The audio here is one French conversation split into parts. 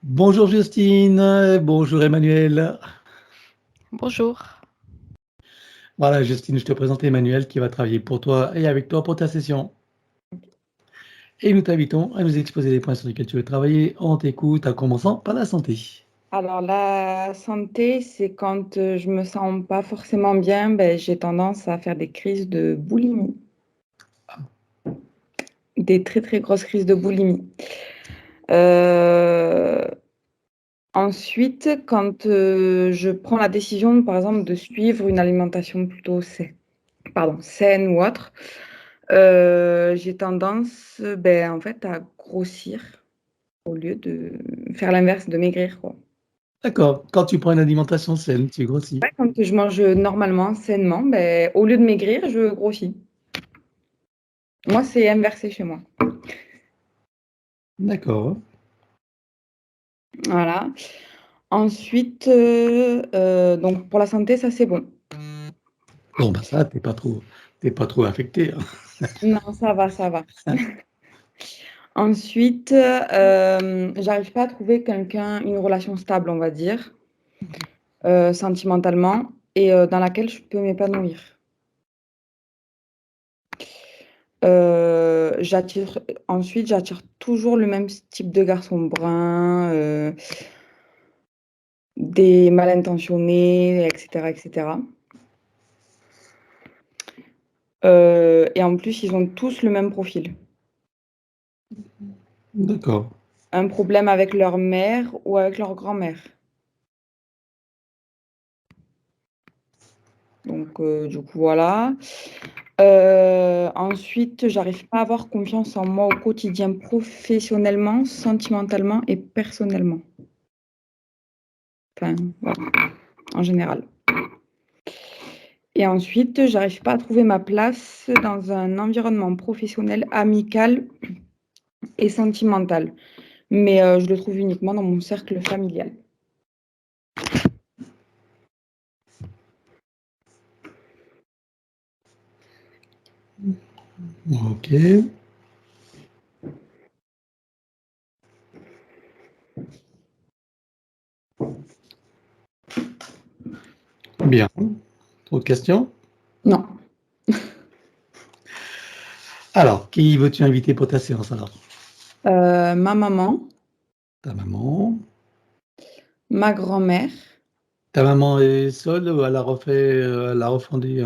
Bonjour Justine, bonjour Emmanuel. Bonjour. Voilà Justine, je te présente Emmanuel qui va travailler pour toi et avec toi pour ta session. Et nous t'invitons à nous exposer les points sur lesquels tu veux travailler. On t'écoute en commençant par la santé. Alors, la santé, c'est quand je me sens pas forcément bien, ben, j'ai tendance à faire des crises de boulimie, des très très grosses crises de boulimie. Euh, Ensuite, quand je prends la décision, par exemple, de suivre une alimentation plutôt saine ou autre, j'ai tendance, ben, en fait, à grossir au lieu de faire l'inverse, de maigrir, quoi. D'accord, quand tu prends une alimentation saine, tu grossis. Ouais, quand je mange normalement, sainement, ben, au lieu de maigrir, je grossis. Moi, c'est inversé chez moi. D'accord. Voilà. Ensuite, donc pour la santé, ça c'est bon. Bon, bah ça, t'es pas trop affecté, hein. Non, ça va, ça va. Ensuite, j'arrive pas à trouver quelqu'un, une relation stable, on va dire, sentimentalement, et dans laquelle je peux m'épanouir. J'attire, ensuite, j'attire toujours le même type de garçon brun, des mal intentionnés, etc., etc. Et en plus, ils ont tous le même profil. D'accord. Un problème avec leur mère ou avec leur grand-mère. Donc, du coup, voilà. Ensuite, j'arrive pas à avoir confiance en moi au quotidien, professionnellement, sentimentalement et personnellement. Enfin, voilà, en général. Et ensuite, j'arrive pas à trouver ma place dans un environnement professionnel, amical et sentimental. Mais je le trouve uniquement dans mon cercle familial. Ok. Bien. Autre question? Non. Alors, qui veux-tu inviter pour ta séance alors? Ma maman, Ta maman? ma grand-mère. Ta maman est seule ou elle a refondé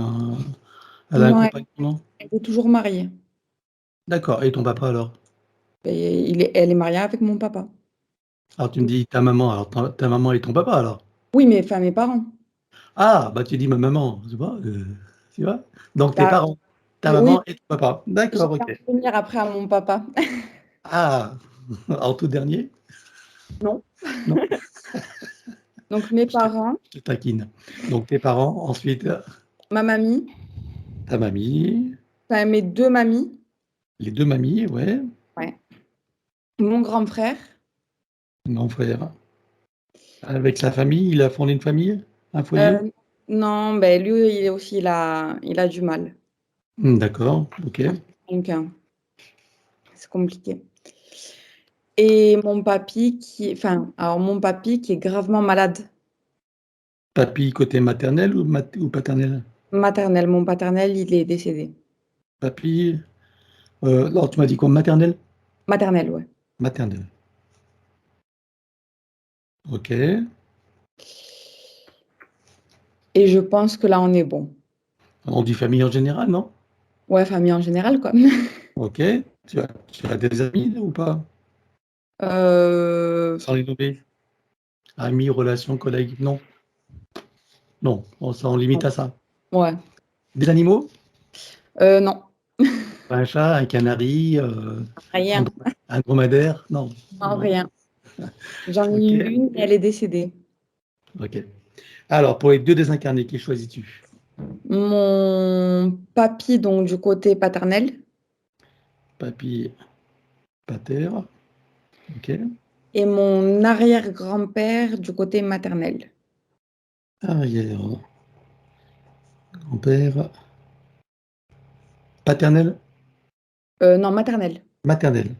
elle a un Non, compagnon, non? elle est toujours mariée. D'accord. Et ton papa alors? Et elle est mariée avec mon papa. Alors tu me dis ta maman, alors ta maman et ton papa alors? Oui, mais enfin, mes parents. Ah, bah tu dis ma maman, tu vois? Donc tes Bah, parents, ta oui, maman et ton papa. je D'accord, vais ok. en revenir après à mon papa. Ah, en tout dernier? Non. Non, Donc, mes parents, je te taquine. Donc tes parents, ensuite ma mamie, ta mamie, enfin, mes deux mamies, les deux mamies, ouais, ouais. Mon grand frère. grand frère. Avec sa famille, il a fondé une famille? Un foyer? Euh, non, ben, lui, il est aussi, il a du mal. D'accord, ok. Donc, c'est compliqué. Et mon papy alors mon papy qui est gravement malade. Papy côté maternel ou paternel? Maternel. Mon paternel, il est décédé. Papy, alors tu m'as dit quoi, maternel? Maternel, ouais. Maternel. Ok. Et je pense que là, on est bon. On dit famille en général, non? Ouais, famille en général, quoi. Ok. Tu as des amis ou pas? Euh, Sans les nommer? Amis, relations, collègues? Non. Non, on limite à ça. ouais. Des animaux? Non, Un chat, un canari, un, rien. un dromadaire? Non. Non, Non. rien. J'en ai Ok. eu une, mais elle est décédée. Ok. Alors, pour les deux désincarnés, qui choisis-tu? Mon papy, donc du côté paternel, Papy, pater. Ok. et mon arrière-grand-père du côté maternel. Arrière, grand-père. Paternel, Non, maternel. maternel.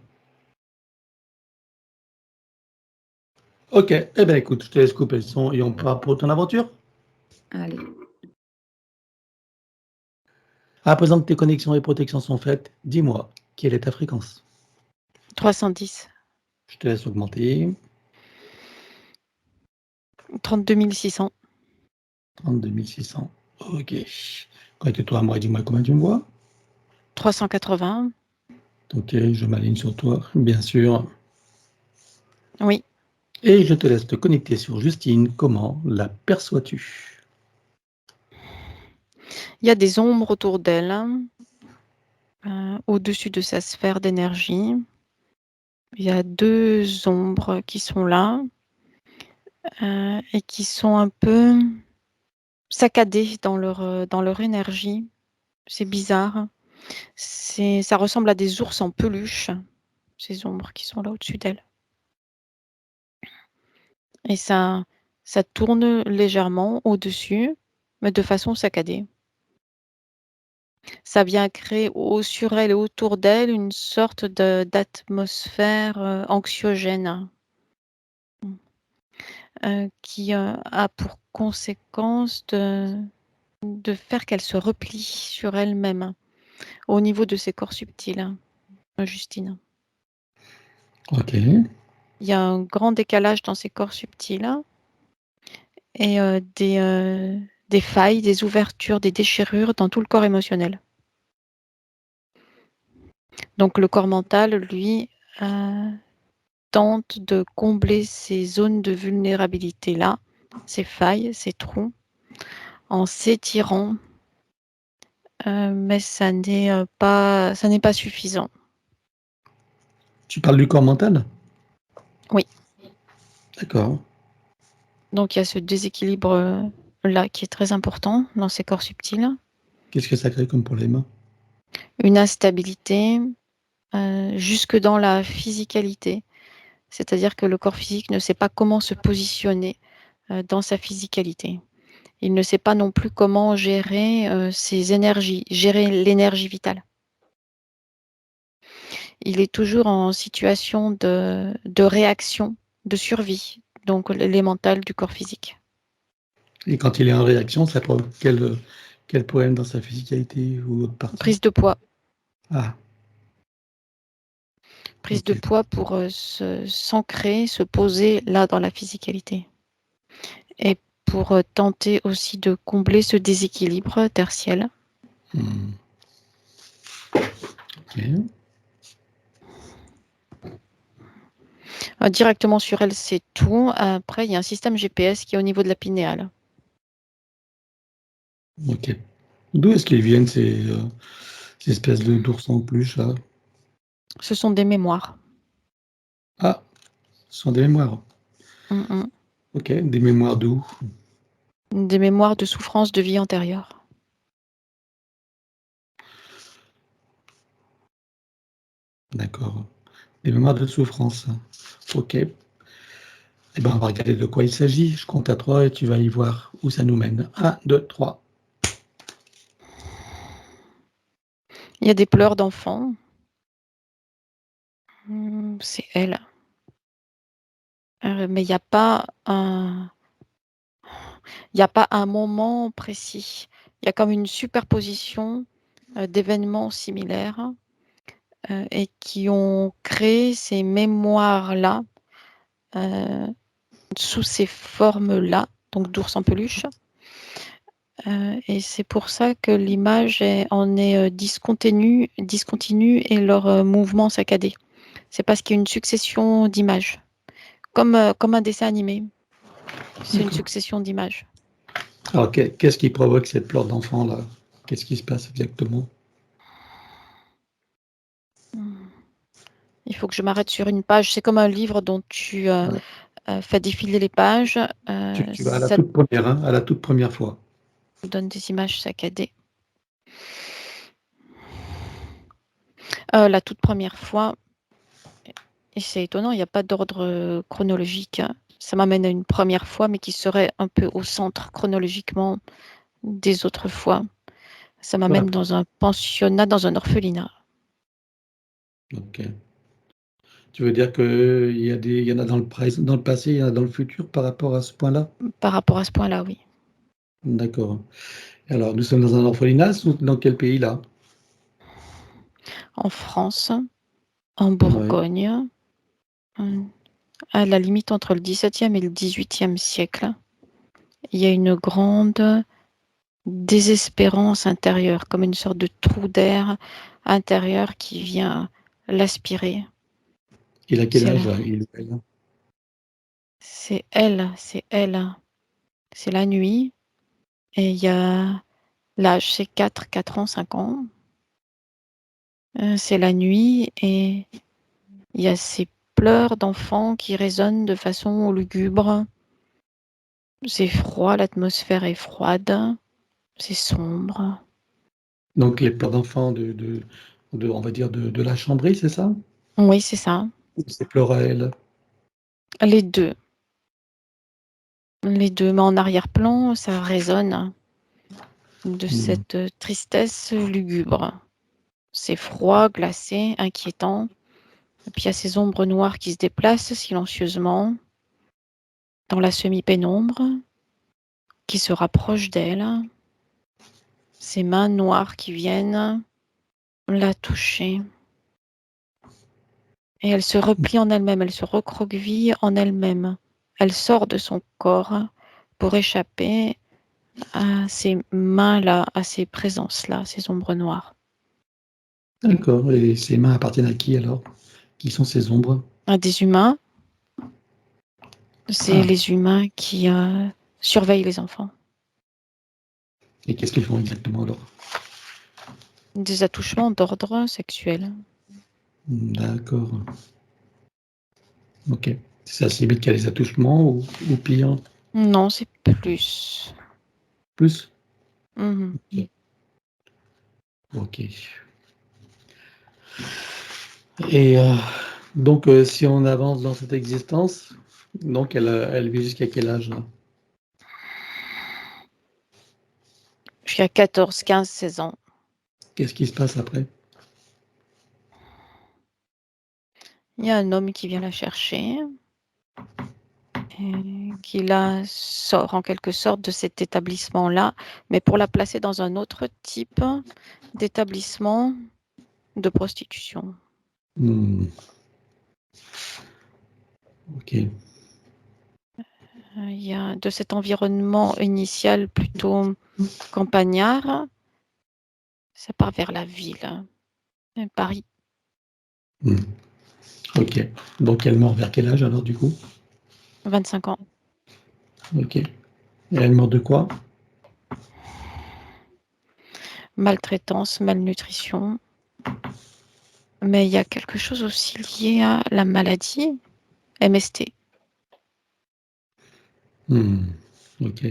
Ok, eh ben écoute, je te laisse couper le son et on part pour ton aventure. Allez. À présent que tes connexions et protections sont faites, dis-moi, quelle est ta fréquence? 310. Je te laisse augmenter. 32 600. 32 600. Ok. Connecte-toi à moi et dis-moi combien tu me vois. 380. Ok, je m'aligne sur toi, bien sûr. Oui. Et je te laisse te connecter sur Justine. Comment la perçois-tu? Il y a des ombres autour d'elle, au-dessus de sa sphère d'énergie. Il y a 2 ombres qui sont là et qui sont un peu saccadées dans leur énergie. C'est bizarre. Ça ressemble à des ours en peluche, ces ombres qui sont là au-dessus d'elle. Et ça tourne légèrement au-dessus, mais de façon saccadée. Ça vient créer sur elle et autour d'elle une sorte d'atmosphère anxiogène qui a pour conséquence de faire qu'elle se replie sur elle-même au niveau de ses corps subtils, Justine. Ok. Il y a un grand décalage dans ses corps subtils et des failles, des ouvertures, des déchirures dans tout le corps émotionnel. Donc le corps mental, lui, tente de combler ces zones de vulnérabilité-là, ces failles, ces trous, en s'étirant, mais ça n'est pas suffisant. Tu parles du corps mental? Oui. D'accord. Donc il y a ce déséquilibre là qui est très important dans ces corps subtils. Qu'est-ce que ça crée comme problème? Une instabilité jusque dans la physicalité. C'est-à-dire que le corps physique ne sait pas comment se positionner dans sa physicalité. Il ne sait pas non plus comment gérer ses énergies, gérer l'énergie vitale. Il est toujours en situation de réaction, de survie, donc l'élémental du corps physique. Et quand il est en réaction, ça provoque quel problème dans sa physicalité ou autre partie? Prise de poids. Ah. Prise de Ok. poids pour s'ancrer, se poser là dans la physicalité. Et pour tenter aussi de combler ce déséquilibre tertiel. Hmm. Ok. Directement sur elle, c'est tout. Après, il y a un système GPS qui est au niveau de la pinéale. Ok. D'où est-ce qu'ils viennent ces espèces d'ours en peluche là? Ce sont des mémoires. Ah, ce sont des mémoires. Ok, des mémoires d'où? Des mémoires de souffrance de vie antérieure. D'accord. Des mémoires de souffrance. Ok. Eh ben, on va regarder de quoi il s'agit. Je compte à 3 et tu vas y voir où ça nous mène. 1, 2, 3. Il y a des pleurs d'enfants. C'est elle. Mais il n'y a pas un moment précis. Il y a comme une superposition d'événements similaires et qui ont créé ces mémoires-là sous ces formes-là, donc d'ours en peluche. Et c'est pour ça que l'image en est discontinue et leur mouvement saccadé. C'est parce qu'il y a une succession d'images, comme un dessin animé. C'est une succession d'images. Alors, qu'est-ce qui provoque cette pleure d'enfant là? Qu'est-ce qui se passe exactement? Il faut que je m'arrête sur une page. C'est comme un livre dont tu fais défiler les pages. Tu vas à la Ça toute première, hein, à la toute première fois. nous donne des images saccadées. La toute première fois, et c'est étonnant, il n'y a pas d'ordre chronologique. Ça m'amène à une première fois, mais qui serait un peu au centre chronologiquement des autres fois. Ça m'amène Ouais. dans un pensionnat, dans un orphelinat. Ok. Tu veux dire qu'il y en a dans le passé, il y en a dans le futur par rapport à ce point-là? Par rapport à ce point-là, oui. D'accord. Alors, nous sommes dans un orphelinat ou dans quel pays là? En France, en Ouais. Bourgogne, à la limite entre le XVIIe et le XVIIIe siècle, il y a une grande désespérance intérieure, comme une sorte de trou d'air intérieur qui vient l'aspirer. Il a quel C'est âge la, là, il ou elle? c'est elle, c'est elle. C'est la nuit et il y a l'âge, c'est 4 ans, 5 ans. C'est la nuit et il y a ces pleurs d'enfants qui résonnent de façon lugubre. C'est froid, l'atmosphère est froide, c'est sombre. Donc les pleurs d'enfants on va dire de la chambry, c'est ça? Oui, c'est ça. Ou ses pleurs à elle? Les deux. Les deux, mais en arrière-plan, ça résonne de Mmh. cette tristesse lugubre. C'est froid, glacé, inquiétant. Et puis il y a ces ombres noires qui se déplacent silencieusement dans la semi-pénombre, qui se rapprochent d'elle. Ces mains noires qui viennent la toucher. Et elle se replie en elle-même, elle se recroqueville en elle-même. Elle sort de son corps pour échapper à ces mains-là, à ces présences-là, ces ombres noires. D'accord, et ces mains appartiennent à qui alors? Qui sont ces ombres? À des humains, c'est Ah, les humains qui surveillent les enfants. et qu'est-ce qu'ils font exactement alors? Des attouchements d'ordre sexuel. D'accord. OK. Ça se limite qu'à des attouchements ou pire? Non, c'est plus. Plus? Mhm. OK. Et donc si on avance dans cette existence, donc elle vit jusqu'à quel âge là? Jusqu'à 14, 15, 16 ans. Qu'est-ce qui se passe après? Il y a un homme qui vient la chercher, et qui la sort en quelque sorte de cet établissement-là, mais pour la placer dans un autre type d'établissement de prostitution. Mmh. OK. Il y a de cet environnement initial plutôt campagnard, ça part vers la ville, Paris. Mmh. OK. Donc elle meurt vers quel âge alors du coup? 25 ans. OK. Et elle meurt de quoi? Maltraitance, malnutrition. Mais il y a quelque chose aussi lié à la maladie, MST. Mmh. OK.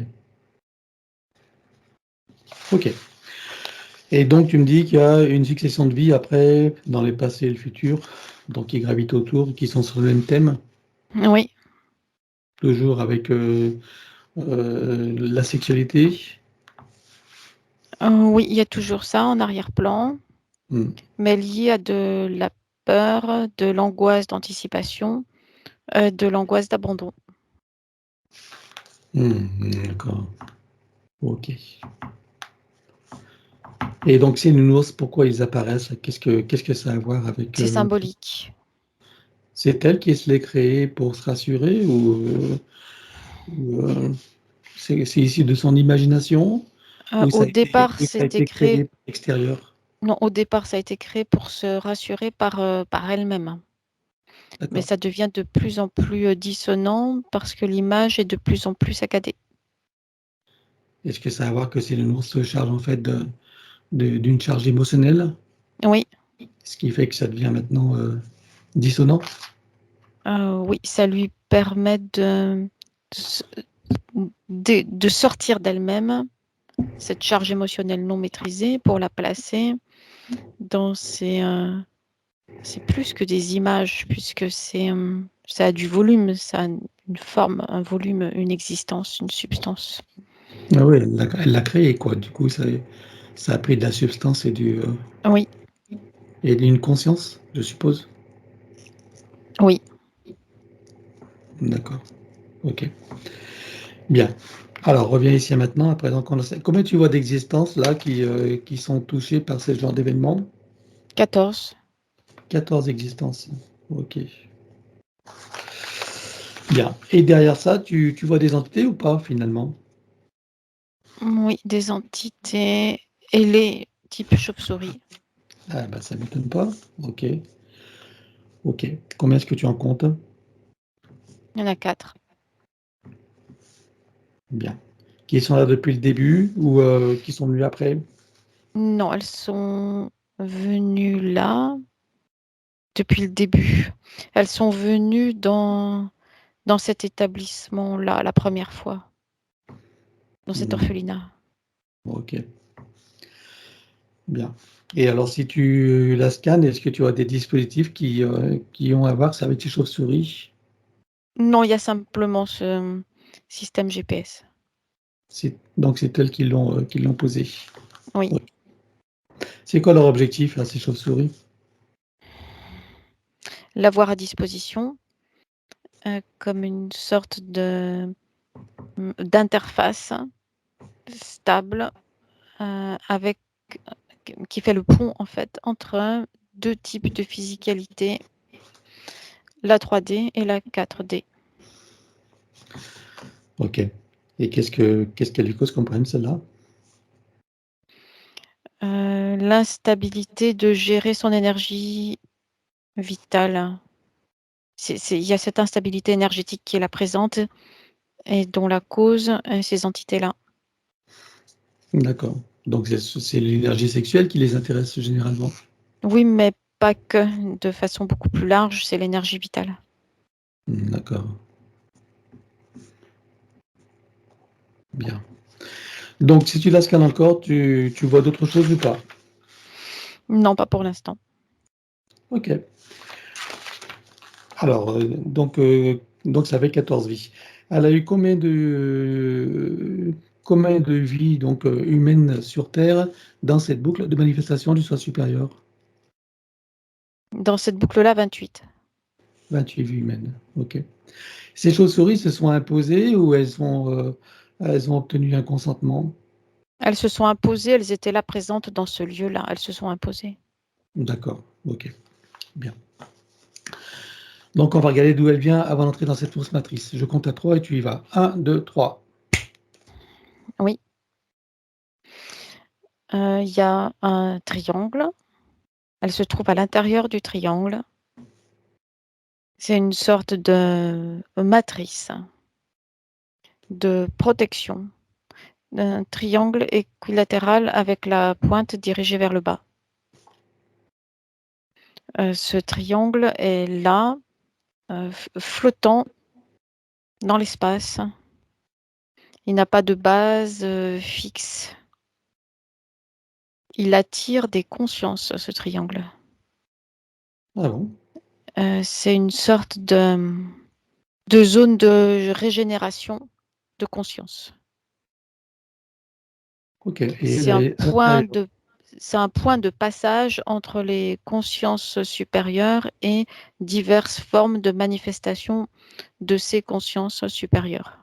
OK. Et donc tu me dis qu'il y a une succession de vies après, dans le passé et le futur, donc qui gravitent autour, qui sont sur le même thème, Oui, toujours avec, la sexualité? oui, il y a toujours ça en arrière-plan, Mmh. mais lié à de la peur, de l'angoisse d'anticipation, de l'angoisse d'abandon. D'accord. OK. Et donc ces nounours, pourquoi ils apparaissent? Qu'est-ce que ça a à voir avec, C'est symbolique. c'est elle qui se l'est créé pour se rassurer ou c'est issu de son imagination ou Au départ, ça a c'était été créé. créé par l'extérieur? Non, au départ, ça a été créé pour se rassurer par elle-même. Mais D'accord. ça devient de plus en plus dissonant parce que l'image est de plus en plus saccadée. Est-ce que ça a à voir que ces nounours se chargent en fait d'une charge émotionnelle? Oui, Ce qui fait que ça devient maintenant, dissonant? oui, ça lui permet s de sortir d'elle-même cette charge émotionnelle non maîtrisée pour la placer dans c'est plus que des images puisque ça a du volume, ça a une forme, un volume, une existence, une substance. Ah oui, elle l'a créé quoi, du coup ça a pris de la substance Oui, et d'une conscience, je suppose? Oui. D'accord. Ok. Bien. Alors, reviens ici à maintenant. À présent, combien tu vois d'existences là qui sont touchées par ce genre d'événement? 14. 14 existences. Ok. Bien. Et derrière ça, tu vois des entités ou pas finalement? Oui, des entités ailées type chauve-souris. Ah bah ça m'étonne pas. Ok. Ok. Combien est-ce que tu en comptes? Il y en a 4. Bien. Qui sont là depuis le début ou qui sont venus après? Non, elles sont venues là depuis le début. Elles sont venues dans cet établissement-là, la première fois, dans cet orphelinat. Ok. Bien. Et alors, si tu la scannes, est-ce que tu as des dispositifs qui ont à voir ça avec les chauves-souris? Non, il y a simplement ce système GPS. Donc, c'est elles qui l'ont posé. Oui. Ok. C'est quoi leur objectif, là, ces chauves-souris? L'avoir à disposition comme une sorte d'interface stable avec qui fait le pont en fait entre 2 types de physicalité, la 3D et la 4D. Ok. Et qu'est-ce qu'elle lui cause comme problème, celle-là? L'instabilité de gérer son énergie vitale. Il y a cette instabilité énergétique qui est là présente et dont la cause, ces entités-là. D'accord. Donc, c'est l'énergie sexuelle qui les intéresse généralement. Oui, mais pas que, de façon beaucoup plus large, c'est l'énergie vitale. D'accord. Bien. Donc, si tu la scannes encore, tu vois d'autres choses ou pas? Non, pas pour l'instant. Ok. Alors, donc ça fait 14 vies. Elle a eu combien de vies donc, humaines sur Terre dans cette boucle de manifestation du soi supérieur? Dans cette boucle-là, 28. 28 vies humaines. Ok. Ces chauves-souris se sont imposées ou elles ont obtenu un consentement? Elles se sont imposées, elles étaient là présentes dans ce lieu-là, elles se sont imposées. D'accord. Ok. Bien. Donc, on va regarder d'où elle vient avant d'entrer dans cette fausse matrice. Je compte à 3 et tu y vas. 1, 2, 3. Oui. Il y a un triangle. Elle se trouve à l'intérieur du triangle. C'est une sorte de matrice de protection d'un triangle équilatéral avec la pointe dirigée vers le bas. Ce triangle est là, flottant dans l'espace. Il n'a pas de base fixe. Il attire des consciences, ce triangle. Ah bon? C'est une sorte de zone de régénération de conscience. Ok. Et elle C'est un est à point l'intérieur. de c'est un point de passage entre les consciences supérieures et diverses formes de manifestation de ces consciences supérieures.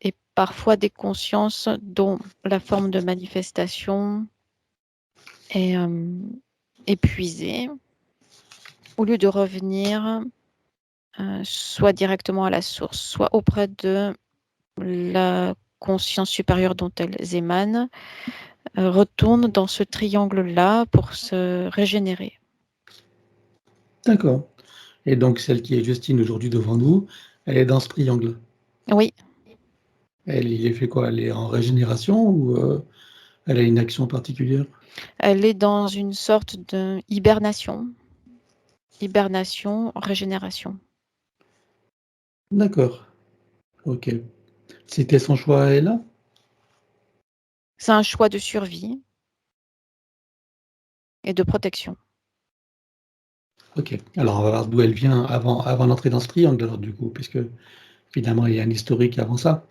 Et parfois des consciences dont la forme de manifestation est épuisée, au lieu de revenir soit directement à la source, soit auprès de la conscience supérieure dont elles émanent, retournent dans ce triangle-là pour se régénérer. D'accord. Et donc, celle qui est Justine aujourd'hui devant nous, elle est dans ce triangle. Oui, Elle y est fait quoi? Elle est en régénération ou elle a une action particulière? elle est dans une sorte de hibernation, régénération. D'accord. Ok. C'était son choix à elle? C'est un choix de survie et de protection. Ok. Alors, on va voir d'où elle vient avant d'entrer dans ce triangle, alors, du coup, puisque finalement, il y a un historique avant ça.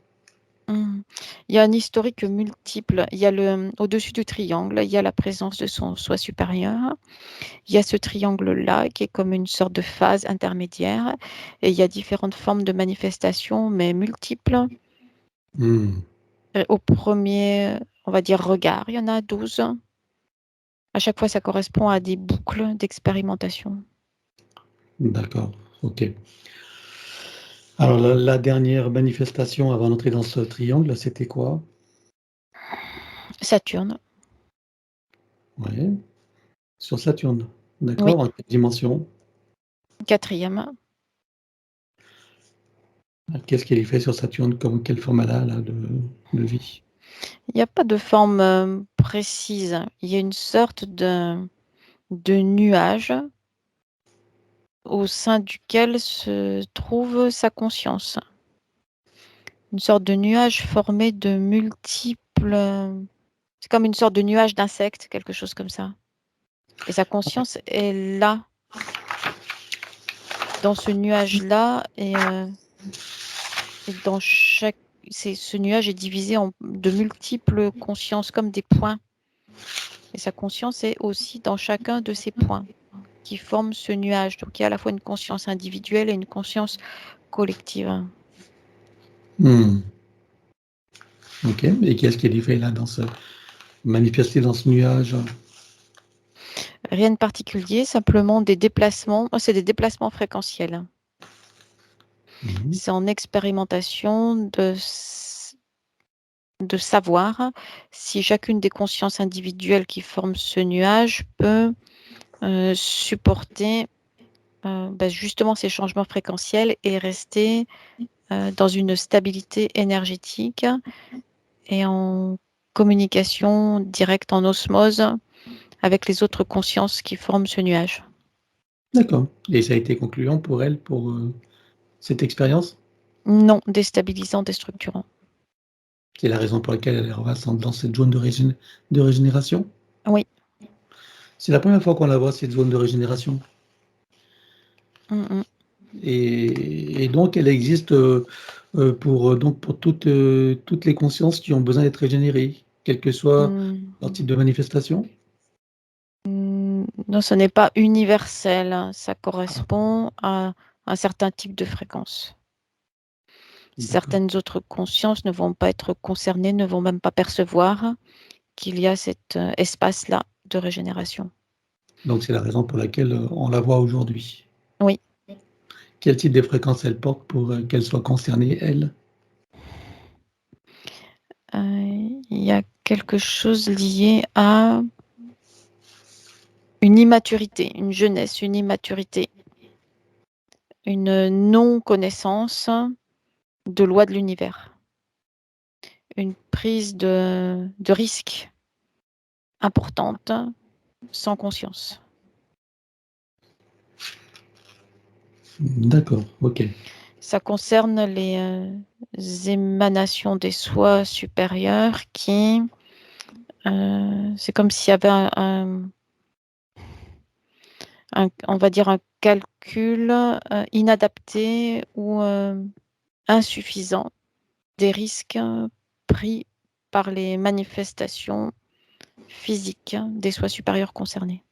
Il y a un historique multiple. Il y a au-dessus du triangle, il y a la présence de son soi supérieur. Il y a ce triangle-là qui est comme une sorte de phase intermédiaire. Et il y a différentes formes de manifestations, mais multiples. Hmm. Au premier, on va dire, regard, il y en a 12. À chaque fois, ça correspond à des boucles d'expérimentation. D'accord, ok. Alors, la dernière manifestation avant d'entrer dans ce triangle, c'était quoi? Saturne, Ouais, sur Saturne. oui, D'accord, en quelle dimension? 4e. Qu'est-ce qu'elle y fait sur Saturne, comme quelle forme elle a là, de vie? Il n'y a pas de forme précise. Il y a une sorte de nuage au sein duquel se trouve sa conscience. Une sorte de nuage formé de multiples... C'est comme une sorte de nuage d'insectes, quelque chose comme ça. Et sa conscience est là, dans ce nuage-là, et dans chaque... ce nuage est divisé en de multiples consciences, comme des points. Et sa conscience est aussi dans chacun de ces points qui forment ce nuage. Donc il y a à la fois une conscience individuelle et une conscience collective. Hmm. Ok, et qu'est-ce qu'elle y fait là, manifesté dans ce nuage? Rien de particulier, simplement des déplacements. C'est des déplacements fréquentiels. Mhm. C'est en expérimentation de savoir si chacune des consciences individuelles qui forment ce nuage peut supporter justement ces changements fréquentiels et rester dans une stabilité énergétique et en communication directe, en osmose avec les autres consciences qui forment ce nuage. D'accord. Et ça a été concluant pour elle, pour cette expérience? Non déstabilisant, déstructurant. C'est la raison pour laquelle elle va dans cette zone de régénération? Oui. C'est la première fois qu'on la voit, cette zone de régénération. Mm, mm. Et donc, elle existe donc pour toutes les consciences qui ont besoin d'être régénérées, quel que soit leur type de manifestation. Non, ce n'est pas universel. Ça correspond à un certain type de fréquence. D'accord. Certaines autres consciences ne vont pas être concernées, ne vont même pas percevoir qu'il y a cet espace-là de régénération. Donc, c'est la raison pour laquelle on la voit aujourd'hui. Oui. Quel type de fréquence elle porte pour qu'elle soit concernée, elle? Il y a quelque chose lié à une immaturité, une jeunesse, une immaturité, une non-connaissance de loi de l'univers, une prise de risque importante sans conscience. D'accord, ok. Ça concerne les émanations des soi supérieurs qui, c'est comme s'il y avait on va dire un calcul inadapté ou insuffisant des risques pris par les manifestations physiques des soi supérieurs concernés.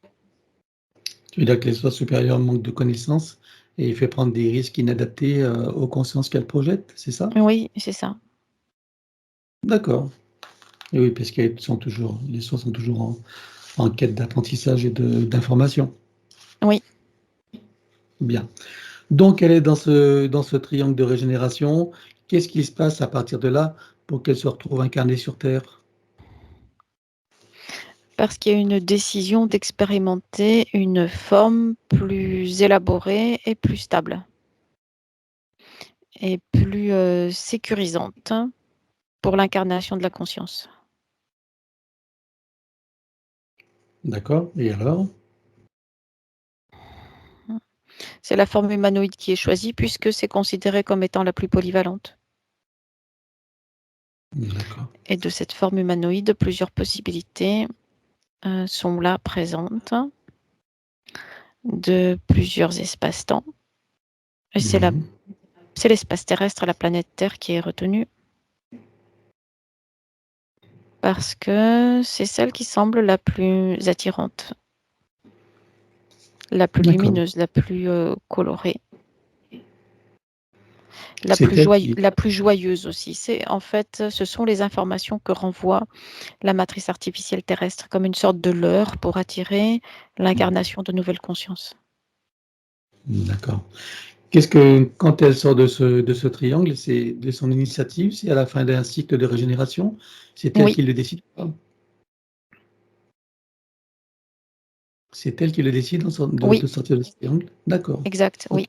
Tu veux dire que les soi supérieurs manquent de connaissances et il fait prendre des risques inadaptés aux consciences qu'elles projettent, c'est ça? Oui, c'est ça. D'accord. Et oui, parce les soi sont toujours en quête d'apprentissage et d'information. Oui. Bien. Donc, elle est dans ce triangle de régénération. Qu'est-ce qui se passe à partir de là pour qu'elle se retrouve incarnée sur Terre? Parce qu'il y a une décision d'expérimenter une forme plus élaborée et plus stable et plus sécurisante pour l'incarnation de la conscience. D'accord. Et alors? C'est la forme humanoïde qui est choisie puisque c'est considéré comme étant la plus polyvalente. D'accord. Et de cette forme humanoïde, plusieurs possibilités sont là présentes de plusieurs espaces-temps. Et c'est Mhm. l'espace terrestre, la planète Terre qui est retenu. parce que c'est celle qui semble la plus attirante, la plus D'accord. lumineuse, la plus colorée, la C'est plus, elle qui... la plus joyeuse aussi. En fait, ce sont les informations que renvoie la matrice artificielle terrestre comme une sorte de leurre pour attirer l'incarnation de nouvelles consciences. D'accord. Qu'est-ce que, quand elle sort de ce triangle, c'est de son initiative, c'est à la fin d'un cycle de régénération, c'est elle Oui, qui le décide ou pas? C'est elle qui le décide de oui, sortir de ce triangle? D'accord. exact, Ok. oui.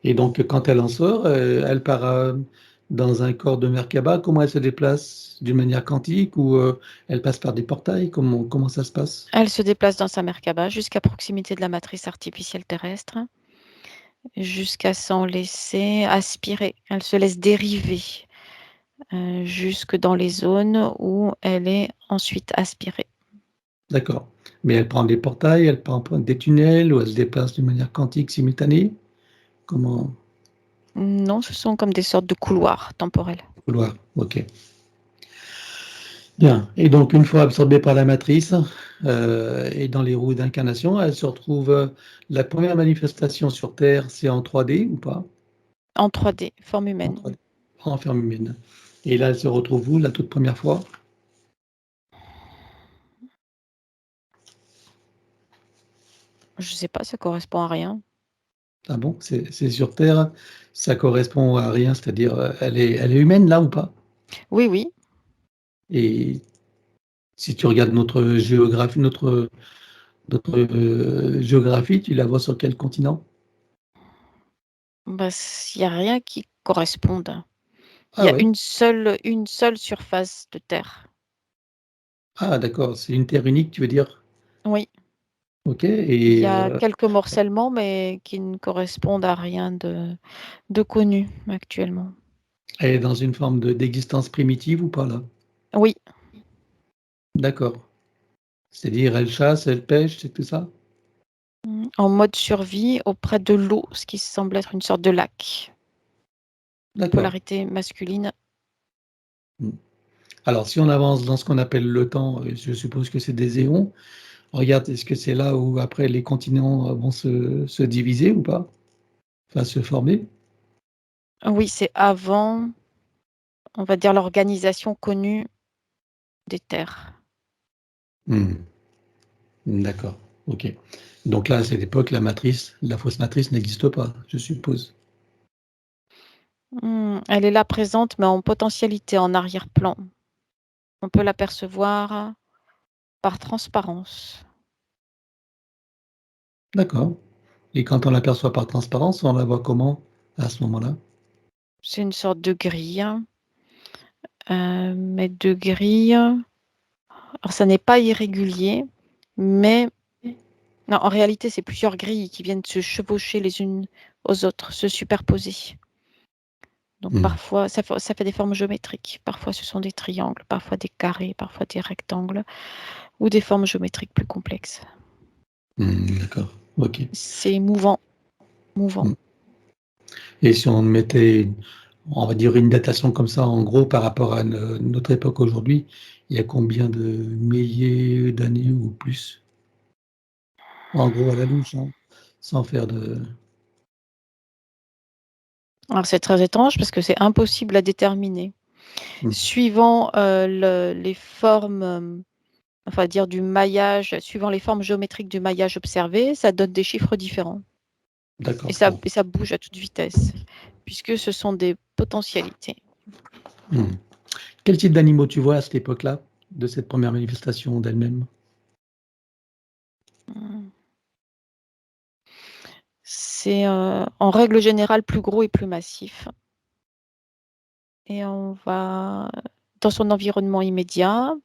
Et donc, quand elle en sort, elle part dans un corps de Merkaba. Comment elle se déplace? D'une manière quantique ou elle passe par des portails? Comment ça se passe? Elle se déplace dans sa Merkaba jusqu'à proximité de la matrice artificielle terrestre, jusqu'à s'en laisser aspirer. Elle se laisse dériver jusque dans les zones où elle est ensuite aspirée. D'accord. Mais elle prend des portails, elle prend des tunnels ou elle se déplace d'une manière quantique simultanée? Comment? Non, ce sont comme des sortes de couloirs temporels. Couloir. Ok. Bien. Et donc, une fois absorbée par la matrice et dans les roues d'incarnation, elle se retrouve. La première manifestation sur Terre, c'est en 3D ou pas? En 3D, forme En humaine. 3D. En forme humaine. Et là, elle se retrouve où la toute première fois? Je sais pas, ça correspond à rien. Ah bon? C'est sur Terre, ça correspond à rien, c'est-à-dire, elle est humaine là ou pas? Oui, oui. Et si tu regardes notre géographie, tu la vois sur quel continent? Bah, il n'y a rien qui corresponde. Il Ah y a ouais. une seule surface de Terre. Ah d'accord, c'est une Terre unique, tu veux dire? Oui. Ok. Il y a quelques morcellements, mais qui ne correspondent à rien de connu actuellement. Elle est dans une forme d'existence primitive ou pas là? Oui, D'accord. C'est-à-dire, elle chasse, elle pêche, c'est tout ça? en mode survie auprès de l'eau, ce qui semble être une sorte de lac. D'accord. Polarité masculine. Hmm. Alors, si on avance dans ce qu'on appelle le temps, je suppose que c'est des éons. Regarde, est-ce que c'est là où après les continents vont se diviser ou pas? Enfin, se former? Oui, c'est avant, on va dire, l'organisation connue des terres. Hmm. D'accord. Ok. Donc là, à cette époque, la fausse matrice n'existe pas, je suppose. Elle est là présente, mais en potentialité, en arrière-plan. On peut l'apercevoir par transparence. D'accord. Et quand on l'aperçoit par transparence, on la voit comment à ce moment-là? C'est une sorte de grille, mais de grille. Alors, ça n'est pas irrégulier, mais non, en réalité, c'est plusieurs grilles qui viennent se chevaucher les unes aux autres, se superposer. Donc, Hmm. parfois, ça fait des formes géométriques. Parfois, ce sont des triangles, parfois des carrés, parfois des rectangles, ou des formes géométriques plus complexes. D'accord. Ok. C'est mouvant, mouvant. Hmm. Et si on mettait, on va dire, une datation comme ça, en gros, par rapport à notre époque aujourd'hui, il y a combien de milliers d'années ou plus? En gros, à la louche, hein, sans faire de... Alors, c'est très étrange parce que c'est impossible à déterminer. Hmm. Suivant les formes, enfin dire du maillage, suivant les formes géométriques du maillage observé, ça donne des chiffres différents. D'accord. Bon. Et ça bouge à toute vitesse, puisque ce sont des potentialités. Hmm. Quel type d'animaux tu vois à cette époque-là, de cette première manifestation d'elle-même? C'est en règle générale plus gros et plus massif. Et on va dans son environnement immédiat,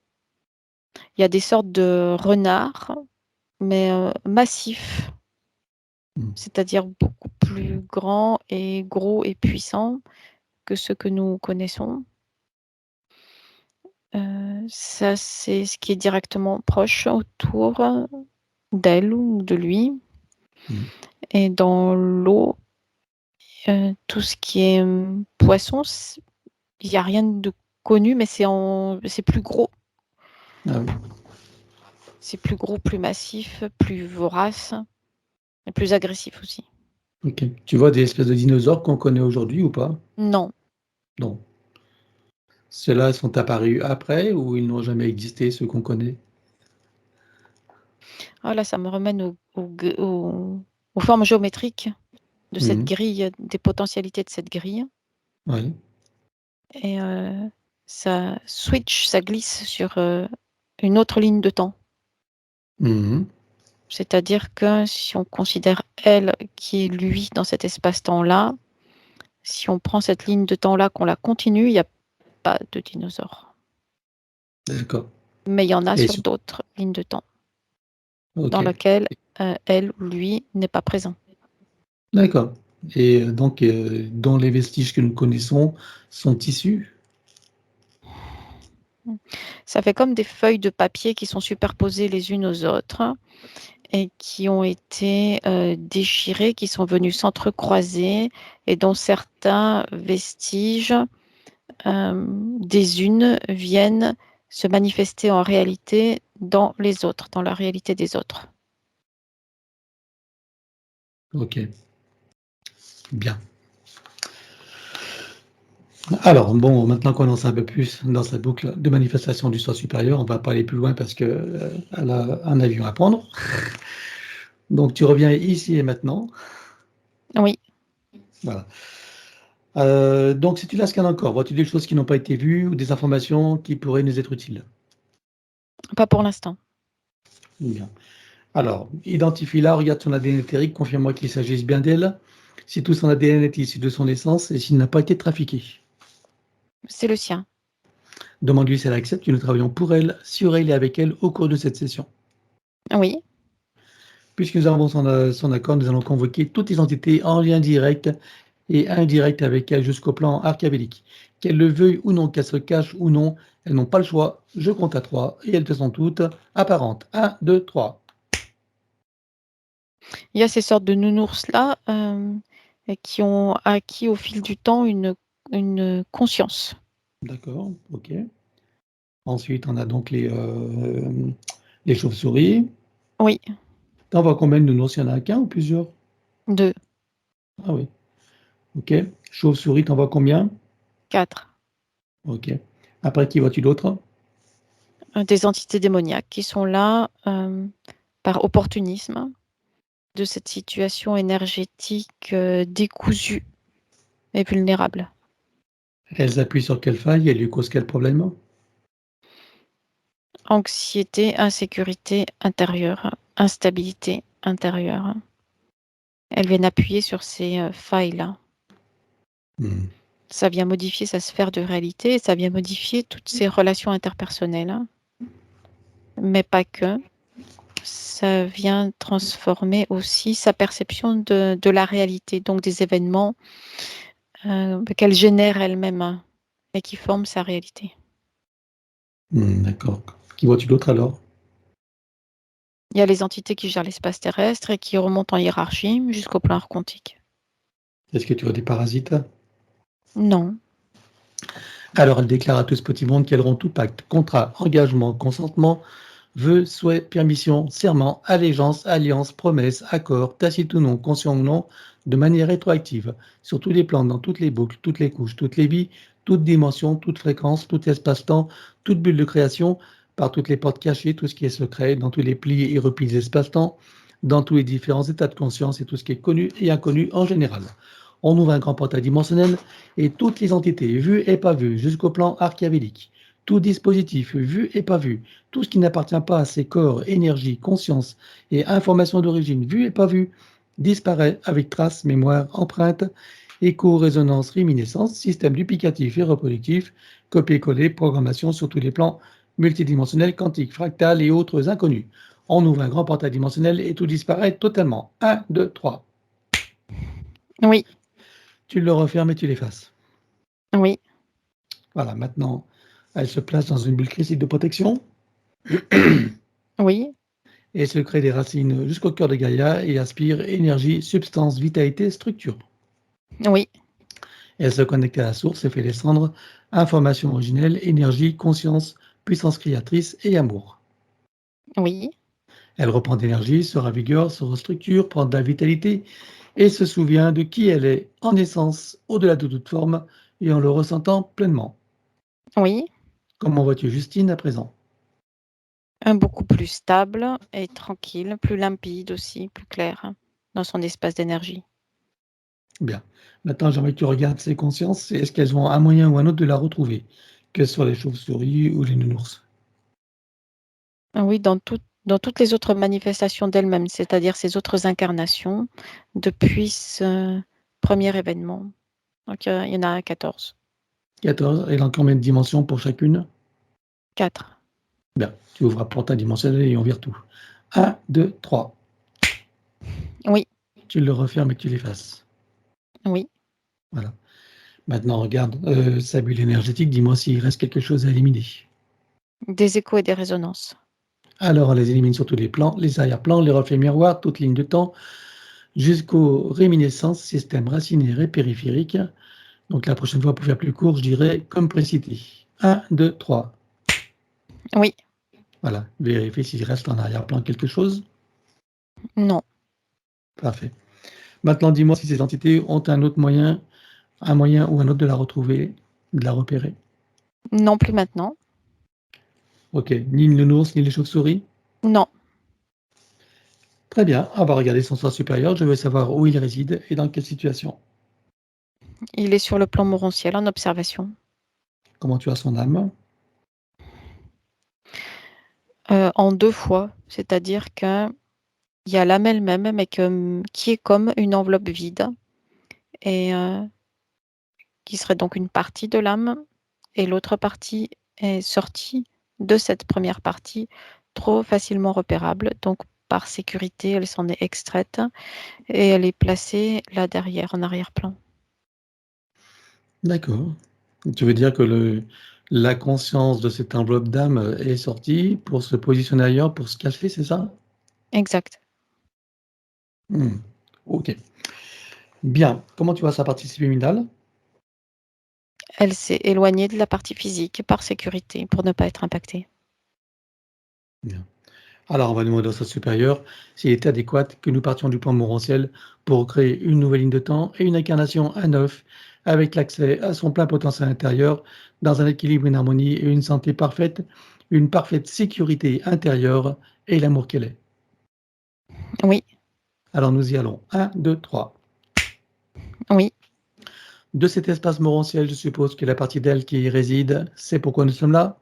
il y a des sortes de renards, mais massifs, Hmm. c'est-à-dire beaucoup plus grands et gros et puissants que ceux que nous connaissons. Ça, c'est ce qui est directement proche autour d'elle ou de lui. Hmm. Et dans l'eau, tout ce qui est poisson, il n'y a rien de connu, mais c'est plus gros. Ah oui. C'est plus gros, plus massif, plus vorace et plus agressif aussi. Ok. Tu vois des espèces de dinosaures qu'on connaît aujourd'hui ou pas? Non. Non. Ceux-là sont apparus après ou ils n'ont jamais existé, ceux qu'on connaît? Ah là, ça me ramène aux formes géométriques de cette Mhm. grille, des potentialités de cette grille. Ouais. Et ça switch, ça glisse sur une autre ligne de temps. Mhm. C'est-à-dire que si on considère elle qui est lui dans cet espace-temps-là, si on prend cette ligne de temps-là, qu'on la continue, il n'y a pas de dinosaures. D'accord. Mais il y en a Et sur d'autres lignes de temps, dans ok. lesquelles elle ou lui n'est pas présent. D'accord. Et donc, dont les vestiges que nous connaissons sont issus? Ça fait comme des feuilles de papier qui sont superposées les unes aux autres et qui ont été déchirées, qui sont venues s'entrecroiser et dont certains vestiges des unes viennent se manifester en réalité dans les autres, dans la réalité des autres. Ok. Bien. Alors, bon, maintenant qu'on en sait un peu plus dans cette boucle de manifestation du soi supérieur, on va pas aller plus loin parce que elle a un avion à prendre. Donc, tu reviens ici et maintenant. Oui, Voilà. Donc, si tu la scannes encore, vois-tu des choses qui n'ont pas été vues ou des informations qui pourraient nous être utiles? pas pour l'instant. Bien. Alors, identifie-la, regarde son ADN éthérique, confirme-moi qu'il s'agisse bien d'elle, si tout son ADN est issu de son essence et s'il n'a pas été trafiqué. C'est le sien. Demande-lui si elle accepte que nous travaillons pour elle, sur elle et avec elle au cours de cette session. Oui, Puisque nous avons son accord, nous allons convoquer toutes les entités en lien direct et indirect avec elle jusqu'au plan archabélique. Qu'elles le veuillent ou non, qu'elles se cachent ou non, elles n'ont pas le choix. Je compte à 3 et elles te sont toutes apparentes. 1, 2, 3. il y a ces sortes de nounours-là qui ont acquis au fil du temps une conscience. D'accord, ok. Ensuite, on a donc les chauves-souris. Oui, T'en vois combien de nounours? Il y en a qu'un ou plusieurs? 2, Ah oui, ok. Chauve-souris, t'en vois combien? 4. Ok. Après, qui vois-tu d'autre? Des entités démoniaques qui sont là par opportunisme de cette situation énergétique décousue et vulnérable. Elles appuient sur quelle faille? Elles lui causent quel problème? Anxiété, insécurité intérieure, instabilité intérieure. Elles viennent appuyer sur ces failles-là. Hmm. Ça vient modifier sa sphère de réalité et ça vient modifier toutes ses relations interpersonnelles. Mais pas que. Ça vient transformer aussi sa perception de la réalité, donc des événements qu'elle génère elle-même et qui forment sa réalité. D'accord. Qui vois-tu d'autre alors? Il y a les entités qui gèrent l'espace terrestre et qui remontent en hiérarchie jusqu'au plan archontique. Est-ce que tu vois des parasites? Non, Alors, elle déclare à tout ce petit monde qu'elles auront tout pacte, contrat, engagement, consentement, vœux, souhaits, permission, serment, allégeance, alliance, promesse, accord, tacite ou non, conscient ou non, de manière rétroactive, sur tous les plans, dans toutes les boucles, toutes les couches, toutes les vies, toutes dimensions, toutes fréquences, tout espace-temps, toute bulle de création, par toutes les portes cachées, tout ce qui est secret, dans tous les plis et replis d'espace-temps, dans tous les différents états de conscience et tout ce qui est connu et inconnu en général. On ouvre un grand portail dimensionnel et toutes les entités, vues et pas vues, jusqu'au plan archabélique, tout dispositif, vu et pas vu, tout ce qui n'appartient pas à ces corps, énergie, conscience et information d'origine, vue et pas vue, disparaît avec traces, mémoire, empreinte, écho, résonance, réminiscence, système duplicatif et reproductif, copier-coller, programmation sur tous les plans multidimensionnels, quantiques, fractales et autres inconnus. On ouvre un grand portail dimensionnel et tout disparaît totalement. 1, 2, 3. oui, Tu le refermes et tu l'effaces. oui, Voilà, maintenant, elle se place dans une bulle critique de protection oui, et se crée des racines jusqu'au cœur de Gaïa et aspire énergie, substance, vitalité, structure. oui, Elle se connecte à la source et fait descendre information originelle, énergie, conscience, puissance créatrice et amour. Oui, Elle reprend d'énergie, se ravigore, se restructure, prend de la vitalité et se souvient de qui elle est en essence, au-delà de toute forme et en le ressentant pleinement. oui. Comment vois-tu Justine à présent? Beaucoup plus stable et tranquille, plus limpide aussi, plus clair dans son espace d'énergie. Bien. Maintenant, j'aimerais que tu regardes ces consciences et est-ce qu'elles ont un moyen ou un autre de la retrouver, que ce soit les chauves-souris ou les nounours? Ah oui, dans toutes les autres manifestations d'elle-même, c'est-à-dire ses autres incarnations depuis ce premier événement. Donc, il y en a 14. 14 et dans combien de dimensions pour chacune? 4. Bien, tu ouvres un portail dimensionnel et on vire tout. 1, 2, 3. Oui, Tu le refermes et tu l'effaces. oui. Voilà. Maintenant, regarde sa bulle énergétique, dis-moi s'il reste quelque chose à éliminer. Des échos et des résonances. Alors, on les élimine sur tous les plans, les arrière-plans, les reflets miroirs, toutes lignes de temps, jusqu'aux réminiscences, système racinaire et périphérique. Donc, la prochaine fois, pour faire plus court, je dirais complexity. 1, 2, 3. Oui, Voilà. Vérifiez s'il reste en arrière-plan quelque chose. non, Parfait. Maintenant, dis-moi si ces entités ont un moyen ou un autre de la retrouver, de la repérer. non plus maintenant. Ok. Ni le nounours, ni les chauves-souris. Non, Très bien. On va regarder son soi supérieur. Je veux savoir où il réside et dans quelle situation. il est sur le plan morontiel en observation. Comment tu as son âme? En 2 fois, c'est-à-dire qu'il y a l'âme elle-même, mais qui est comme une enveloppe vide et qui serait donc une partie de l'âme et l'autre partie est sortie de cette première partie, trop facilement repérable. Donc par sécurité, elle s'en est extraite et elle est placée là derrière, en arrière-plan. D'accord. Tu veux dire que la conscience de cette enveloppe d'âme est sortie pour se positionner ailleurs, pour se cacher, c'est ça? Exact. Hmm. Ok. Bien. Comment tu vois sa partie subliminale? Elle s'est éloignée de la partie physique par sécurité, pour ne pas être impactée. Bien. Alors, on va demander au soi supérieur s'il est adéquat que nous partions du plan morantiel pour créer une nouvelle ligne de temps et une incarnation à neuf, avec l'accès à son plein potentiel intérieur, dans un équilibre, une harmonie et une santé parfaite, une parfaite sécurité intérieure et l'amour qu'elle est. Oui, Alors, nous y allons. 1, 2, 3. oui, De cet espace morantiel, je suppose que la partie d'elle qui y réside, c'est pourquoi nous sommes là.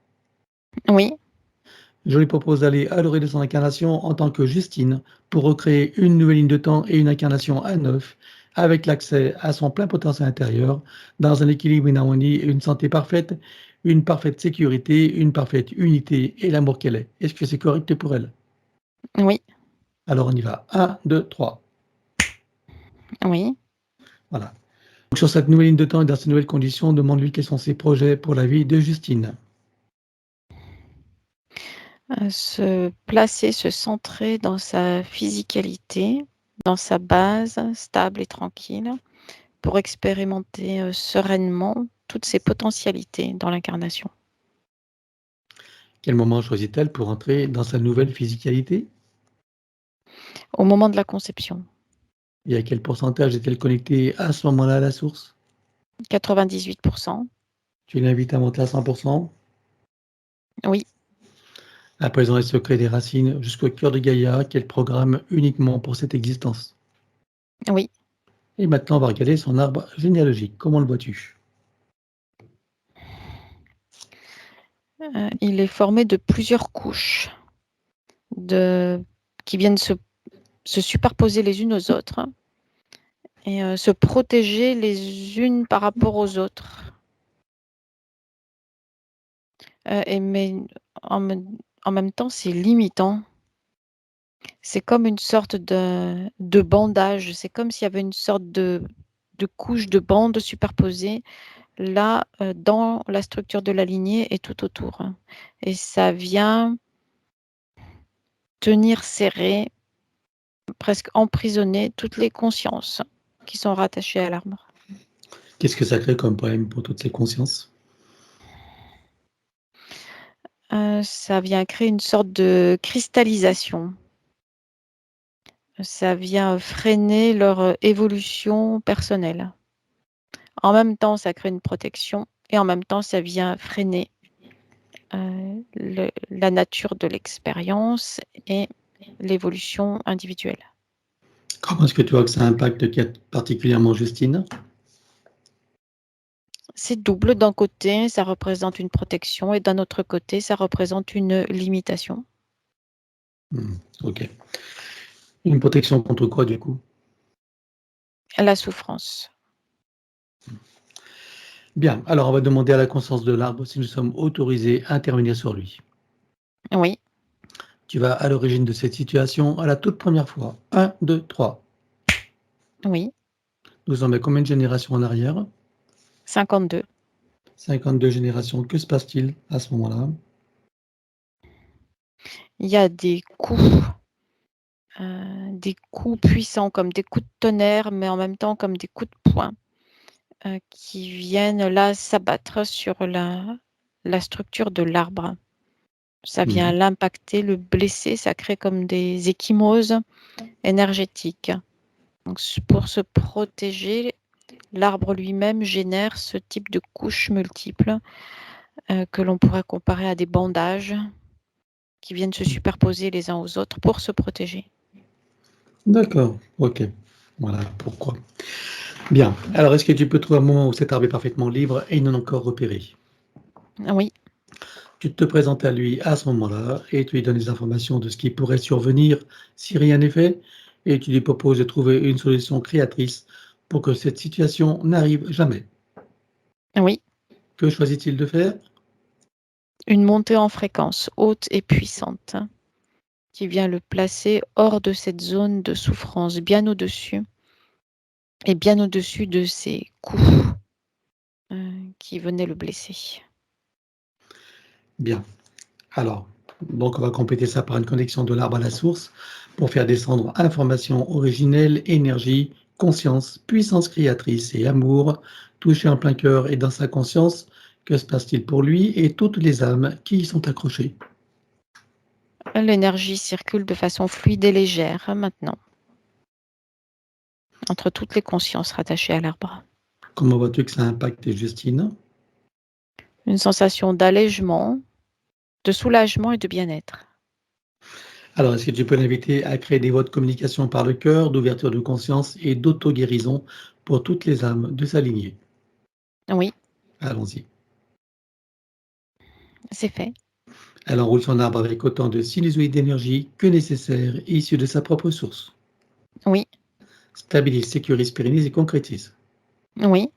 oui, Je lui propose d'aller à l'orée de son incarnation en tant que Justine pour recréer une nouvelle ligne de temps et une incarnation à neuf avec l'accès à son plein potentiel intérieur dans un équilibre, une harmonie et une santé parfaite, une parfaite sécurité, une parfaite unité et l'amour qu'elle est. Est-ce que c'est correct pour elle? oui, Alors on y va. 1, 2, 3. oui. Voilà. Donc, sur cette nouvelle ligne de temps et dans ces nouvelles conditions, demande-lui quels sont ses projets pour la vie de Justine. Se placer, se centrer dans sa physicalité, dans sa base stable et tranquille, pour expérimenter sereinement toutes ses potentialités dans l'incarnation. Quel moment choisit-elle pour entrer dans sa nouvelle physicalité? Au moment de la conception, Et à quel pourcentage est-elle connectée à ce moment-là à la source? 98%. Tu l'invites à monter à 100%. Oui, À présent, elle se crée des racines jusqu'au cœur de Gaïa qu'elle programme uniquement pour cette existence. oui. Et maintenant, on va regarder son arbre généalogique. Comment le vois-tu? Il est formé de plusieurs couches qui viennent se superposer les unes aux autres et se protéger les unes par rapport aux autres. Mais en même temps, c'est limitant. C'est comme une sorte de bandage. C'est comme s'il y avait une sorte de couche de bande superposée là, dans la structure de la lignée et tout autour. Et ça vient tenir serré, presque emprisonner toutes les consciences qui sont rattachées à l'arbre. Qu'est-ce que ça crée comme problème pour toutes ces consciences? ça vient créer une sorte de cristallisation. Ça vient freiner leur évolution personnelle. En même temps, ça crée une protection et en même temps, ça vient freiner la nature de l'expérience et l'évolution individuelle. Comment est-ce que tu vois que ça impacte particulièrement Justine? C'est double. D'un côté, ça représente une protection et d'un autre côté, ça représente une limitation. Ok. Une protection contre quoi, du coup? La souffrance. Bien, alors on va demander à la conscience de l'arbre si nous sommes autorisés à intervenir sur lui. Oui, Tu vas à l'origine de cette situation à la toute première fois. 1, 2, 3. oui. Nous sommes à combien de générations en arrière? 52. 52 générations. Que se passe-t-il à ce moment-là? Il y a des coups puissants comme des coups de tonnerre, mais en même temps comme des coups de poing qui viennent là s'abattre sur la structure de l'arbre. Ça vient l'impacter, le blesser, ça crée comme des ecchymoses énergétiques. Donc, pour se protéger, l'arbre lui-même génère ce type de couches multiples que l'on pourrait comparer à des bandages qui viennent se superposer les uns aux autres pour se protéger. D'accord, ok. Voilà pourquoi. Bien, alors est-ce que tu peux trouver un moment où cet arbre est parfaitement libre et non encore repéré? Oui, Tu te présentes à lui à ce moment-là et tu lui donnes des informations de ce qui pourrait survenir si rien n'est fait et tu lui proposes de trouver une solution créatrice pour que cette situation n'arrive jamais. oui. Que choisit-il de faire? Une montée en fréquence haute et puissante qui vient le placer hors de cette zone de souffrance, bien au-dessus et bien au-dessus de ces coups qui venaient le blesser. Bien. Alors, donc on va compléter ça par une connexion de l'arbre à la source pour faire descendre information originelle, énergie, conscience, puissance créatrice et amour, touché en plein cœur et dans sa conscience. Que se passe-t-il pour lui et toutes les âmes qui y sont accrochées? L'énergie circule de façon fluide et légère maintenant entre toutes les consciences rattachées à l'arbre. Comment vois-tu que ça impacte Justine? Une sensation d'allègement, de soulagement et de bien-être. Alors, est-ce que tu peux l'inviter à créer des voies de communication par le cœur, d'ouverture de conscience et d'auto-guérison pour toutes les âmes de sa lignée? Oui, Allons-y. c'est fait. Elle enroule son arbre avec autant de sinusoïdes d'énergie que nécessaire, issus de sa propre source. Oui, Stabilise, sécurise, pérennise et concrétise. oui.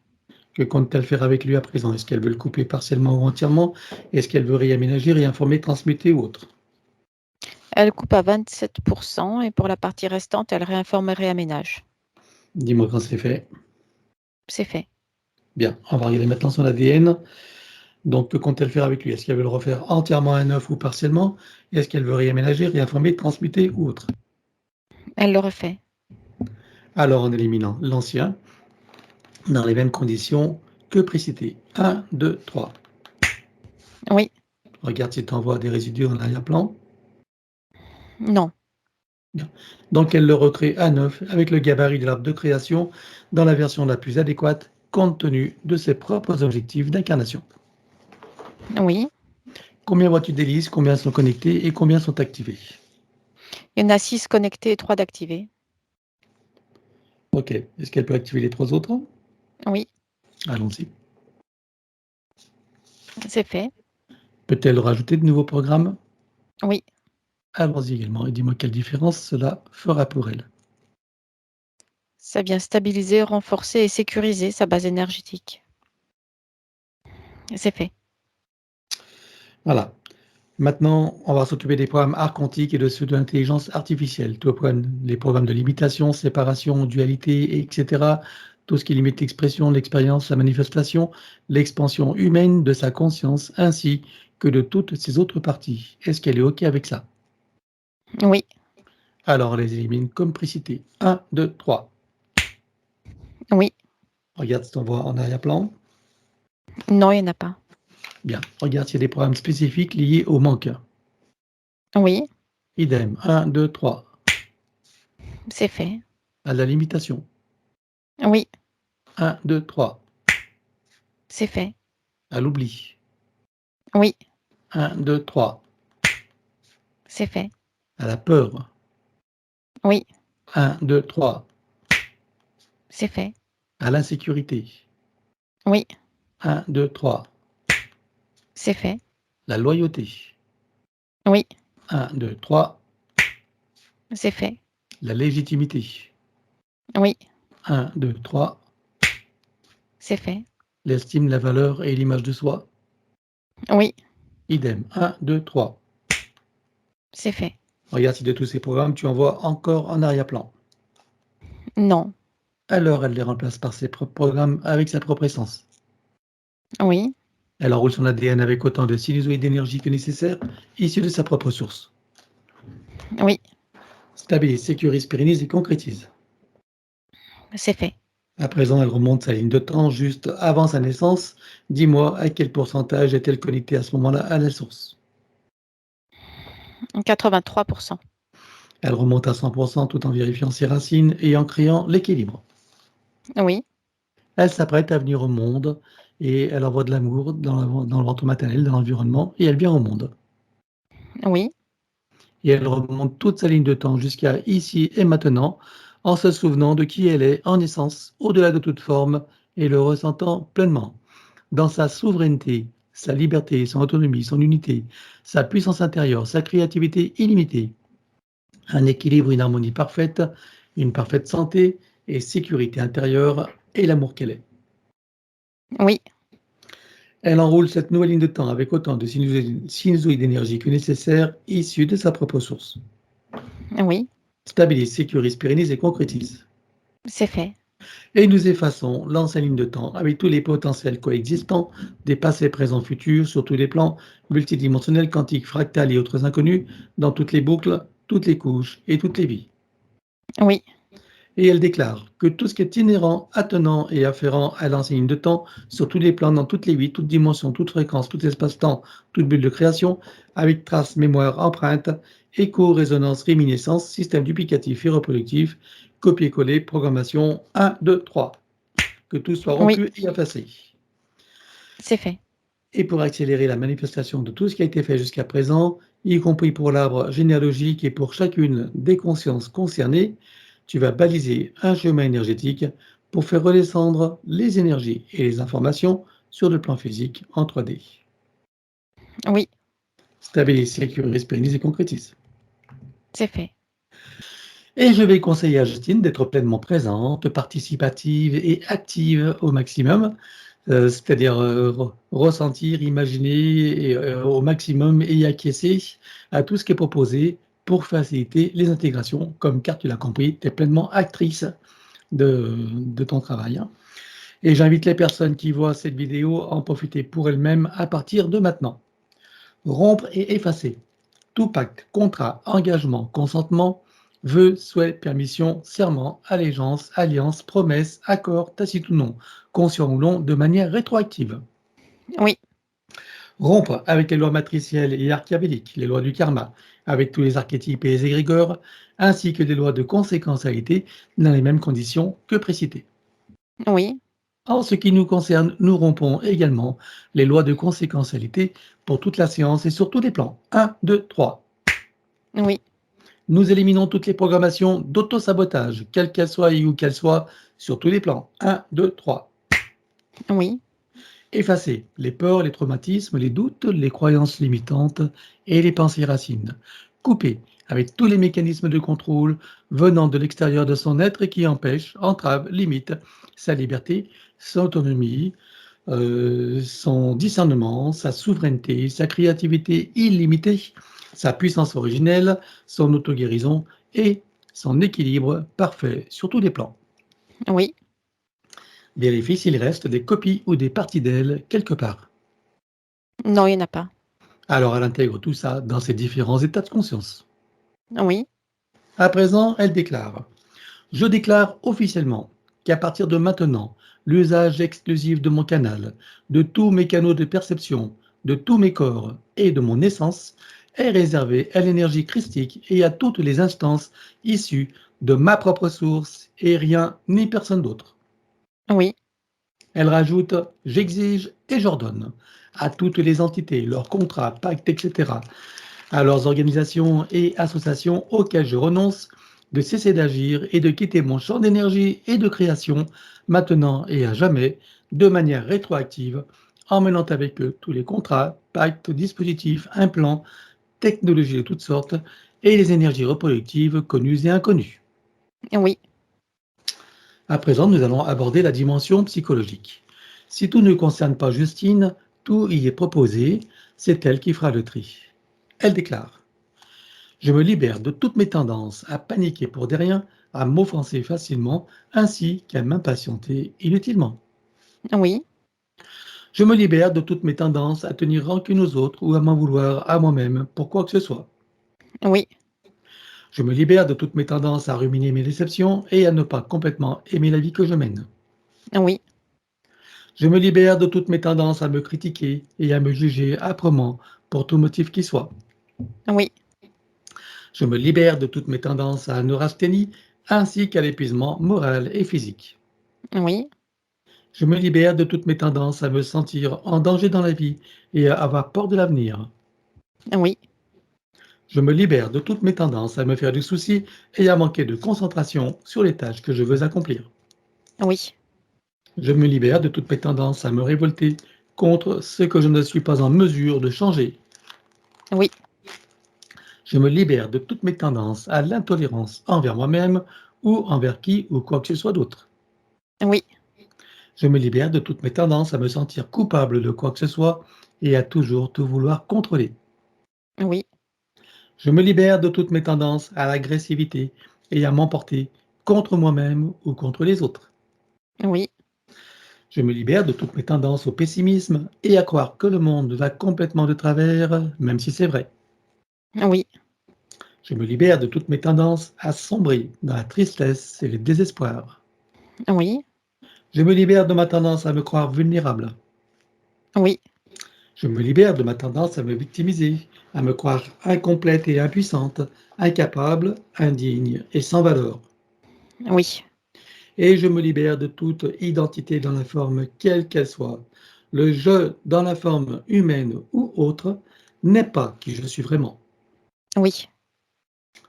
Que compte-t-elle faire avec lui à présent? Est-ce qu'elle veut le couper partiellement ou entièrement? Est-ce qu'elle veut réaménager, réinformer, transmuter ou autre? Elle coupe à 27% et pour la partie restante, elle réinforme et réaménage. Dis-moi quand c'est fait. C'est fait. Bien, on va regarder maintenant son ADN. Donc, que compte-t-elle faire avec lui? Est-ce qu'elle veut le refaire entièrement à neuf ou partiellement? Est-ce qu'elle veut réaménager, réinformer, transmuter ou autre? Elle le refait. Alors, en éliminant l'ancien, dans les mêmes conditions que précité. 1, 2, 3. Oui, Regarde si tu envoies des résidus en arrière-plan. non. Bien. Donc, elle le recrée à neuf avec le gabarit de l'arbre de création dans la version la plus adéquate compte tenu de ses propres objectifs d'incarnation. Oui. Combien vois-tu d'hélices? Combien sont connectés et combien sont activés? Il y en a 6 connectés et 3 d'activés. Ok. Est-ce qu'elle peut activer les 3 autres? Oui, Allons-y. c'est fait. Peut-elle rajouter de nouveaux programmes? Oui. Allons-y également et dis-moi quelle différence cela fera pour elle. Ça vient stabiliser, renforcer et sécuriser sa base énergétique. C'est fait. Voilà. Maintenant, on va s'occuper des programmes art quantique et de ceux de l'intelligence artificielle. Tous les programmes de limitation, séparation, dualité, etc. Tout ce qui limite l'expression, l'expérience, la manifestation, l'expansion humaine de sa conscience, ainsi que de toutes ses autres parties. Est-ce qu'elle est OK avec ça? Oui, Alors, on les élimine comme précité. 1, 2, 3. oui. Regarde ce qu'on voit en arrière-plan. Non, il n'y en a pas. Bien. Regarde s'il y a des problèmes spécifiques liés au manque. Oui, Idem. 1, 2, 3. c'est fait. À la limitation. Oui, 1, 2, 3. c'est fait. À l'oubli. Oui, 1, 2, 3. c'est fait. À la peur. Oui, 1, 2, 3. c'est fait. À l'insécurité. Oui, 1, 2, 3. c'est fait. La loyauté. Oui, 1, 2, 3. c'est fait. La légitimité. Oui, 1, 2, 3. c'est fait. L'estime, la valeur et l'image de soi. Oui, Idem. 1, 2, 3. c'est fait. Regarde si de tous ces programmes, tu en vois encore en arrière-plan. Non. Alors, elle les remplace par ses propres programmes avec sa propre essence. Oui, Elle enroule son ADN avec autant de sinusoïdes d'énergie que nécessaire, issus de sa propre source. oui, Stabilise, sécurise, pérennise et concrétise. c'est fait. À présent, elle remonte sa ligne de temps juste avant sa naissance. Dis-moi à quel pourcentage est-elle connectée à ce moment-là à la source. 83%. Elle remonte à 100% tout en vérifiant ses racines et en créant l'équilibre. Oui, Elle s'apprête à venir au monde et elle envoie de l'amour dans le ventre maternel, dans l'environnement, et elle vient au monde. oui, Et elle remonte toute sa ligne de temps jusqu'à ici et maintenant, en se souvenant de qui elle est en essence, au-delà de toute forme, et le ressentant pleinement. Dans sa souveraineté, sa liberté, son autonomie, son unité, sa puissance intérieure, sa créativité illimitée, un équilibre, une harmonie parfaite, une parfaite santé et sécurité intérieure et l'amour qu'elle est. oui, Elle enroule cette nouvelle ligne de temps avec autant de sinusoïdes d'énergie que nécessaire, issus de sa propre source. oui, Stabilise, sécurise, pérennise et concrétise. c'est fait. Et nous effaçons l'ancienne ligne de temps avec tous les potentiels coexistants des passés, présents, futurs, sur tous les plans multidimensionnels, quantiques, fractales et autres inconnus, dans toutes les boucles, toutes les couches et toutes les vies. Oui, Et elle déclare que tout ce qui est inhérent, attenant et afférent à l'ancienne ligne de temps, sur tous les plans, dans toutes les vies, toutes dimensions, toutes fréquences, tout espace-temps, toute bulle de création, avec traces, mémoire, empreinte, écho, résonance, réminiscence, système duplicatif et reproductif, copier-coller, programmation 1, 2, 3. Que tout soit oui, rompu et effacé. c'est fait. Et pour accélérer la manifestation de tout ce qui a été fait jusqu'à présent, y compris pour l'arbre généalogique et pour chacune des consciences concernées, tu vas baliser un chemin énergétique pour faire redescendre les énergies et les informations sur le plan physique en 3D. Oui, Stabilise, sécurise, pérennise et concrétise. c'est fait. Et je vais conseiller à Justine d'être pleinement présente, participative et active au maximum, c'est-à-dire ressentir, imaginer au maximum et acquiescer à tout ce qui est proposé pour faciliter les intégrations. Comme car tu l'as compris, tu es pleinement actrice de ton travail, hein. Et j'invite les personnes qui voient cette vidéo à en profiter pour elles-mêmes à partir de maintenant. Rompre et effacer tout pacte, contrat, engagement, consentement, vœu, souhait, permission, serment, allégeance, alliance, promesse, accord, tacite ou non, conscient ou non, de manière rétroactive. Oui, Rompre avec les lois matricielles et archiavéliques, les lois du karma, avec tous les archétypes et les égrégores, ainsi que des lois de conséquentialité dans les mêmes conditions que précitées. oui, En ce qui nous concerne, nous rompons également les lois de conséquentialité pour toute la séance et sur tous les plans. 1, 2, 3. oui, Nous éliminons toutes les programmations d'auto-sabotage, quelles qu'elles soient et où qu'elles soient, sur tous les plans. 1, 2, 3. oui, Effacer les peurs, les traumatismes, les doutes, les croyances limitantes et les pensées racines. Couper avec tous les mécanismes de contrôle venant de l'extérieur de son être et qui empêchent, entravent, limitent sa liberté, son autonomie, son discernement, sa souveraineté, sa créativité illimitée, sa puissance originelle, son auto-guérison et son équilibre parfait sur tous les plans. oui. Vérifie s'il reste des copies ou des parties d'elle quelque part. Non, il n'y en a pas. Alors elle intègre tout ça dans ses différents états de conscience. Oui, À présent, elle déclare: je déclare officiellement qu'à partir de maintenant, l'usage exclusif de mon canal, de tous mes canaux de perception, de tous mes corps et de mon essence est réservée à l'énergie christique et à toutes les instances issues de ma propre source et rien ni personne d'autre. Oui. Elle rajoute « J'exige et j'ordonne à toutes les entités, leurs contrats, pactes, etc., à leurs organisations et associations auxquelles je renonce, de cesser d'agir et de quitter mon champ d'énergie et de création, maintenant et à jamais, de manière rétroactive, emmenant avec eux tous les contrats, pactes, dispositifs, implants, technologies de toutes sortes et les énergies reproductives connues et inconnues. » Oui. À présent, nous allons aborder la dimension psychologique. Si tout ne concerne pas Justine, tout y est proposé, c'est elle qui fera le tri. Elle déclare « Je me libère de toutes mes tendances à paniquer pour des riens, à m'offenser facilement, ainsi qu'à m'impatienter inutilement. Oui. Je me libère de toutes mes tendances à tenir rancune aux autres ou à m'en vouloir à moi-même pour quoi que ce soit. Oui. Je me libère de toutes mes tendances à ruminer mes déceptions et à ne pas complètement aimer la vie que je mène. Oui. Je me libère de toutes mes tendances à me critiquer et à me juger âprement pour tout motif qui soit. Oui. Je me libère de toutes mes tendances à neurasthénie ainsi qu'à l'épuisement moral et physique. Oui. Je me libère de toutes mes tendances à me sentir en danger dans la vie et à avoir peur de l'avenir. Oui. Je me libère de toutes mes tendances à me faire du souci et à manquer de concentration sur les tâches que je veux accomplir. Oui. Je me libère de toutes mes tendances à me révolter contre ce que je ne suis pas en mesure de changer. Oui. Je me libère de toutes mes tendances à l'intolérance envers moi-même ou envers qui ou quoi que ce soit d'autre. Oui. Je me libère de toutes mes tendances à me sentir coupable de quoi que ce soit et à toujours tout vouloir contrôler. Oui. Je me libère de toutes mes tendances à l'agressivité et à m'emporter contre moi-même ou contre les autres. Oui. Je me libère de toutes mes tendances au pessimisme et à croire que le monde va complètement de travers, même si c'est vrai. Oui. Je me libère de toutes mes tendances à sombrer dans la tristesse et le désespoir. Oui. Je me libère de ma tendance à me croire vulnérable. Oui. Je me libère de ma tendance à me victimiser, à me croire incomplète et impuissante, incapable, indigne et sans valeur. Oui. Et je me libère de toute identité dans la forme quelle qu'elle soit. Le je dans la forme humaine ou autre n'est pas qui je suis vraiment. Oui.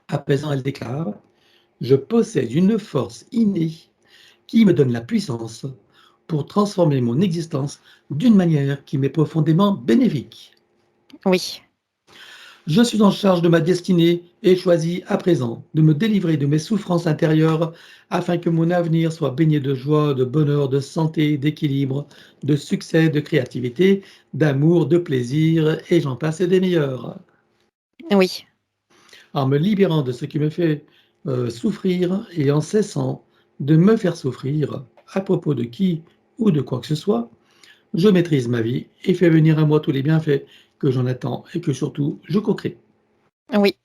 À présent, elle déclare « Je possède une force innée qui me donne la puissance pour transformer mon existence d'une manière qui m'est profondément bénéfique. Oui. Je suis en charge de ma destinée et choisis à présent de me délivrer de mes souffrances intérieures afin que mon avenir soit baigné de joie, de bonheur, de santé, d'équilibre, de succès, de créativité, d'amour, de plaisir, et j'en passe et des meilleurs. Oui. En me libérant de ce qui me fait souffrir et en cessant de me faire souffrir à propos de qui ou de quoi que ce soit, je maîtrise ma vie et fais venir à moi tous les bienfaits que j'en attends et que surtout je co-crée. Oui.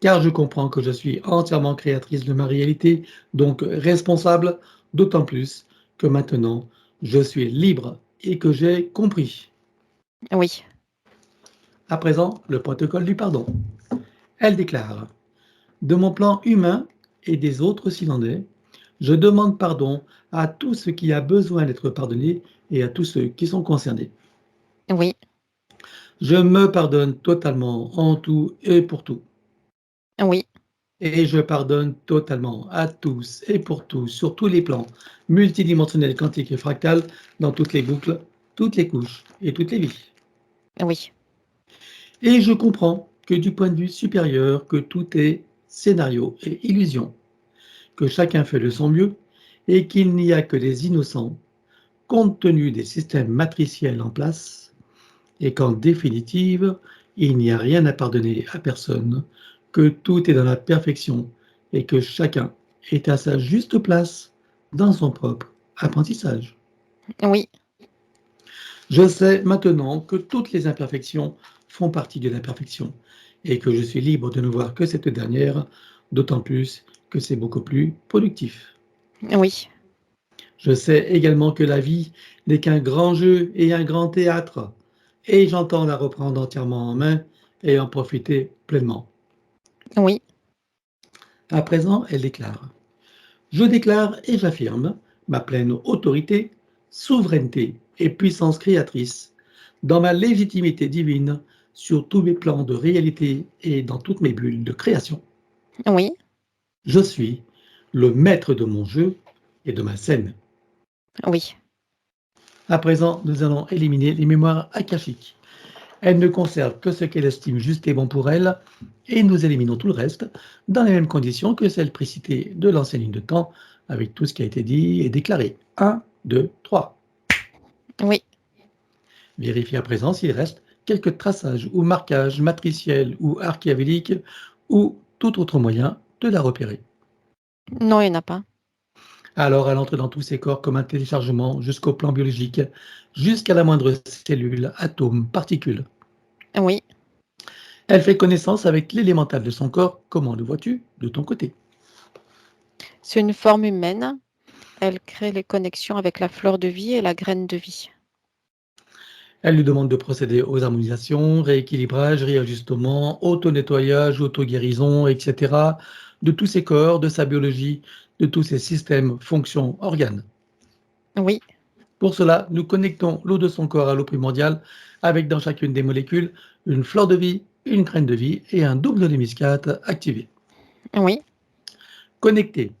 Car je comprends que je suis entièrement créatrice de ma réalité, donc responsable, d'autant plus que maintenant je suis libre et que j'ai compris. Oui. À présent, le protocole du pardon. Elle déclare « De mon plan humain et des autres s'il en est, je demande pardon à tout ce qui a besoin d'être pardonné et à tous ceux qui sont concernés. Oui. Je me pardonne totalement en tout et pour tout. Oui. Et je pardonne totalement à tous et pour tous, sur tous les plans, multidimensionnels, quantiques et fractales, dans toutes les boucles, toutes les couches et toutes les vies. Oui. Et je comprends que du point de vue supérieur, que tout est scénario et illusion, que chacun fait de son mieux et qu'il n'y a que des innocents, compte tenu des systèmes matriciels en place, et qu'en définitive, il n'y a rien à pardonner à personne, que tout est dans la perfection et que chacun est à sa juste place dans son propre apprentissage. Oui. Je sais maintenant que toutes les imperfections font partie de l'imperfection et que je suis libre de ne voir que cette dernière, d'autant plus que c'est beaucoup plus productif. Oui. Je sais également que la vie n'est qu'un grand jeu et un grand théâtre, et j'entends la reprendre entièrement en main et en profiter pleinement. Oui, À présent, elle déclare: je déclare et j'affirme ma pleine autorité, souveraineté et puissance créatrice dans ma légitimité divine sur tous mes plans de réalité et dans toutes mes bulles de création. oui, Je suis le maître de mon jeu et de ma scène. oui, À présent, nous allons éliminer les mémoires akashiques. Elle ne conserve que ce qu'elle estime juste et bon pour elle, et nous éliminons tout le reste dans les mêmes conditions que celles précitées de l'ancienne ligne de temps, avec tout ce qui a été dit et déclaré. 1, 2, 3. oui. Vérifiez à présent s'il reste quelques traçages ou marquages matriciels ou archéavéliques ou tout autre moyen de la repérer. Non, il n'y en a pas. Alors elle entre dans tous ses corps comme un téléchargement jusqu'au plan biologique, jusqu'à la moindre cellule, atome, particule. Oui, Elle fait connaissance avec l'élémental de son corps. Comment le vois-tu de ton côté? c'est une forme humaine. Elle crée les connexions avec la fleur de vie et la graine de vie. Elle lui demande de procéder aux harmonisations, rééquilibrage, réajustement, auto-nettoyage, auto-guérison, etc. de tous ses corps, de sa biologie, de tous ses systèmes, fonctions, organes. Oui, Pour cela, nous connectons l'eau de son corps à l'eau primordiale avec dans chacune des molécules une fleur de vie, une graine de vie et un double hémiscate activé. oui, Connecter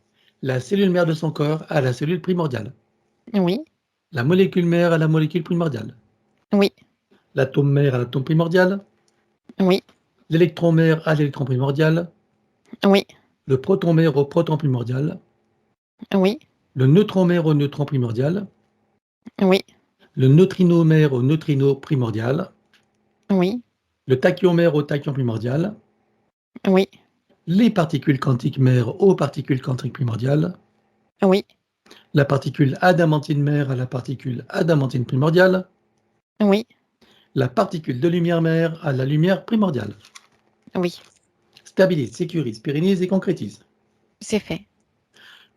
la cellule mère de son corps à la cellule primordiale, oui, la molécule mère à la molécule primordiale, oui, l'atome mère à l'atome primordial, oui, l'électron mère à l'électron primordial, oui, le proton mère au proton primordial, oui, le neutron mère au neutron primordial, oui, le neutrino mère au neutrino primordial, oui, le tachyon mère au tachyon primordial, oui, les particules quantiques mères aux particules quantiques primordiales, oui, la particule adamantine mère à la particule adamantine primordiale, oui, la particule de lumière mère à la lumière primordiale. oui, Stabilise, sécurise, pérennise et concrétise. c'est fait.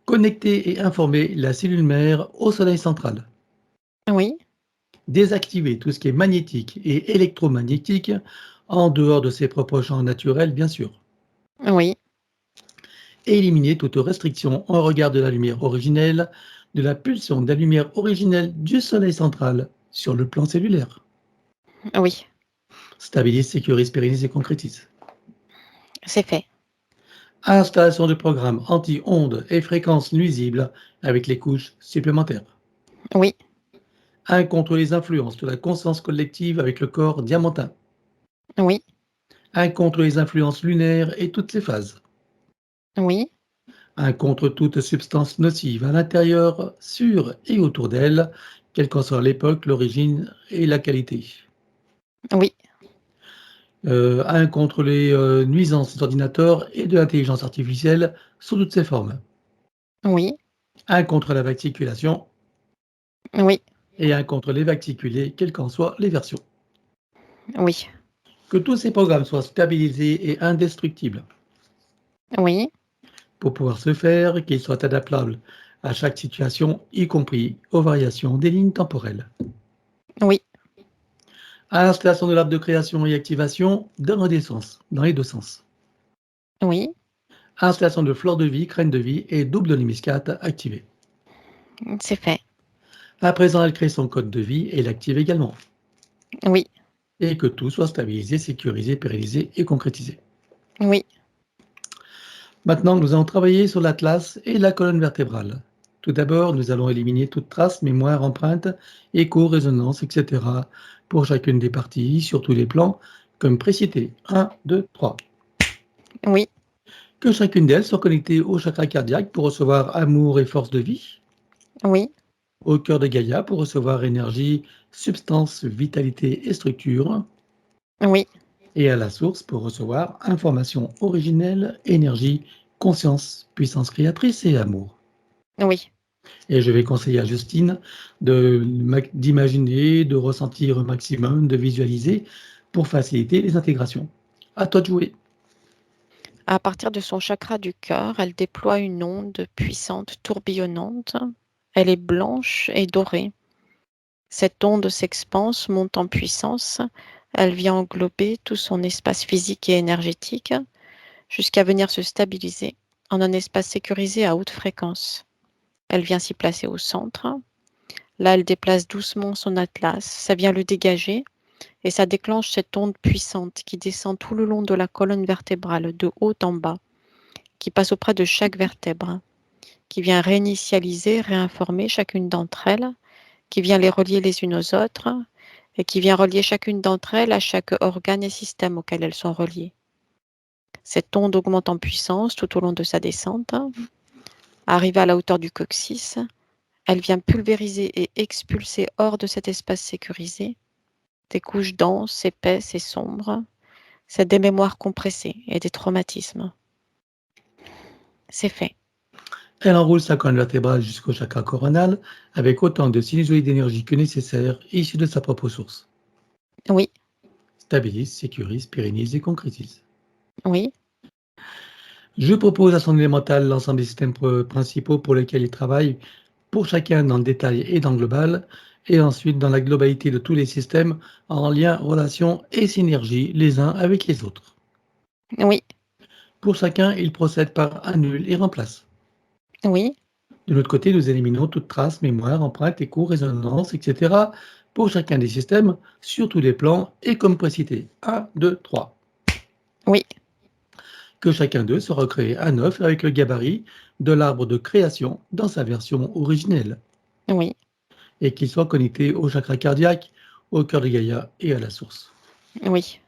Connecter et informer la cellule mère au soleil central. Oui, Désactiver tout ce qui est magnétique et électromagnétique en dehors de ses propres champs naturels, bien sûr. oui, Et éliminer toute restriction en regard de la lumière originelle, de la pulsion de la lumière originelle du soleil central sur le plan cellulaire. oui, Stabilise, sécurise, pérennise et concrétise. c'est fait. Installation de programmes anti-ondes et fréquences nuisibles avec les couches supplémentaires. Oui, 1 contre les influences de la conscience collective avec le corps diamantin. oui, 1 contre les influences lunaires et toutes ses phases. oui, 1 contre toute substance nocive à l'intérieur, sur et autour d'elle, quelle qu'en soit l'époque, l'origine et la qualité. oui, 1 contre les nuisances d'ordinateurs et de l'intelligence artificielle sous toutes ses formes. oui, 1 contre la vacciculation oui, et 1 contre les vacciculés, quelles qu'en soient les versions. oui, Que tous ces programmes soient stabilisés et indestructibles. oui, Pour pouvoir se faire, qu'ils soient adaptables à chaque situation, y compris aux variations des lignes temporelles. oui, À l'installation de l'arbre de création et activation dans les deux sens. oui, Installation de fleur de vie, crâne de vie et double hémiscate activée. c'est fait. À présent, elle crée son code de vie et l'active également. Oui, Et que tout soit stabilisé, sécurisé, pérennisé et concrétisé. oui, Maintenant, nous allons travailler sur l'atlas et la colonne vertébrale. Tout d'abord, nous allons éliminer toute trace, mémoire, empreinte, écho, résonance, etc. pour chacune des parties, sur tous les plans, comme précité. 1, 2, 3. oui, Que chacune d'elles soit connectée au chakra cardiaque pour recevoir amour et force de vie, oui, au cœur de Gaïa pour recevoir énergie, substance, vitalité et structure, oui, et à la source pour recevoir information originelle, énergie, conscience, puissance créatrice et amour. oui. Et je vais conseiller à Justine d'imaginer, de ressentir au maximum, de visualiser pour faciliter les intégrations. À toi de jouer. À partir de son chakra du cœur, elle déploie une onde puissante, tourbillonnante. Elle est blanche et dorée. Cette onde s'expanse, monte en puissance. Elle vient englober tout son espace physique et énergétique jusqu'à venir se stabiliser en un espace sécurisé à haute fréquence. Elle vient s'y placer au centre. Là, elle déplace doucement son atlas. Ça vient le dégager et ça déclenche cette onde puissante qui descend tout le long de la colonne vertébrale, de haut en bas, qui passe auprès de chaque vertèbre, qui vient réinitialiser, réinformer chacune d'entre elles, qui vient les relier les unes aux autres et qui vient relier chacune d'entre elles à chaque organe et système auquel elles sont reliées. Cette onde augmente en puissance tout au long de sa descente. Arrivée à la hauteur du coccyx, elle vient pulvériser et expulser hors de cet espace sécurisé des couches denses, épaisses et sombres. C'est des mémoires compressées et des traumatismes. C'est fait. Elle enroule sa colonne vertébrale jusqu'au chakra coronal avec autant de sinusoïdes d'énergie que nécessaire issus de sa propre source. Oui, Stabilise, sécurise, pérennise et concrétise. oui, Je propose à son élémental l'ensemble des systèmes principaux pour lesquels il travaille, pour chacun dans le détail et dans le global, et ensuite dans la globalité de tous les systèmes en lien, relation et synergie les uns avec les autres. oui, Pour chacun, il procède par annule et remplace. oui, De l'autre côté, nous éliminons toute trace, mémoire, empreinte, écho, résonance, etc. pour chacun des systèmes, sur tous les plans et comme précité. 1, 2, 3. oui, Que chacun d'eux soit recréé à neuf avec le gabarit de l'arbre de création dans sa version originelle. oui, Et qu'il soit connecté au chakra cardiaque, au cœur de Gaïa et à la source. oui,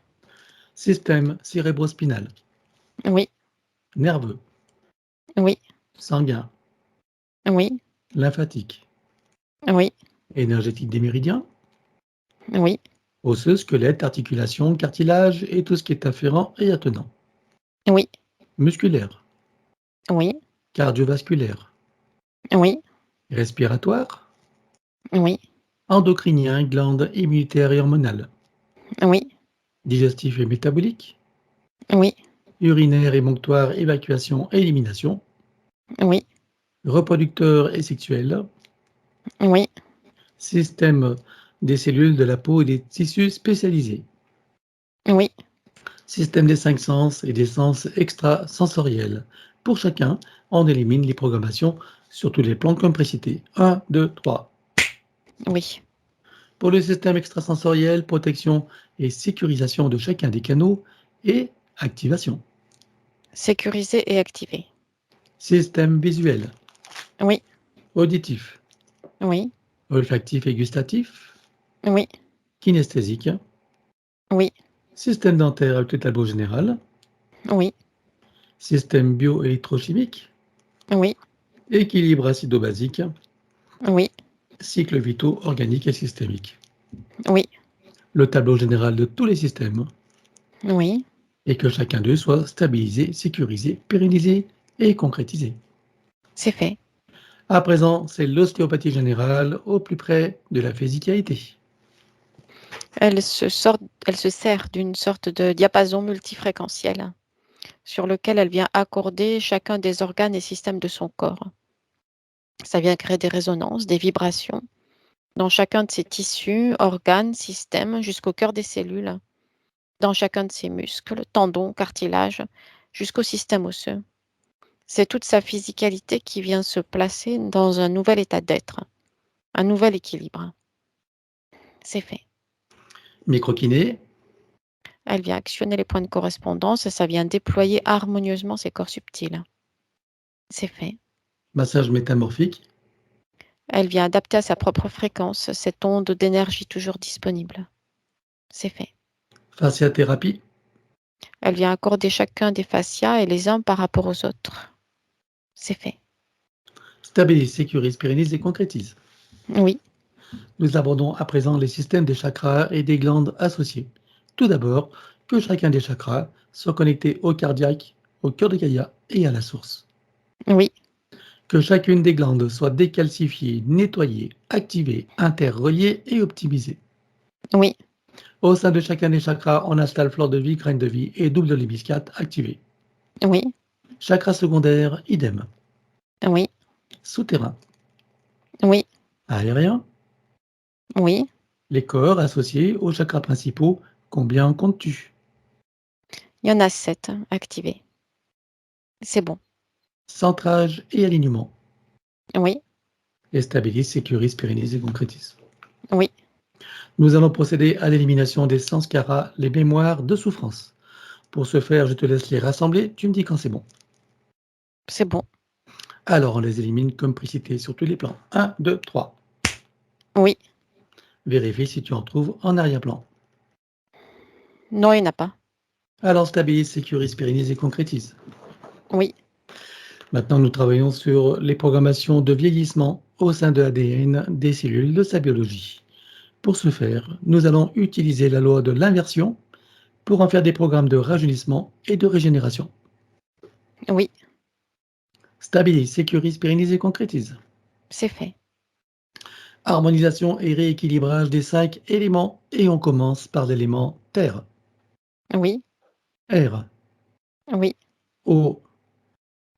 Système cérébrospinal, oui, nerveux, oui, sanguin, oui, lymphatique, oui, énergétique des méridiens, oui, osseux, squelette, articulation, cartilage et tout ce qui est afférent et attenant. oui, Musculaire, oui, cardiovasculaire, oui, respiratoire, oui, endocrinien, glandes immunitaires et hormonales, oui, digestif et métabolique, oui, urinaire, émonctoire, évacuation, élimination, oui, reproducteur et sexuel, oui, système des cellules de la peau et des tissus spécialisés, oui, système des 5 sens et des sens extrasensoriels. Pour chacun, on élimine les programmations sur tous les plans comme précité. 1, 2, 3. oui. Pour le système extrasensoriel, protection et sécurisation de chacun des canaux et activation. Sécurisé et activé. Système visuel, Oui, auditif, oui, olfactif et gustatif, oui, kinesthésique, oui, système dentaire avec le tableau général, oui, système bioélectrochimique, oui, équilibre acido-basique, oui, cycles vitaux organiques et systémiques. oui, Le tableau général de tous les systèmes oui. et que chacun d'eux soit stabilisé, sécurisé, pérennisé et concrétisé. C'est fait. À présent, c'est l'ostéopathie générale au plus près de la physicalité. Elle se sert d'une sorte de diapason multifréquentiel sur lequel elle vient accorder chacun des organes et systèmes de son corps. Ça vient créer des résonances, des vibrations dans chacun de ses tissus, organes, systèmes, jusqu'au cœur des cellules, dans chacun de ses muscles, tendons, cartilages, jusqu'au système osseux. C'est toute sa physicalité qui vient se placer dans un nouvel état d'être, un nouvel équilibre. C'est fait. Microkiné, Elle vient actionner les points de correspondance et ça vient déployer harmonieusement ses corps subtils. C'est fait. massage métamorphique, Elle vient adapter à sa propre fréquence cette onde d'énergie toujours disponible. C'est fait. fasciathérapie, Elle vient accorder chacun des fascias et les uns par rapport aux autres. C'est fait. stabilise, sécurise, pérennise et concrétise. Oui, Nous abordons à présent les systèmes des chakras et des glandes associées. Tout d'abord, que chacun des chakras soit connecté au cardiaque, au cœur de Gaïa et à la source. oui, Que chacune des glandes soit décalcifiée, nettoyée, activée, interreliée et optimisée. oui, Au sein de chacun des chakras, on installe fleur de vie, graine de vie et double de l'hibiscate activée. oui, Chakra secondaire, idem. oui, Souterrain, oui, aérien, Oui. Les corps associés aux chakras principaux, combien en comptes-tu? Il y en a 7 activés. C'est bon. Centrage et alignement. Oui. Et stabilise, sécurise, pérennise et concrétise. Oui. Nous allons procéder à l'élimination des sanskaras, les mémoires de souffrance. Pour ce faire, je te laisse les rassembler, tu me dis quand c'est bon. C'est bon. Alors, on les élimine comme précité sur tous les plans. 1, 2, 3. Oui. Vérifie si tu en trouves en arrière-plan. Non, il n'y en a pas. Alors, stabilise, sécurise, pérennise et concrétise. Oui. Maintenant, nous travaillons sur les programmations de vieillissement au sein de l'ADN des cellules de sa biologie. Pour ce faire, nous allons utiliser la loi de l'inversion pour en faire des programmes de rajeunissement et de régénération. Oui. Stabilise, sécurise, pérennise et concrétise. C'est fait. Harmonisation et rééquilibrage des 5 éléments et on commence par l'élément terre. Oui. Air, Oui. eau,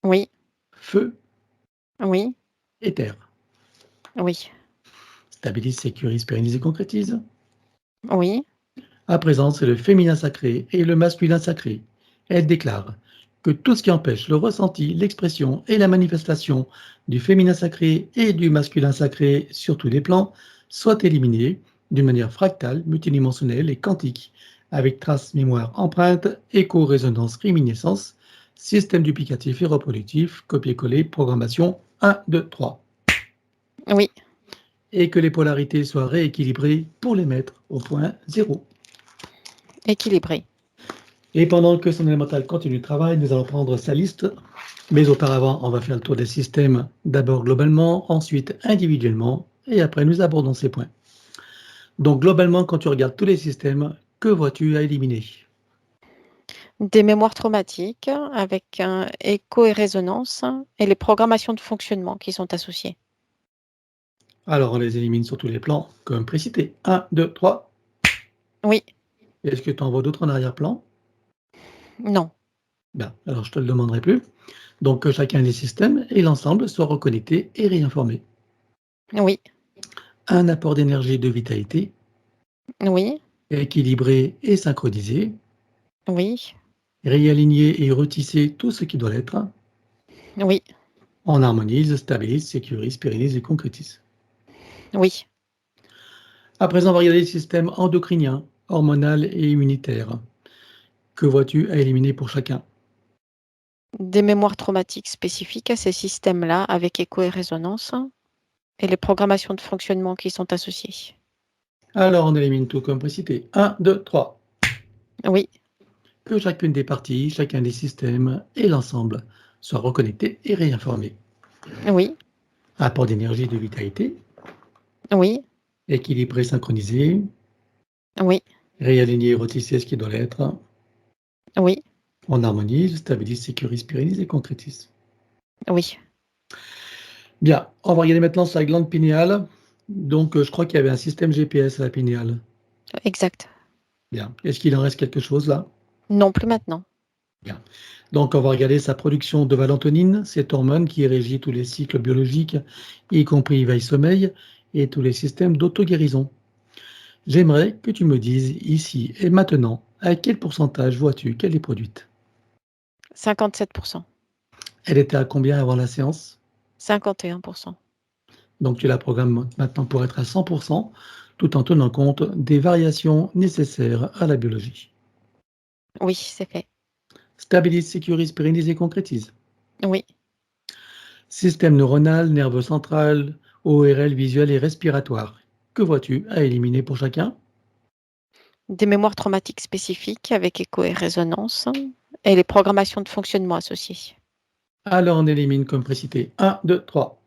Oui. feu Oui. et terre. Oui. Stabilise, sécurise, pérennise et concrétise. Oui. À présent, c'est le féminin sacré et le masculin sacré. Elle déclare que tout ce qui empêche le ressenti, l'expression et la manifestation du féminin sacré et du masculin sacré sur tous les plans soit éliminé d'une manière fractale, multidimensionnelle et quantique, avec traces, mémoire, empreinte, écho-résonance, réminiscence, système duplicatif et reproductif, copier-coller, programmation 1, 2, 3. Oui. Et que les polarités soient rééquilibrées pour les mettre au point zéro. Équilibré. Et pendant que son élémental continue le travail, nous allons prendre sa liste. Mais auparavant, on va faire le tour des systèmes, d'abord globalement, ensuite individuellement, et après nous abordons ces points. Donc globalement, quand tu regardes tous les systèmes, que vois-tu à éliminer? Des mémoires traumatiques avec un écho et résonance et les programmations de fonctionnement qui sont associées. Alors on les élimine sur tous les plans, comme précité. 1, 2, 3. Oui. Est-ce que tu en vois d'autres en arrière-plan? Non. Bien, alors je te le demanderai plus. Donc que chacun des systèmes et l'ensemble soient reconnectés et réinformés. Oui. Un apport d'énergie et de vitalité, Oui. équilibré et synchronisé, Oui. réaligner et retisser tout ce qui doit l'être. Oui. On harmonise, stabilise, sécurise, pérennise et concrétise. Oui. À présent, on va regarder le système endocrinien, hormonal et immunitaire. Que vois-tu à éliminer pour chacun? Des mémoires traumatiques spécifiques à ces systèmes-là avec écho et résonance et les programmations de fonctionnement qui sont associées. Alors, on élimine tout comme précité. 1, 2, 3. Oui. Que chacune des parties, chacun des systèmes et l'ensemble soient reconnectés et réinformés. Oui. Apport d'énergie et de vitalité, Oui. équilibré, synchronisé, Oui. réaligné et retissé ce qui doit l'être. Oui. On harmonise, stabilise, sécurise, pérennise et concrétise. Oui. Bien, on va regarder maintenant sur la glande pinéale. Donc, je crois qu'il y avait un système GPS à la pinéale. Exact. Bien. Est-ce qu'il en reste quelque chose là? Non plus maintenant. Bien. Donc, on va regarder sa production de valentonine, cette hormone qui régit tous les cycles biologiques, y compris veille-sommeil, et tous les systèmes d'auto-guérison. J'aimerais que tu me dises ici et maintenant à quel pourcentage vois-tu qu'elle est produite? 57%. Elle était à combien avant la séance? 51%. Donc, tu la programmes maintenant pour être à 100%, tout en tenant compte des variations nécessaires à la biologie. Oui, c'est fait. Stabilise, sécurise, pérennise et concrétise. Oui. Système neuronal, nerveux central, ORL visuel et respiratoire. Que vois-tu à éliminer pour chacun? Des mémoires traumatiques spécifiques avec écho et résonance et les programmations de fonctionnement associées. Alors on élimine comme précité 1, 2, 3.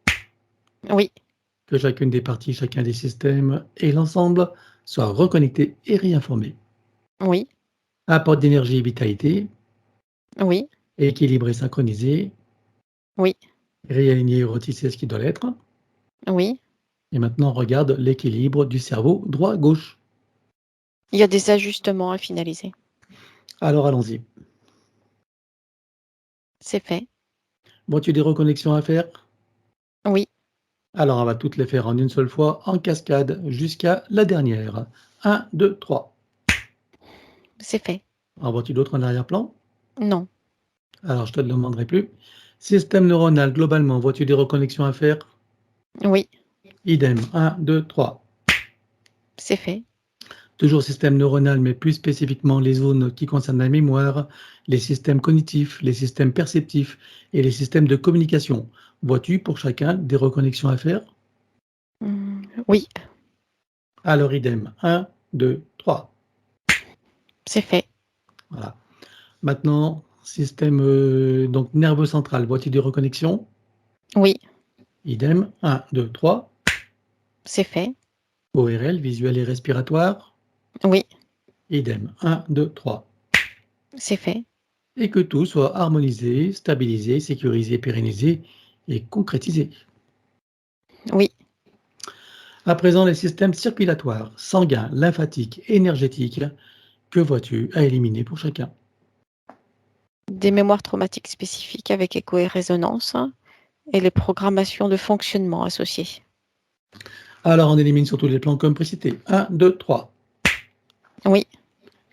Oui. Que chacune des parties, chacun des systèmes et l'ensemble soient reconnectés et réinformés. Oui. Apport d'énergie et vitalité, Oui. équilibré, synchronisé, Oui. réaligné et retissé ce qui doit l'être. Oui. Et maintenant, on regarde l'équilibre du cerveau droit-gauche. Il y a des ajustements à finaliser. Alors allons-y. C'est fait. Vois-tu des reconnexions à faire? Oui. Alors, on va toutes les faire en une seule fois, en cascade, jusqu'à la dernière. 1, 2, 3. C'est fait. En vois-tu d'autres en arrière-plan? Non. Alors, je te le demanderai plus. Système neuronal, globalement, vois-tu des reconnexions à faire? Oui, Idem. 1, 2, 3. c'est fait. Toujours système neuronal, mais plus spécifiquement les zones qui concernent la mémoire, les systèmes cognitifs, les systèmes perceptifs et les systèmes de communication. Vois-tu pour chacun des reconnexions à faire? Oui, Alors, idem. 1, 2, 3. c'est fait. Voilà. Maintenant, système donc nerveux central, vois-tu des reconnexions? Oui, Idem. 1, 2, 3. c'est fait. ORL, visuel et respiratoire. Oui, Idem. 1, 2, 3. c'est fait. Et que tout soit harmonisé, stabilisé, sécurisé, pérennisé et concrétisé. Oui, À présent, les systèmes circulatoires, sanguins, lymphatiques, énergétiques, que vois-tu à éliminer pour chacun? des mémoires traumatiques spécifiques avec écho et résonance et les programmations de fonctionnement associées. Alors, on élimine sur tous les plans comme précité. 1, 2, 3. Oui,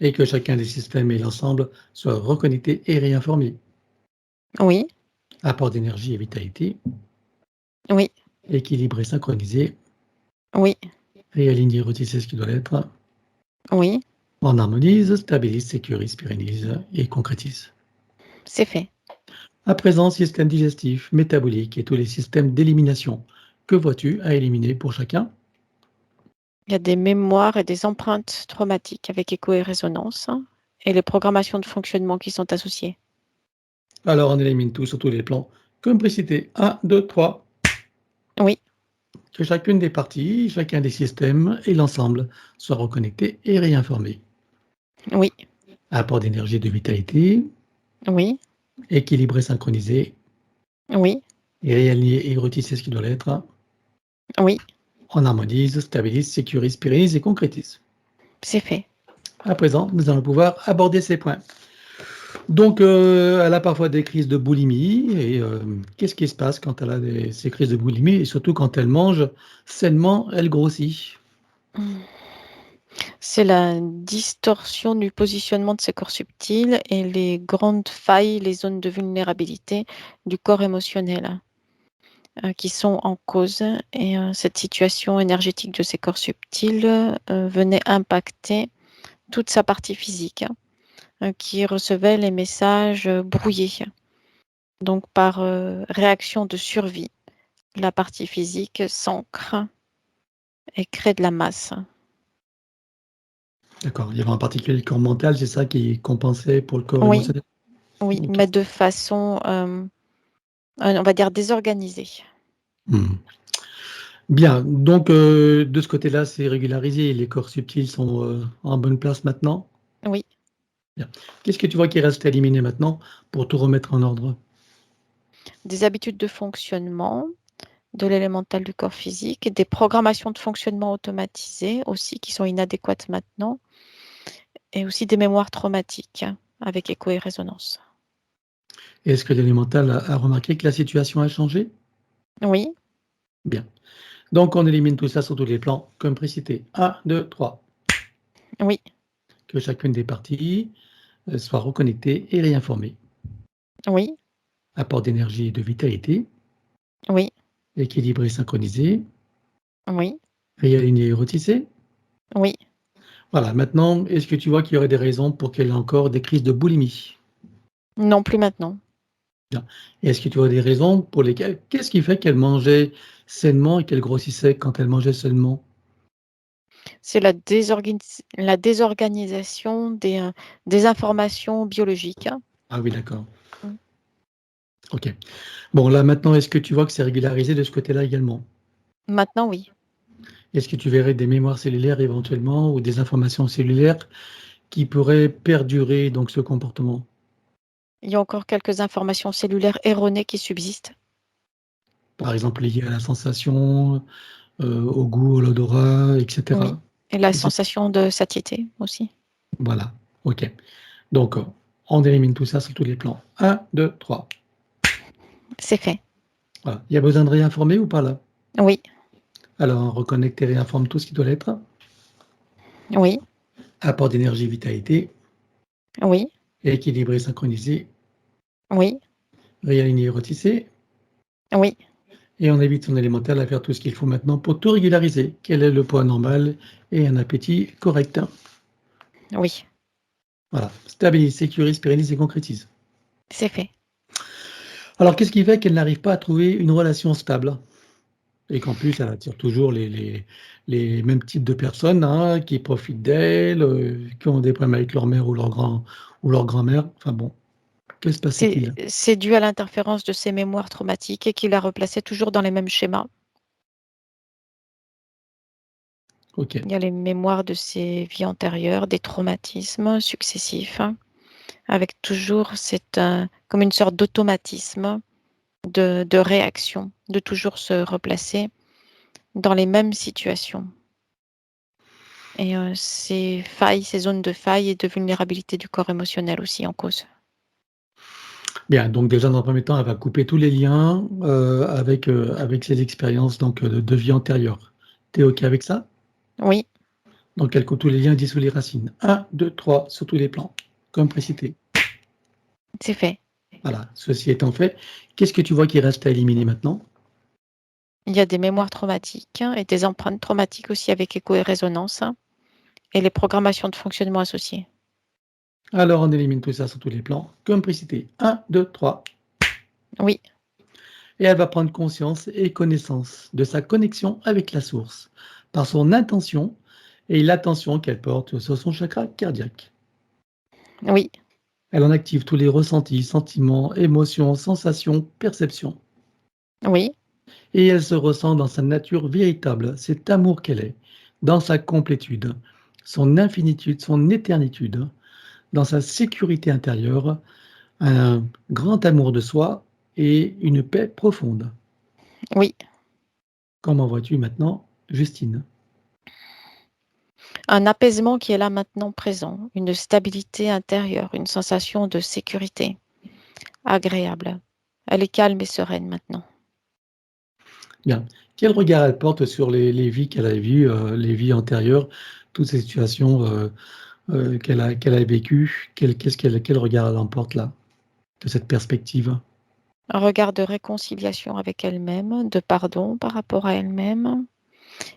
Et que chacun des systèmes et l'ensemble soient reconnectés et réinformés. oui, Apport d'énergie et vitalité, oui, équilibré, synchronisé, oui, réaligné, retissé ce qui doit l'être. oui, On harmonise, stabilise, sécurise, pérennise et concrétise. c'est fait. À présent, système digestif, métabolique et tous les systèmes d'élimination. Que vois-tu à éliminer pour chacun? Il y a des mémoires et des empreintes traumatiques avec écho et résonance et les programmations de fonctionnement qui sont associées. Alors, on élimine tout sur tous les plans. Comme précité, 1, 2, 3. Oui, Que chacune des parties, chacun des systèmes et l'ensemble soient reconnectés et réinformés. oui, Apport d'énergie et de vitalité, oui, équilibré, synchronisé, oui, et réaligné et retissé ce qui doit l'être. oui, On harmonise, stabilise, sécurise, pérennise et concrétise. c'est fait. À présent, nous allons pouvoir aborder ces points. Donc, elle a parfois des crises de boulimie. Et qu'est-ce qui se passe quand elle a ces crises de boulimie? Et surtout quand elle mange sainement, elle grossit. C'est la distorsion du positionnement de ces corps subtils et les grandes failles, les zones de vulnérabilité du corps émotionnel qui sont en cause. Et cette situation énergétique de ces corps subtils venait impacter toute sa partie physique qui recevait les messages brouillés. Donc par réaction de survie, la partie physique s'ancre et crée de la masse. D'accord. Il y avait en particulier le corps mental, c'est ça qui compensait pour le corps Oui, émotionnel? oui, OK. mais de façon, on va dire désorganisée. Mmh. Bien, donc de ce côté-là, c'est régularisé. Les corps subtils sont en bonne place maintenant? Oui, Bien. Qu'est-ce que tu vois qui reste à éliminer maintenant pour tout remettre en ordre? des habitudes de fonctionnement, de l'élémental du corps physique, des programmations de fonctionnement automatisées aussi qui sont inadéquates maintenant, et aussi des mémoires traumatiques avec écho et résonance. Est-ce que l'élémental a remarqué que la situation a changé? Oui, Bien. Donc on élimine tout ça sur tous les plans, comme précité. 1, 2, 3. oui, Que chacune des parties soit reconnectée et réinformée. oui, Apport d'énergie et de vitalité, oui, équilibré, synchronisé, oui, réaligné et retissé. oui. Voilà, maintenant, est-ce que tu vois qu'il y aurait des raisons pour qu'elle ait encore des crises de boulimie? Non plus maintenant. Bien. Est-ce que tu vois des raisons pour lesquelles qu'est-ce qui fait qu'elle mangeait sainement et qu'elle grossissait quand elle mangeait seulement? C'est la désorganisation des informations biologiques. Ah oui, d'accord. Mmh. OK. Bon, là, maintenant, est-ce que tu vois que c'est régularisé de ce côté-là également? Maintenant, oui. Est-ce que tu verrais des mémoires cellulaires éventuellement ou des informations cellulaires qui pourraient perdurer donc ce comportement? Il y a encore quelques informations cellulaires erronées qui subsistent. Par exemple liées à la sensation, au goût, à l'odorat, et Oui, cetera? et la Et c'est sensation de satiété aussi. voilà, OK. Donc, on élimine tout ça sur tous les plans. 1, 2, 3. C'est fait. Voilà. Il y a besoin de réinformer ou pas là? Oui, Alors, reconnecte et réinforme tout ce qui doit l'être. oui, Apport d'énergie, vitalité, oui, équilibré, synchronisé, oui, réaligné, retissé. oui, Et on évite son élémentaire à faire tout ce qu'il faut maintenant pour tout régulariser. Quel est le poids normal et un appétit correct. oui, Voilà. Stabilise, sécurise, pérennise et concrétise. c'est fait. Alors, qu'est-ce qui fait qu'elle n'arrive pas à trouver une relation stable? Et qu'en plus, elle attire toujours les mêmes types de personnes, hein, qui profitent d'elle, qui ont des problèmes avec leur mère ou leur grand-mère. Enfin bon, que se passe-t-il? C'est dû à l'interférence de ses mémoires traumatiques et qui la replaçait toujours dans les mêmes schémas. OK. Il y a les mémoires de ses vies antérieures, des traumatismes successifs, avec toujours comme une sorte d'automatisme de réaction, de toujours se replacer dans les mêmes situations. Et ces failles, ces zones de failles et de vulnérabilité du corps émotionnel aussi en cause. Bien, donc déjà, dans un premier temps, elle va couper tous les liens, avec ses expériences donc, de vie antérieure. Tu es OK avec ça? Oui, Donc elle coupe tous les liens et dissout les racines. 1, 2, 3, sur tous les plans, comme précité. c'est fait. Voilà, ceci étant fait, qu'est-ce que tu vois qui reste à éliminer maintenant? Il y a des mémoires traumatiques et des empreintes traumatiques aussi avec écho et résonance et les programmations de fonctionnement associées. Alors on élimine tout ça sur tous les plans, comme précité. 1, 2, 3. Oui, Et elle va prendre conscience et connaissance de sa connexion avec la source, par son intention et l'attention qu'elle porte sur son chakra cardiaque. oui, Elle en active tous les ressentis, sentiments, émotions, sensations, perceptions. oui, Et elle se ressent dans sa nature véritable, cet amour qu'elle est, dans sa complétude, son infinitude, son éternitude, dans sa sécurité intérieure, un grand amour de soi et une paix profonde. oui. Comment vois-tu maintenant, Justine? Un apaisement qui est là maintenant présent, une stabilité intérieure, une sensation de sécurité agréable. Elle est calme et sereine maintenant. Bien. Quel regard elle porte sur les vies qu'elle a vues, les vies antérieures, toutes ces situations qu'elle a vécues? Quel regard elle en porte là, de cette perspective? Un regard de réconciliation avec elle-même, de pardon par rapport à elle-même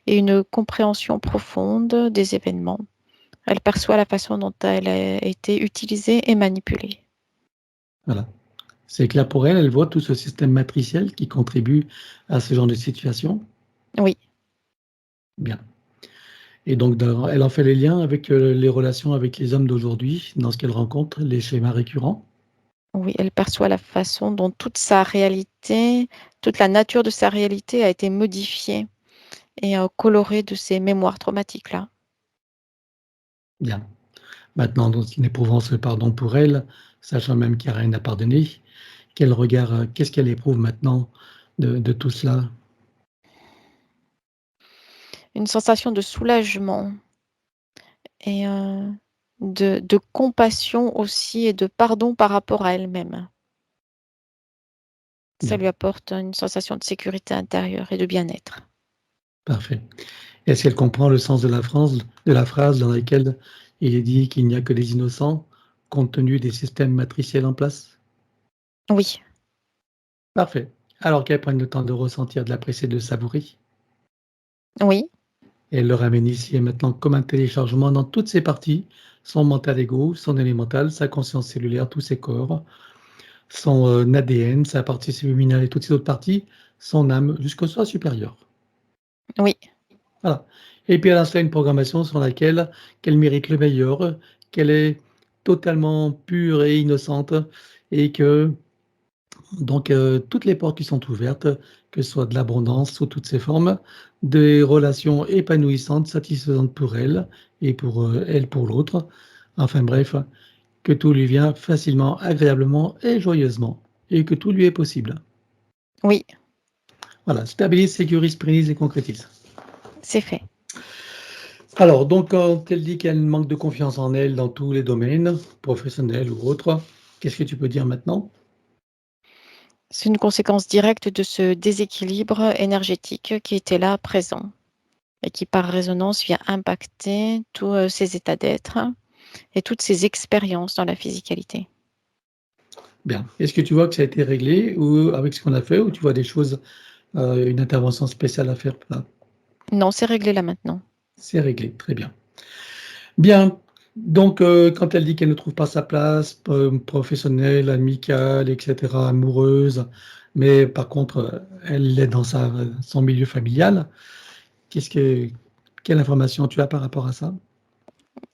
et une compréhension profonde des événements. Elle perçoit la façon dont elle a été utilisée et manipulée. Voilà. C'est clair pour elle, elle voit tout ce système matriciel qui contribue à ce genre de situation? Oui, Bien. Et donc elle en fait les liens avec, les relations avec les hommes d'aujourd'hui, dans ce qu'elle rencontre, les schémas récurrents? oui, elle perçoit la façon dont toute sa réalité, toute la nature de sa réalité a été modifiée et colorée de ces mémoires traumatiques-là. Bien. Maintenant, donc en éprouvant ce pardon pour elle, sachant même qu'il y a rien à pardonner, quel regard, qu'est-ce qu'elle éprouve maintenant de tout cela? Une sensation de soulagement et de compassion aussi et de pardon par rapport à elle-même. Ça Bien, lui apporte une sensation de sécurité intérieure et de bien-être. parfait. Est-ce qu'elle comprend le sens de la phrase dans laquelle il est dit qu'il n'y a que des innocents, compte tenu des systèmes matriciels en place? Oui, Parfait. Alors qu'elle prenne le temps de ressentir, de l'apprécier, de le savourer. oui, Et elle le ramène ici et maintenant comme un téléchargement dans toutes ses parties, son mental ego, son élémental, sa conscience cellulaire, tous ses corps, son ADN, sa partie subliminale et toutes ses autres parties, son âme, jusqu'au soi supérieur. oui, Voilà. Et puis elle installe une programmation sur laquelle qu'elle mérite le meilleur, qu'elle est totalement pure et innocente et que donc toutes les portes qui sont ouvertes, que ce soit de l'abondance sous toutes ses formes, des relations épanouissantes, satisfaisantes pour elle et pour, elle pour l'autre. Enfin bref, que tout lui vient facilement, agréablement et joyeusement et que tout lui est possible. oui, Voilà, stabilise, sécurise, pérennise et concrétise. c'est fait. Alors donc quand elle dit qu'elle manque de confiance en elle dans tous les domaines, professionnels ou autres, qu'est-ce que tu peux dire maintenant? C'est une conséquence directe de ce déséquilibre énergétique qui était là présent et qui par résonance vient impacter tous ces états d'être et toutes ces expériences dans la physicalité. Bien. Est-ce que tu vois que ça a été réglé ou avec ce qu'on a fait ou tu vois des choses, une intervention spéciale à faire là? Non, c'est réglé là maintenant. C'est réglé, très bien. Bien, donc quand elle dit qu'elle ne trouve pas sa place, professionnelle, amicale et cetera, amoureuse, mais par contre, elle l'est dans son milieu familial, qu'est-ce que quelle information tu as par rapport à ça?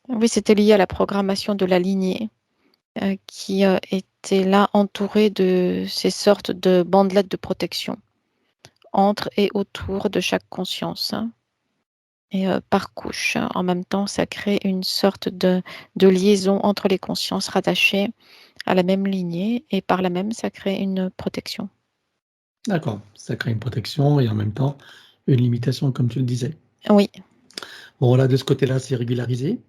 Oui, c'était lié à la programmation de la lignée qui était là entourée de ces sortes de bandelettes de protection entre et autour de chaque conscience, hein. Et par couche. En même temps, ça crée une sorte de liaison entre les consciences rattachées à la même lignée et par là même, ça crée une protection. D'accord, ça crée une protection et en même temps une limitation comme tu le disais. Oui, Bon là, de ce côté-là, c'est régularisé.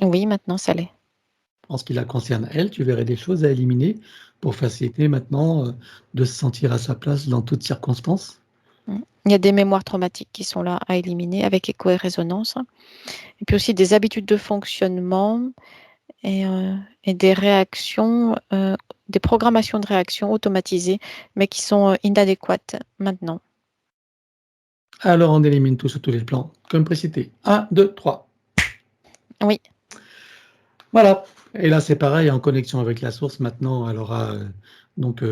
oui, maintenant ça l'est. En ce qui la concerne elle, tu verrais des choses à éliminer pour faciliter maintenant, de se sentir à sa place dans toutes circonstances? Il y a des mémoires traumatiques qui sont là à éliminer avec écho et résonance, et puis aussi des habitudes de fonctionnement et des réactions, des programmations de réaction automatisées, mais qui sont, inadéquates maintenant. Alors on élimine tout sur tous les plans, comme précité. 1, 2, 3. Oui, Voilà, et là, c'est pareil, en connexion avec la source, maintenant, elle aura, donc,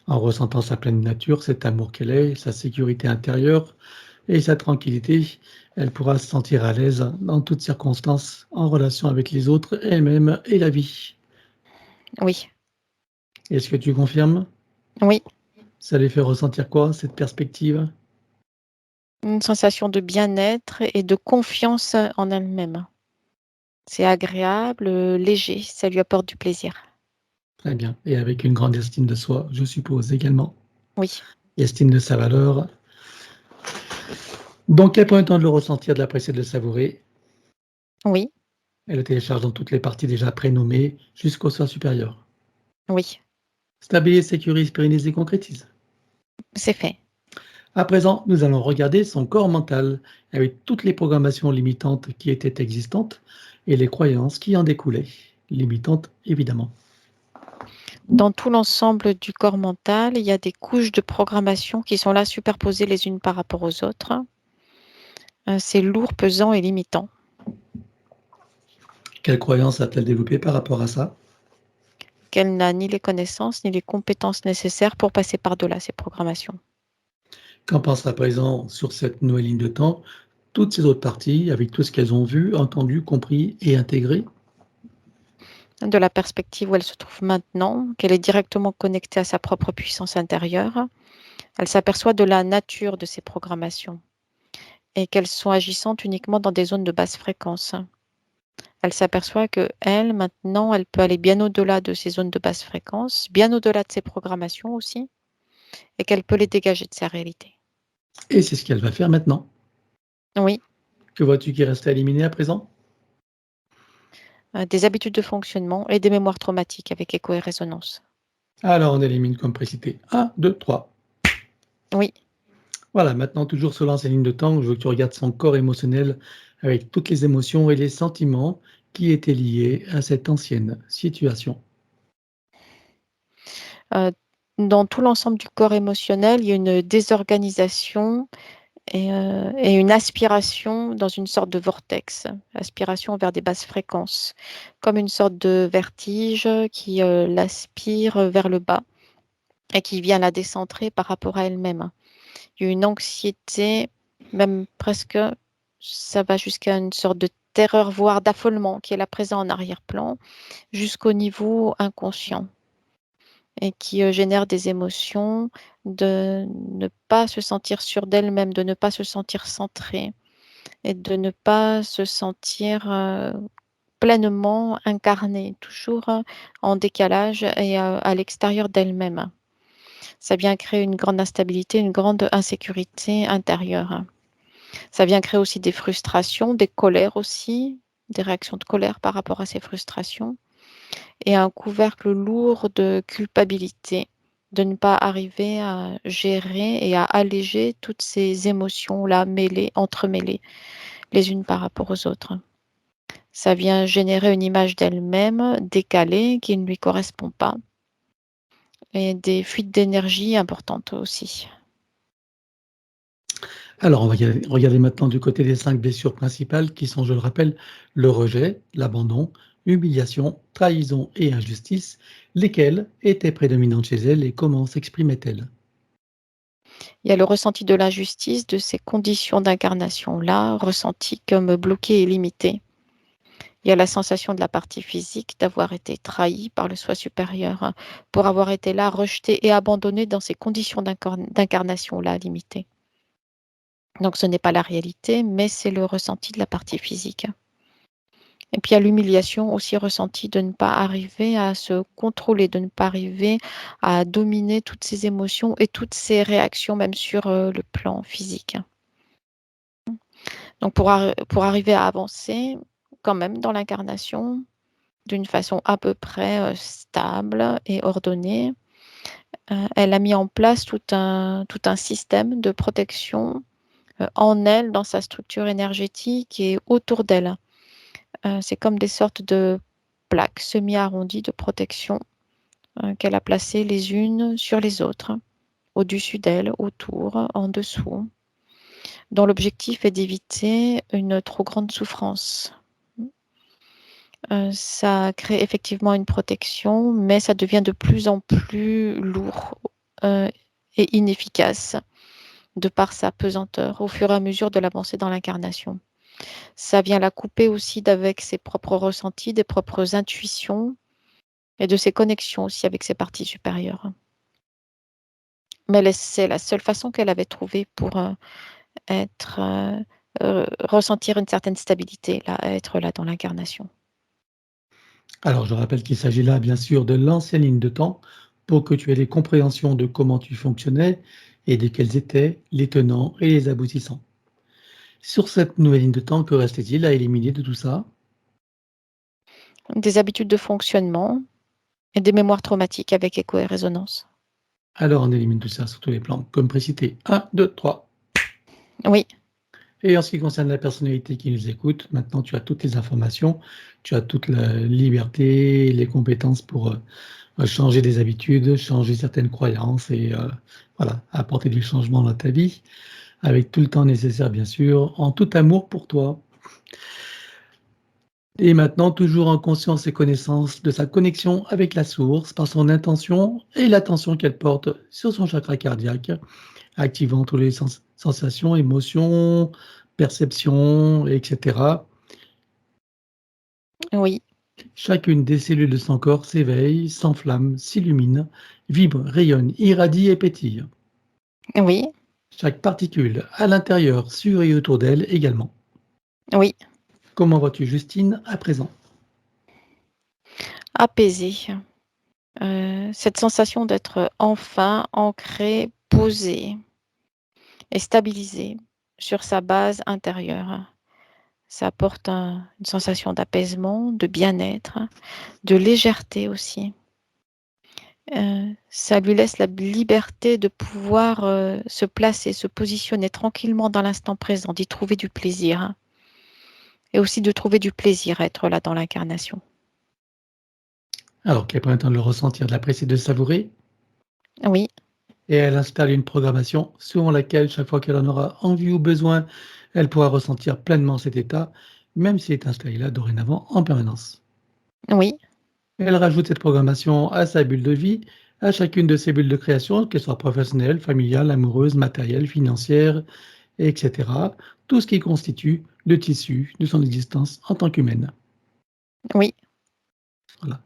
en ressentant sa pleine nature, cet amour qu'elle est, sa sécurité intérieure et sa tranquillité, elle pourra se sentir à l'aise dans toutes circonstances, en relation avec les autres, elle-même et la vie. oui, Est-ce que tu confirmes? oui. Ça lui fait ressentir quoi, cette perspective? Une sensation de bien-être et de confiance en elle-même. C'est agréable, léger, ça lui apporte du plaisir. Très bien, et avec une grande estime de soi, je suppose également. Oui, Estime de sa valeur. Donc elle prend le temps de le ressentir, de l'apprécier, de le savourer. oui, Elle le télécharge dans toutes les parties déjà prénommées jusqu'au soi supérieur. oui, Stabilise, sécurise, pérennise et concrétise. c'est fait. À présent, nous allons regarder son corps mental avec toutes les programmations limitantes qui étaient existantes et les croyances qui en découlaient. Limitantes, évidemment. Dans tout l'ensemble du corps mental, il y a des couches de programmation qui sont là superposées les unes par rapport aux autres. C'est lourd, pesant et limitant. Quelle croyance a-t-elle développée par rapport à ça? Qu'elle n'a ni les connaissances ni les compétences nécessaires pour passer par-delà ces programmations. Qu'en pense à présent sur cette nouvelle ligne de temps toutes ces autres parties avec tout ce qu'elles ont vu, entendu, compris et intégré? De la perspective où elle se trouve maintenant, qu'elle est directement connectée à sa propre puissance intérieure, elle s'aperçoit de la nature de ces programmations et qu'elles sont agissantes uniquement dans des zones de basse fréquence. Elle s'aperçoit que elle, maintenant, elle peut aller bien au-delà de ces zones de basse fréquence, bien au-delà de ses programmations aussi, et qu'elle peut les dégager de sa réalité. Et c'est ce qu'elle va faire maintenant. Oui, Que vois-tu qui reste à éliminer à présent? des habitudes de fonctionnement et des mémoires traumatiques avec écho et résonance. Alors on élimine comme précité. 1, 2, 3. Oui, Voilà, maintenant toujours selon ces lignes de temps, je veux que tu regardes son corps émotionnel avec toutes les émotions et les sentiments qui étaient liés à cette ancienne situation. heu, dans tout l'ensemble du corps émotionnel, il y a une désorganisation et une aspiration dans une sorte de vortex, aspiration vers des basses fréquences, comme une sorte de vertige qui, l'aspire vers le bas et qui vient la décentrer par rapport à elle-même. Il y a une anxiété, même presque, ça va jusqu'à une sorte de terreur, voire d'affolement qui est là présent en arrière-plan, jusqu'au niveau inconscient et qui, génère des émotions de ne pas se sentir sûre d'elle-même, de ne pas se sentir centrée et de ne pas se sentir, pleinement incarnée, toujours, en décalage et à l'extérieur d'elle-même. Ça vient créer une grande instabilité, une grande insécurité intérieure. Ça vient créer aussi des frustrations, des colères aussi, des réactions de colère par rapport à ces frustrations et un couvercle lourd de culpabilité de ne pas arriver à gérer et à alléger toutes ces émotions-là mêlées, entremêlées les unes par rapport aux autres. Ça vient générer une image d'elle-même décalée qui ne lui correspond pas et des fuites d'énergie importantes aussi. Alors, on va regarder maintenant du côté des 5 blessures principales qui sont, je le rappelle, le rejet, l'abandon, humiliation, trahison et injustice. Lesquelles étaient prédominantes chez elle et comment s'exprimaient-elles? Il y a le ressenti de l'injustice de ces conditions d'incarnation-là, ressenti comme bloqué et limité. Il y a la sensation de la partie physique d'avoir été trahi par le soi supérieur, pour avoir été là, rejeté et abandonné dans ces conditions d'incarnation-là limitées. Donc ce n'est pas la réalité, mais c'est le ressenti de la partie physique. Et puis il y a l'humiliation aussi ressentie de ne pas arriver à se contrôler, de ne pas arriver à dominer toutes ces émotions et toutes ces réactions, même sur le plan physique. Donc pour arriver à avancer quand même dans l'incarnation d'une façon à peu près stable et ordonnée, elle a mis en place tout un système de protection en elle, dans sa structure énergétique et autour d'elle. C'est comme des sortes de plaques semi-arrondies de protection qu'elle a placées les unes sur les autres, au-dessus d'elle, autour, en dessous, dont l'objectif est d'éviter une trop grande souffrance. Ça crée effectivement une protection, mais ça devient de plus en plus lourd et inefficace de par sa pesanteur au fur et à mesure de l'avancée dans l'incarnation. Ça vient la couper aussi d'avec ses propres ressentis, des propres intuitions et de ses connexions aussi avec ses parties supérieures. Mais c'est la seule façon qu'elle avait trouvée pour ressentir une certaine stabilité, là, être là dans l'incarnation. Alors, je rappelle qu'il s'agit là, bien sûr, de l'ancienne ligne de temps pour que tu aies les compréhensions de comment tu fonctionnais et de quels étaient les tenants et les aboutissants. Sur cette nouvelle ligne de temps, que restait-il à éliminer de tout ça? Des habitudes de fonctionnement et des mémoires traumatiques avec écho et résonance. Alors, on élimine tout ça sur tous les plans, comme précité. 1, 2, 3. Oui, Et en ce qui concerne la personnalité qui nous écoute, maintenant tu as toutes les informations, tu as toute la liberté, les compétences pour changer des habitudes, changer certaines croyances et voilà, apporter du changement dans ta vie, avec tout le temps nécessaire bien sûr, en tout amour pour toi. Et maintenant, toujours en conscience et connaissance de sa connexion avec la source, par son intention et l'attention qu'elle porte sur son chakra cardiaque, activant toutes les sensations, émotions, perceptions, etc. oui, Chacune des cellules de son corps s'éveille, s'enflamme, s'illumine, vibre, rayonne, irradie et pétille. oui, Chaque particule à l'intérieur, sur et autour d'elle également. oui. Comment vois-tu Justine à présent? Apaisée. Cette sensation d'être enfin ancrée, posée et stabilisée sur sa base intérieure. Ça apporte une sensation d'apaisement, de bien-être, de légèreté aussi. Ça lui laisse la liberté de pouvoir se placer, se positionner tranquillement dans l'instant présent, d'y trouver du plaisir. Et aussi de trouver du plaisir à être là dans l'incarnation. Alors qu'elle prend le temps de le ressentir, de l'apprécier, de le savourer, Oui, et elle installe une programmation selon laquelle, chaque fois qu'elle en aura envie ou besoin, elle pourra ressentir pleinement cet état, même s'il est installé là dorénavant en permanence. oui, Elle rajoute cette programmation à sa bulle de vie, à chacune de ses bulles de création, qu'elles soient professionnelles, familiales, amoureuses, matérielles, financières, etc. Tout ce qui constitue le tissu de son existence en tant qu'humaine. oui, Voilà.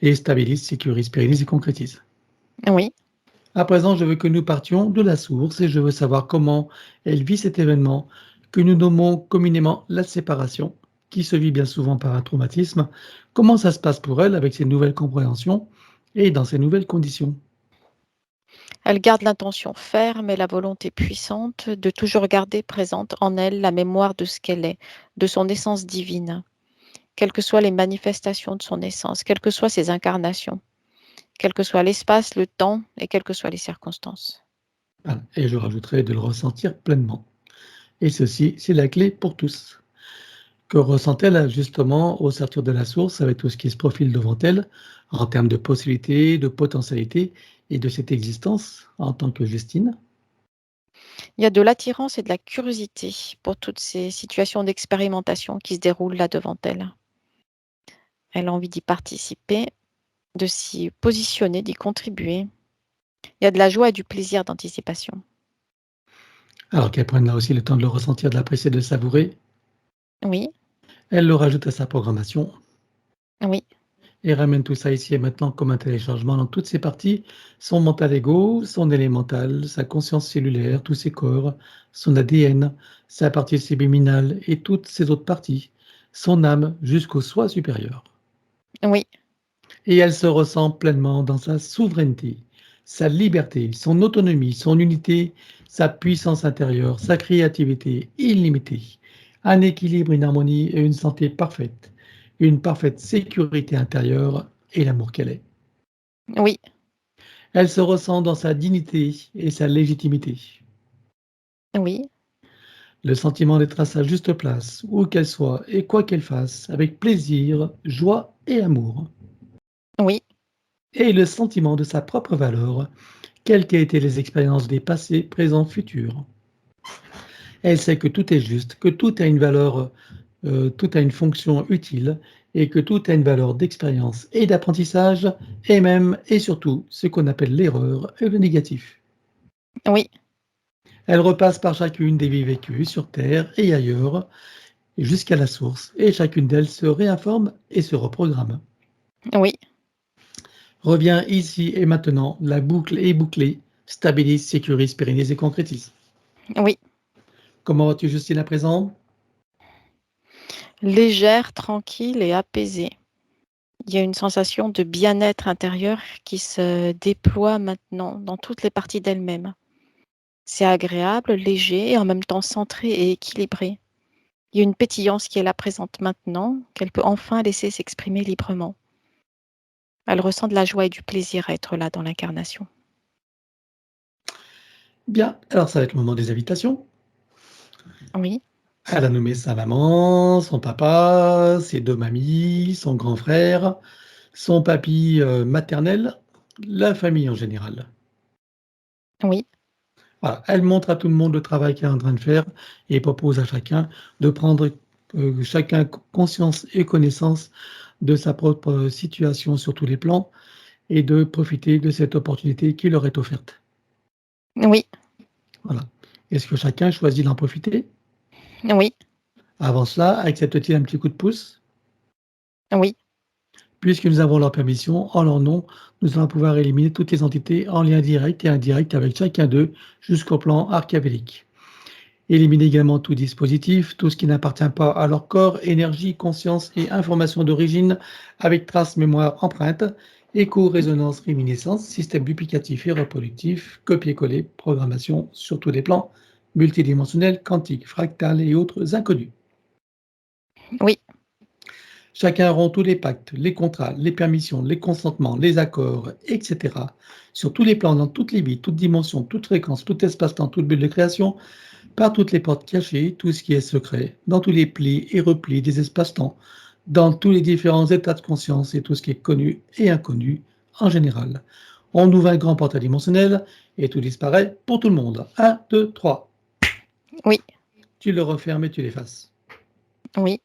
Et stabilise, sécurise, pérennise et concrétise. oui. À présent, je veux que nous partions de la source et je veux savoir comment elle vit cet événement que nous nommons communément la séparation, qui se vit bien souvent par un traumatisme. Comment ça se passe pour elle avec ses nouvelles compréhensions et dans ces nouvelles conditions? Elle garde l'intention ferme et la volonté puissante de toujours garder présente en elle la mémoire de ce qu'elle est, de son essence divine, quelles que soient les manifestations de son essence, quelles que soient ses incarnations. quel que soit l'espace, le temps et quelles que soient les circonstances. Voilà. Et je rajouterai de le ressentir pleinement. Et ceci, c'est la clé pour tous. Que ressent-elle justement au sortir de la source avec tout ce qui se profile devant elle en termes de possibilités, de potentialités et de cette existence en tant que Justine? Il y a de l'attirance et de la curiosité pour toutes ces situations d'expérimentation qui se déroulent là devant elle. Elle a envie d'y participer, de s'y positionner, d'y contribuer. Il y a de la joie et du plaisir d'anticipation. Alors qu'elle prenne là aussi le temps de le ressentir, de l'apprécier, de le savourer, Oui, elle le rajoute à sa programmation oui, et ramène tout ça ici et maintenant comme un téléchargement dans toutes ses parties, son mental ego, son élémental, sa conscience cellulaire, tous ses corps, son ADN, sa partie subliminale et toutes ses autres parties, son âme jusqu'au soi supérieur. oui, Et elle se ressent pleinement dans sa souveraineté, sa liberté, son autonomie, son unité, sa puissance intérieure, sa créativité illimitée, un équilibre, une harmonie et une santé parfaite, une parfaite sécurité intérieure et l'amour qu'elle est. oui, Elle se ressent dans sa dignité et sa légitimité, oui, le sentiment d'être à sa juste place, où qu'elle soit et quoi qu'elle fasse, avec plaisir, joie et amour, oui, et le sentiment de sa propre valeur, quelles qu'aient été les expériences des passés, présents, futurs. Elle sait que tout est juste, que tout a une valeur, tout a une fonction utile et que tout a une valeur d'expérience et d'apprentissage et même et surtout ce qu'on appelle l'erreur et le négatif. oui, Elle repasse par chacune des vies vécues sur Terre et ailleurs jusqu'à la source et chacune d'elles se réinforme et se reprogramme. oui, Revient ici et maintenant, la boucle est bouclée, stabilise, sécurise, pérennise et concrétise. oui. Comment vas-tu, Justine, à présent? Légère, tranquille et apaisée. Il y a une sensation de bien-être intérieur qui se déploie maintenant dans toutes les parties d'elle-même. C'est agréable, léger et en même temps centré et équilibré. Il y a une pétillance qui est là présente maintenant, qu'elle peut enfin laisser s'exprimer librement. Elle ressent de la joie et du plaisir à être là dans l'incarnation. Bien, alors ça va être le moment des invitations. Oui, Elle a nommé sa maman, son papa, ses 2 mamies, son grand frère, son papy, maternel, la famille en général. oui, Voilà, elle montre à tout le monde le travail qu'elle est en train de faire et propose à chacun de prendre, chacun conscience et connaissance de sa propre, situation sur tous les plans et de profiter de cette opportunité qui leur est offerte. oui, Voilà. Est-ce que chacun choisit d'en profiter? oui, Avant cela, accepte-t-il un petit coup de pouce? oui, Puisque nous avons leur permission, en leur nom, nous allons pouvoir éliminer toutes les entités en lien direct et indirect avec chacun d'eux jusqu'au plan archavélique. Éliminer également tout dispositif, tout ce qui n'appartient pas à leur corps, énergie, conscience et information d'origine avec trace, mémoire, empreinte, écho, résonance, réminiscence, système duplicatif et reproductif, copier-coller, programmation sur tous les plans, multidimensionnels, quantiques, fractales et autres inconnus. oui, Chacun rompt tous les pactes, les contrats, les permissions, les consentements, les accords, etc. Sur tous les plans, dans toutes les vies, toutes dimensions, toutes fréquences, tout espace-temps, toute bulle de création, par toutes les portes cachées, tout ce qui est secret, dans tous les plis et replis des espaces-temps, dans tous les différents états de conscience et tout ce qui est connu et inconnu en général. On ouvre un grand portail dimensionnel et tout disparaît pour tout le monde. Un, 2, 3. oui, Tu le refermes et tu l'effaces. oui,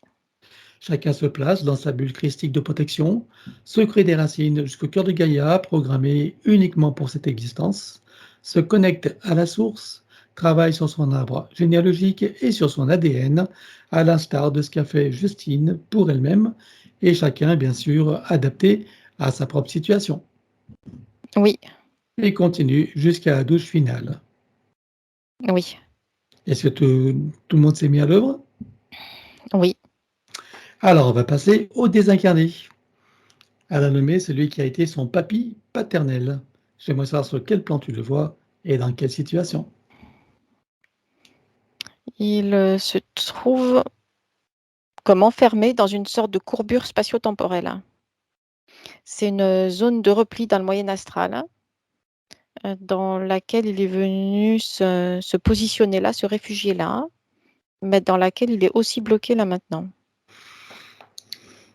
Chacun se place dans sa bulle christique de protection, se crée des racines jusqu'au cœur de Gaïa, programmé uniquement pour cette existence, se connecte à la source, travaille sur son arbre généalogique et sur son ADN, à l'instar de ce qu'a fait Justine pour elle-même, et chacun, bien sûr, adapté à sa propre situation, oui, et continue jusqu'à la douche finale. oui, Est-ce que tout le monde s'est mis à l'œuvre? oui. Alors, on va passer au désincarné. Elle a nommé celui qui a été son papy paternel. J'aimerais savoir sur quel plan tu le vois et dans quelle situation. Il se trouve comme enfermé dans une sorte de courbure spatio-temporelle. C'est une zone de repli dans le moyen astral, dans laquelle il est venu se positionner là, se réfugier là, mais dans laquelle il est aussi bloqué là maintenant.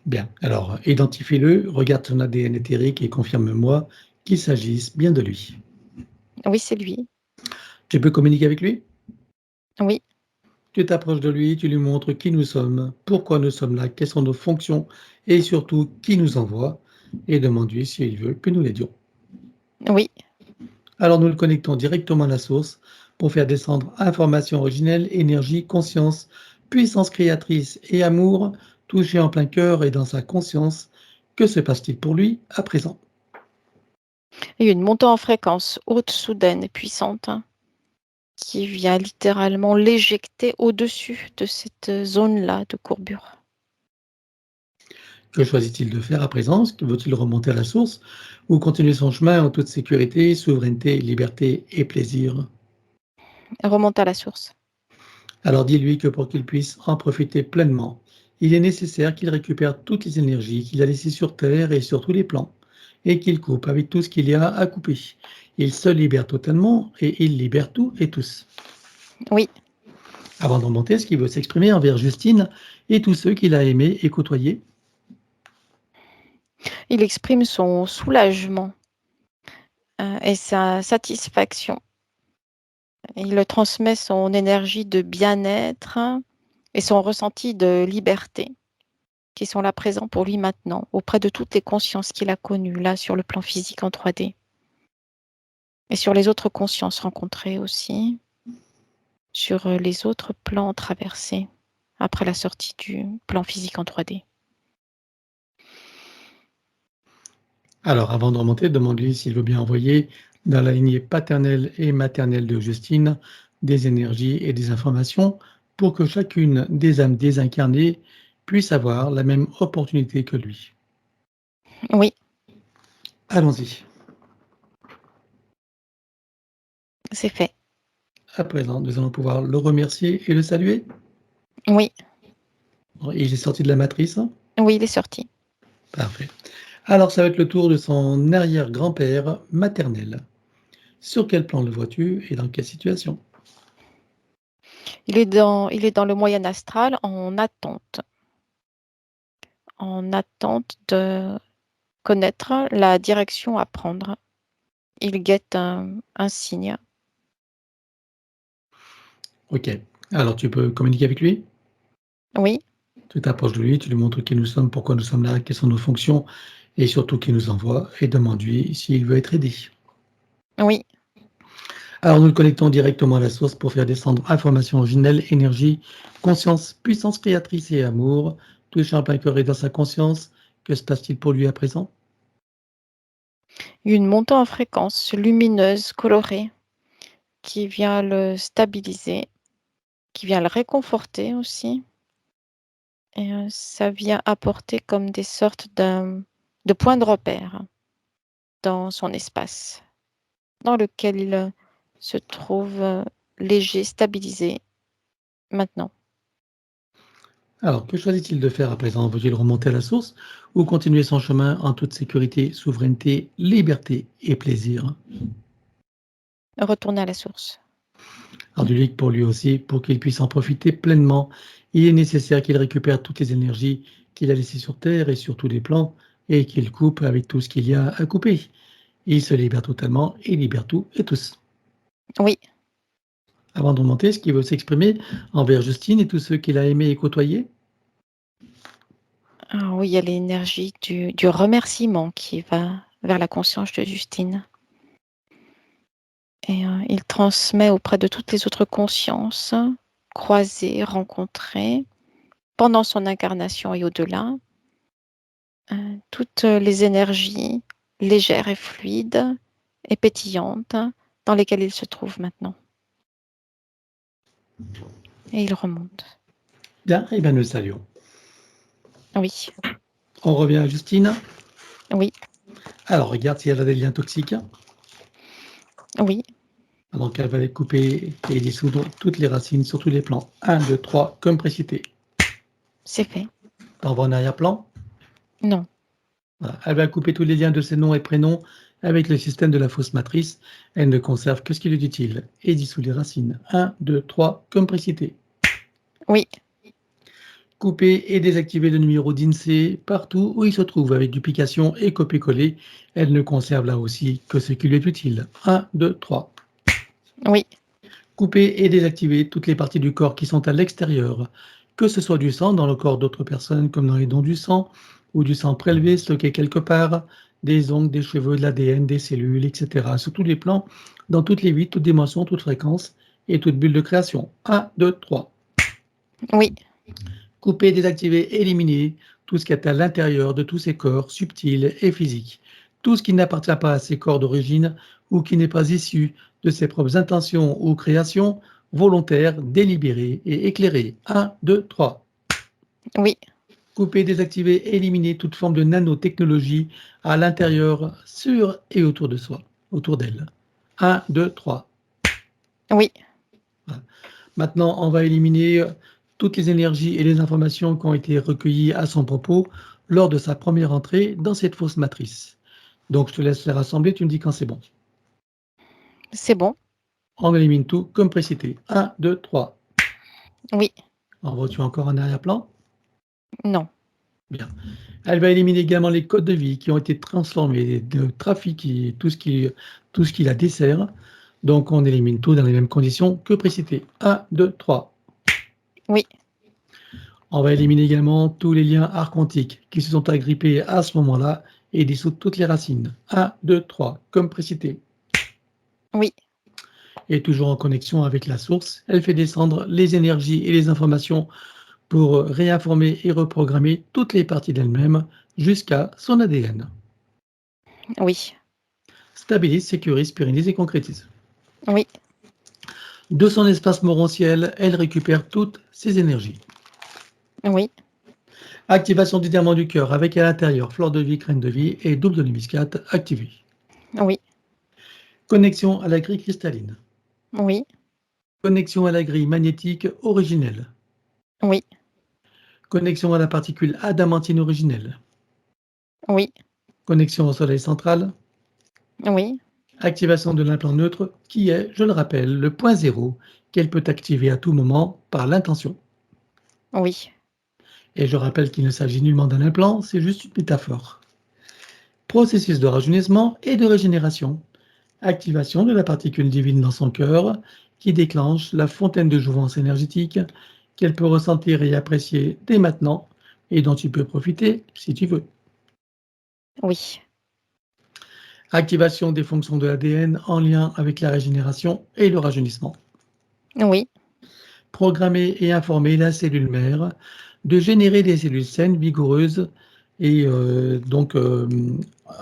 Bien, alors identifie-le, regarde son ADN éthérique et confirme-moi qu'il s'agisse bien de lui. Oui, c'est lui. Tu peux communiquer avec lui? Oui, Tu t'approches de lui, tu lui montres qui nous sommes, pourquoi nous sommes là, quelles sont nos fonctions et surtout qui nous envoie et demande-lui s'il veut que nous l'aidions. oui. Alors nous le connectons directement à la source pour faire descendre information originelle, énergie, conscience, puissance créatrice et amour touché en plein cœur et dans sa conscience. Que se passe-t-il pour lui à présent? Il y a une montée en fréquence haute, soudaine et puissante, qui vient littéralement l'éjecter au-dessus de cette zone-là de courbure. Que choisit-il de faire à présent? Veut-il remonter à la source ou continuer son chemin en toute sécurité, souveraineté, liberté et plaisir? Elle remonte à la source. Alors dis-lui que pour qu'il puisse en profiter pleinement, il est nécessaire qu'il récupère toutes les énergies qu'il a laissées sur Terre et sur tous les plans, et qu'il coupe avec tout ce qu'il y a à couper. Il se libère totalement et il libère tout et tous. Oui, Avant de remonter, est-ce qu'il veut s'exprimer envers Justine et tous ceux qu'il a aimés et côtoyés? il exprime son soulagement et sa satisfaction. Il transmet son énergie de bien-être et son ressenti de liberté qui sont là présents pour lui maintenant, auprès de toutes les consciences qu'il a connues, là, sur le plan physique en 3D. Et sur les autres consciences rencontrées aussi, sur les autres plans traversés après la sortie du plan physique en 3D. Alors, avant de remonter, demande-lui s'il veut bien envoyer dans la lignée paternelle et maternelle de Justine des énergies et des informations pour que chacune des âmes désincarnées puisse avoir la même opportunité que lui. Oui, Allons-y. c'est fait. À présent, nous allons pouvoir le remercier et le saluer. Oui, Il est sorti de la matrice. oui, il est sorti. Parfait. Alors, ça va être le tour de son arrière-grand-père maternel. Sur quel plan le vois-tu et dans quelle situation? Il est dans le moyen astral en attente de connaître la direction à prendre. Il guette un signe. Ok. Alors, tu peux communiquer avec lui? Oui, Tu t'approches de lui, tu lui montres qui nous sommes, pourquoi nous sommes là, quelles sont nos fonctions et surtout qui nous envoie et demande-lui s'il veut être aidé. oui, Alors, nous le connectons directement à la source pour faire descendre information originelle, énergie, conscience, puissance créatrice et amour, touchant en plein cœur et dans sa conscience. Que se passe-t-il pour lui à présent? une montée en fréquence lumineuse, colorée, qui vient le stabiliser, qui vient le réconforter aussi. Et ça vient apporter comme des sortes de points de repère dans son espace, dans lequel il se trouve léger, stabilisé maintenant. Alors, que choisit-il de faire à présent? Veut-il remonter à la source ou continuer son chemin en toute sécurité, souveraineté, liberté et plaisir? Retourner à la source. Alors, dis-lui que pour lui aussi, pour qu'il puisse en profiter pleinement, il est nécessaire qu'il récupère toutes les énergies qu'il a laissées sur Terre et sur tous les plans et qu'il coupe avec tout ce qu'il y a à couper. Il se libère totalement et libère tout et tous. Oui, Avant de remonter, est-ce qu'il veut s'exprimer envers Justine et tous ceux qu'il a aimés et côtoyés? ah oui, il y a l'énergie du remerciement qui va vers la conscience de Justine. Et il transmet auprès de toutes les autres consciences croisées, rencontrées pendant son incarnation et au-delà, toutes les énergies légères et fluides et pétillantes dans lesquelles il se trouve maintenant. Et il remonte. Bien, et bien nous le saluons. Oui, On revient à Justine. oui, Alors, regarde si elle a des liens toxiques. oui, Donc, elle va les couper et dissoudre toutes les racines sur tous les plans. 1, 2, 3, comme précité. c'est fait. T'envoies en arrière-plan. Non, Voilà. Elle va couper tous les liens de ses noms et prénoms avec le système de la fausse matrice. Elle ne conserve que ce qui lui est utile et dissout les racines. 1, 2, 3, comme précité. Oui. Couper et désactiver le numéro d'INSEE partout où il se trouve avec duplication et copier-coller. Elle ne conserve là aussi que ce qui lui est utile. 1, 2, 3. Oui. Couper et désactiver toutes les parties du corps qui sont à l'extérieur, que ce soit du sang dans le corps d'autres personnes comme dans les dons du sang, ou du sang prélevé stocké quelque part, des ongles, des cheveux, de l'ADN, des cellules, etc. Sur tous les plans, dans toutes les vies, toutes dimensions, toutes fréquences et toutes bulles de création. 1, 2, 3. Oui. Couper, désactiver, éliminer tout ce qui est à l'intérieur de tous ces corps subtils et physiques. Tout ce qui n'appartient pas à ces corps d'origine ou qui n'est pas issu de ses propres intentions ou créations volontaires, délibérées et éclairées. 1, 2, 3. Oui. Couper, désactiver, éliminer toute forme de nanotechnologie à l'intérieur, sur et autour de soi, autour d'elle. 1, 2, 3. Oui. Voilà. Maintenant, on va éliminer toutes les énergies et les informations qui ont été recueillies à son propos lors de sa première entrée dans cette fausse matrice. Donc, je te laisse les rassembler, tu me dis quand c'est bon. C'est bon. On élimine tout comme précité. 1, 2, 3. Oui. Envoies-tu encore un arrière-plan? Non. Bien. Elle va éliminer également les codes de vie qui ont été transformés, le trafic et tout ce qui la dessert. Donc, on élimine tout dans les mêmes conditions que précité. 1, 2, 3. Oui. On va éliminer également tous les liens archontiques qui se sont agrippés à ce moment-là et dissoudre toutes les racines. 1, 2, 3, comme précité. Oui. Et toujours en connexion avec la source, elle fait descendre les énergies et les informations pour réinformer et reprogrammer toutes les parties d'elle-même jusqu'à son ADN. Oui. Stabilise, sécurise, pérennise et concrétise. Oui. De son espace morontiel, elle récupère toutes ses énergies. Oui. Activation du diamant du cœur avec à l'intérieur fleur de vie, graine de vie et double de l'hébiscate activée. Oui. Connexion à la grille cristalline. Oui. Connexion à la grille magnétique originelle. Oui. Connexion à la particule adamantine originelle. Oui. Connexion au soleil central. Oui. Activation de l'implant neutre qui est, je le rappelle, le point zéro qu'elle peut activer à tout moment par l'intention. Oui. Et je rappelle qu'il ne s'agit nullement d'un implant, c'est juste une métaphore. Processus de rajeunissement et de régénération. Activation de la particule divine dans son cœur qui déclenche la fontaine de jouvence énergétique qu'elle peut ressentir et apprécier dès maintenant et dont tu peux profiter si tu veux. Oui. Activation des fonctions de l'ADN en lien avec la régénération et le rajeunissement. Oui. Programmer et informer la cellule mère de générer des cellules saines, vigoureuses et donc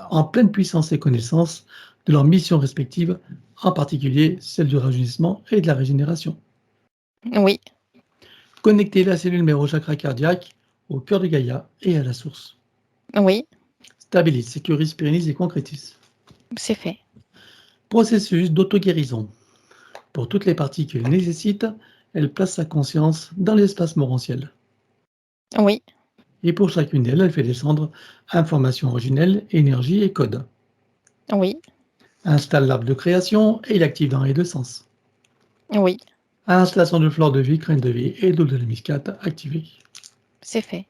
en pleine puissance et connaissance de leurs missions respectives, en particulier celle du rajeunissement et de la régénération. Oui. Connecter la cellule mère au chakra cardiaque, au cœur de Gaïa et à la source. Oui. Stabilise, sécurise, pérennise et concrétise. C'est fait. Processus d'auto-guérison. Pour toutes les parties qui le nécessitent, elle place sa conscience dans l'espace morontiel. Oui. Et pour chacune d'elles, elle fait descendre information originelle, énergie et code. Oui. Installe l'arbre de création et il active dans les deux sens. Oui. Installation de fleur de vie, graine de vie et d'eau de la muscate activée. C'est fait.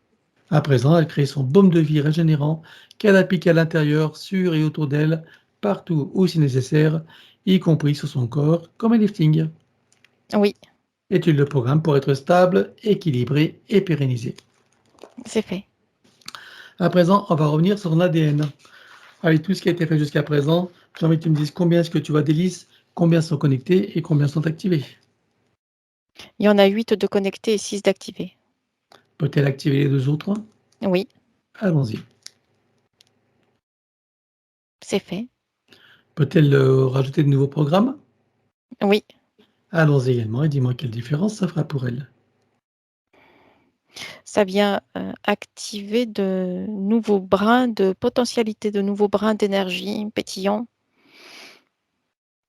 À présent, elle crée son baume de vie régénérant qu'elle applique à l'intérieur, sur et autour d'elle, partout où c'est nécessaire, y compris sur son corps, comme un lifting. Oui. Étude le programme pour être stable, équilibré et pérennisé. C'est fait. À présent, on va revenir sur l'ADN. Avec tout ce qui a été fait jusqu'à présent, j'ai envie que tu me dises combien est-ce que tu vois d'hélices, combien sont connectés et combien sont activés. Il y en a 8 de connectés et 6 d'activés. Peut-elle activer les deux autres? Oui. Allons-y. C'est fait. Peut-elle rajouter de nouveaux programmes? Oui. Allons-y également et dis-moi quelle différence ça fera pour elle. Ça vient activer de nouveaux brins de potentialité, de nouveaux brins d'énergie pétillants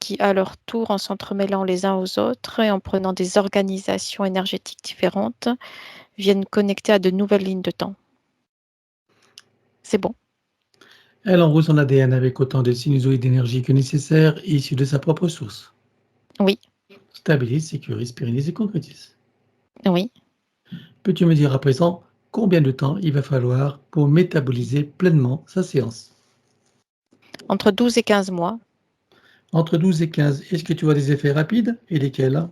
qui, à leur tour, en s'entremêlant les uns aux autres et en prenant des organisations énergétiques différentes, viennent connecter à de nouvelles lignes de temps. C'est bon. Elle enroule son ADN avec autant de sinusoïdes d'énergie que nécessaire, issus de sa propre source. Oui, Stabilise, sécurise, pérennise et concrétise. oui. Peux-tu me dire à présent combien de temps il va falloir pour métaboliser pleinement sa séance? Entre 12 et 15 mois. Entre 12 et 15, est-ce que tu vois des effets rapides et lesquels?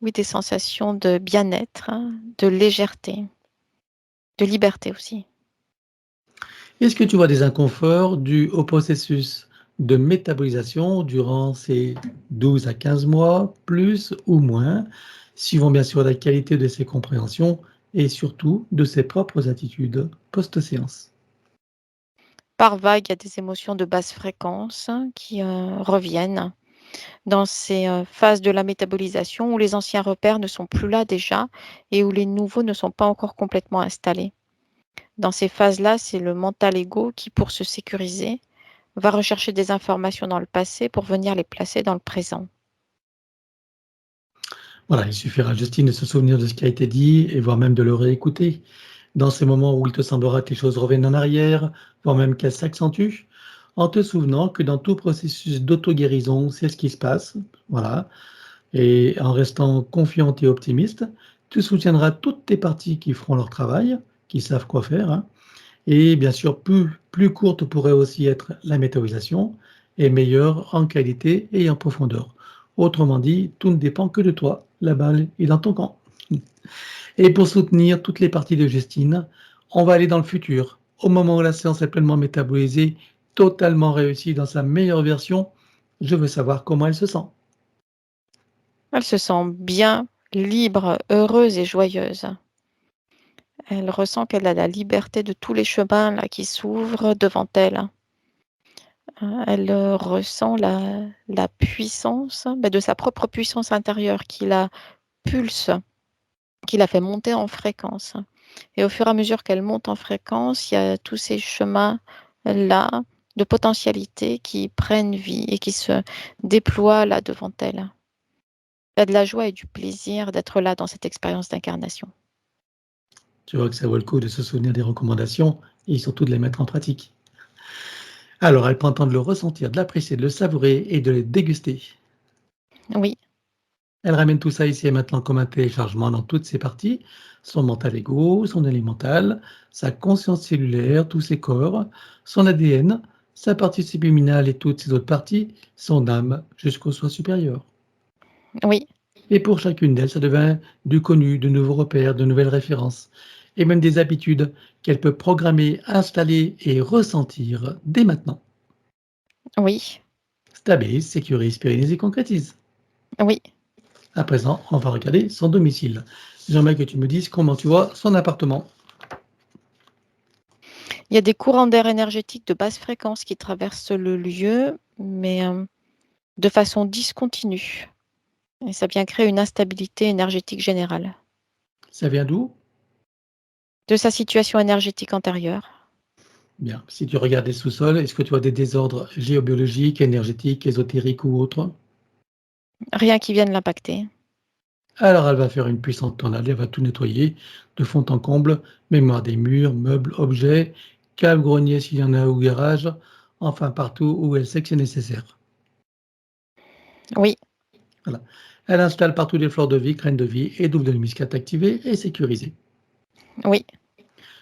Oui, des sensations de bien-être, de légèreté, de liberté aussi. Est-ce que tu vois des inconforts dus au processus de métabolisation durant ces 12 à 15 mois, plus ou moins, suivant bien sûr la qualité de ses compréhensions et surtout de ses propres attitudes post-séance? Par vague, il y a des émotions de basse fréquence qui reviennent dans ces phases de la métabolisation où les anciens repères ne sont plus là déjà et où les nouveaux ne sont pas encore complètement installés. Dans ces phases-là, c'est le mental égo qui, pour se sécuriser, va rechercher des informations dans le passé pour venir les placer dans le présent. Voilà, il suffira, Justine, de se souvenir de ce qui a été dit et voire même de le réécouter. Dans ces moments où il te semblera que les choses reviennent en arrière, voire même qu'elles s'accentuent, en te souvenant que dans tout processus d'auto-guérison, c'est ce qui se passe. Voilà. Et en restant confiante et optimiste, tu soutiendras toutes tes parties qui feront leur travail, qui savent quoi faire, hein. Et bien sûr, plus courte pourrait aussi être la méthanisation et meilleure en qualité et en profondeur. Autrement dit, tout ne dépend que de toi. La balle est dans ton camp. Et pour soutenir toutes les parties de Justine, on va aller dans le futur, au moment où la séance est pleinement métabolisée, totalement réussie dans sa meilleure version. Je veux savoir comment elle se sent. Elle se sent bien, libre, heureuse et joyeuse. Elle ressent qu'elle a la liberté de tous les chemins là, qui s'ouvrent devant elle. Elle ressent la puissance de sa propre puissance intérieure qui la pulse, qui la fait monter en fréquence. Et au fur et à mesure qu'elle monte en fréquence, il y a tous ces chemins-là de potentialité qui prennent vie et qui se déploient là devant elle. Elle a de la joie et du plaisir d'être là dans cette expérience d'incarnation. Tu vois que ça vaut le coup de se souvenir des recommandations et surtout de les mettre en pratique. Alors, elle prend le temps de le ressentir, de l'apprécier, de le savourer et de le déguster. Oui, Elle ramène tout ça ici et maintenant comme un téléchargement dans toutes ses parties, son mental égo, son élémental, sa conscience cellulaire, tous ses corps, son ADN, sa partie subliminale et toutes ses autres parties, son âme jusqu'au soi supérieur. oui, Et pour chacune d'elles, ça devient du connu, de nouveaux repères, de nouvelles références, et même des habitudes qu'elle peut programmer, installer et ressentir dès maintenant. oui, Stabilise, sécurise, pérennise et concrétise. oui. À présent, on va regarder son domicile. J'aimerais que tu me dises comment tu vois son appartement. Il y a des courants d'air énergétiques de basse fréquence qui traversent le lieu, mais de façon discontinue. Et ça vient créer une instabilité énergétique générale. Ça vient d'où? De sa situation énergétique antérieure. Bien. Si tu regardes les sous-sols, est-ce que tu vois des désordres géobiologiques, énergétiques, ésotériques ou autres? Rien qui vienne l'impacter. Alors elle va faire une puissante tornade, elle va tout nettoyer de fond en comble, mémoire des murs, meubles, objets, cave, grenier s'il y en a ou garage, enfin partout où elle sait que c'est nécessaire. Oui, Voilà. Elle installe partout des fleurs de vie, graines de vie et double de muscat activées et sécurisées. oui,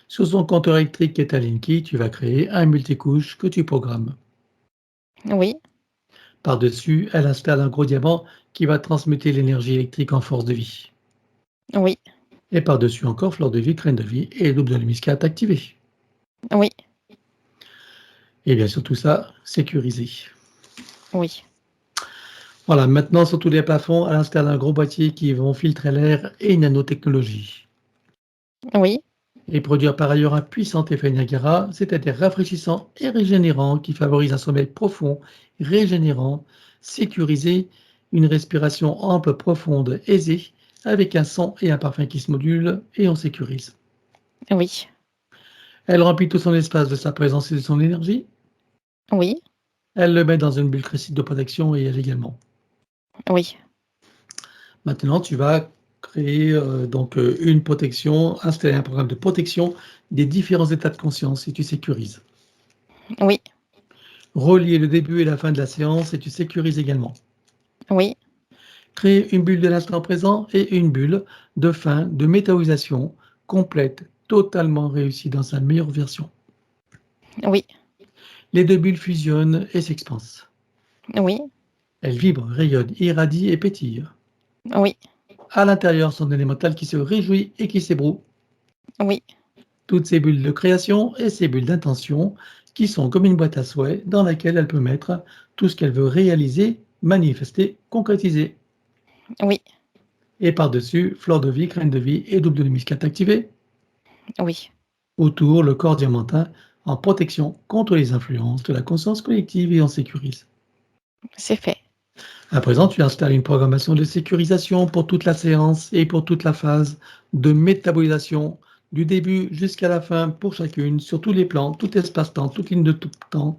Sur son compteur électrique qui est à Linky, tu vas créer un multicouche que tu programmes. oui, Par-dessus, elle installe un gros diamant qui va transmuter l'énergie électrique en force de vie. oui, Et par-dessus encore, fleur de vie, graine de vie et double de muscat activé. oui, Et bien sûr tout ça, sécurisé. oui, Voilà, maintenant sur tous les plafonds, elle installe un gros boîtier qui vont filtrer l'air et une nanotechnologie. oui, Et produire par ailleurs un puissant effet Niagara, c'est-à-dire rafraîchissant et régénérant, qui favorise un sommeil profond, régénérant, sécurisé, une respiration ample, profonde, aisée, avec un son et un parfum qui se modulent et on sécurise. oui, Elle remplit tout son espace de sa présence et de son énergie. oui, Elle le met dans une bulle crécite de protection et elle également. oui. Maintenant, tu vas créer une protection, installer un programme de protection des différents états de conscience et tu sécurises. Oui, Relier le début et la fin de la séance et tu sécurises également. oui, Créer une bulle de l'instant présent et une bulle de fin de météorisation complète, totalement réussie dans sa meilleure version. oui, Les deux bulles fusionnent et s'expansent. oui, Elles vibrent, rayonnent, irradient et pétillent. oui, À l'intérieur, son élémental qui se réjouit et qui s'ébroue. oui, Toutes ces bulles de création et ces bulles d'intention qui sont comme une boîte à souhaits dans laquelle elle peut mettre tout ce qu'elle veut réaliser, manifester, concrétiser. oui, Et par-dessus, fleur de vie, graine de vie et double de muscade activée. oui, Autour, le corps diamantin en protection contre les influences de la conscience collective et en sécurise. c'est fait. À présent, tu installes une programmation de sécurisation pour toute la séance et pour toute la phase de métabolisation du début jusqu'à la fin pour chacune, sur tous les plans, tout espace-temps, toute ligne de tout temps,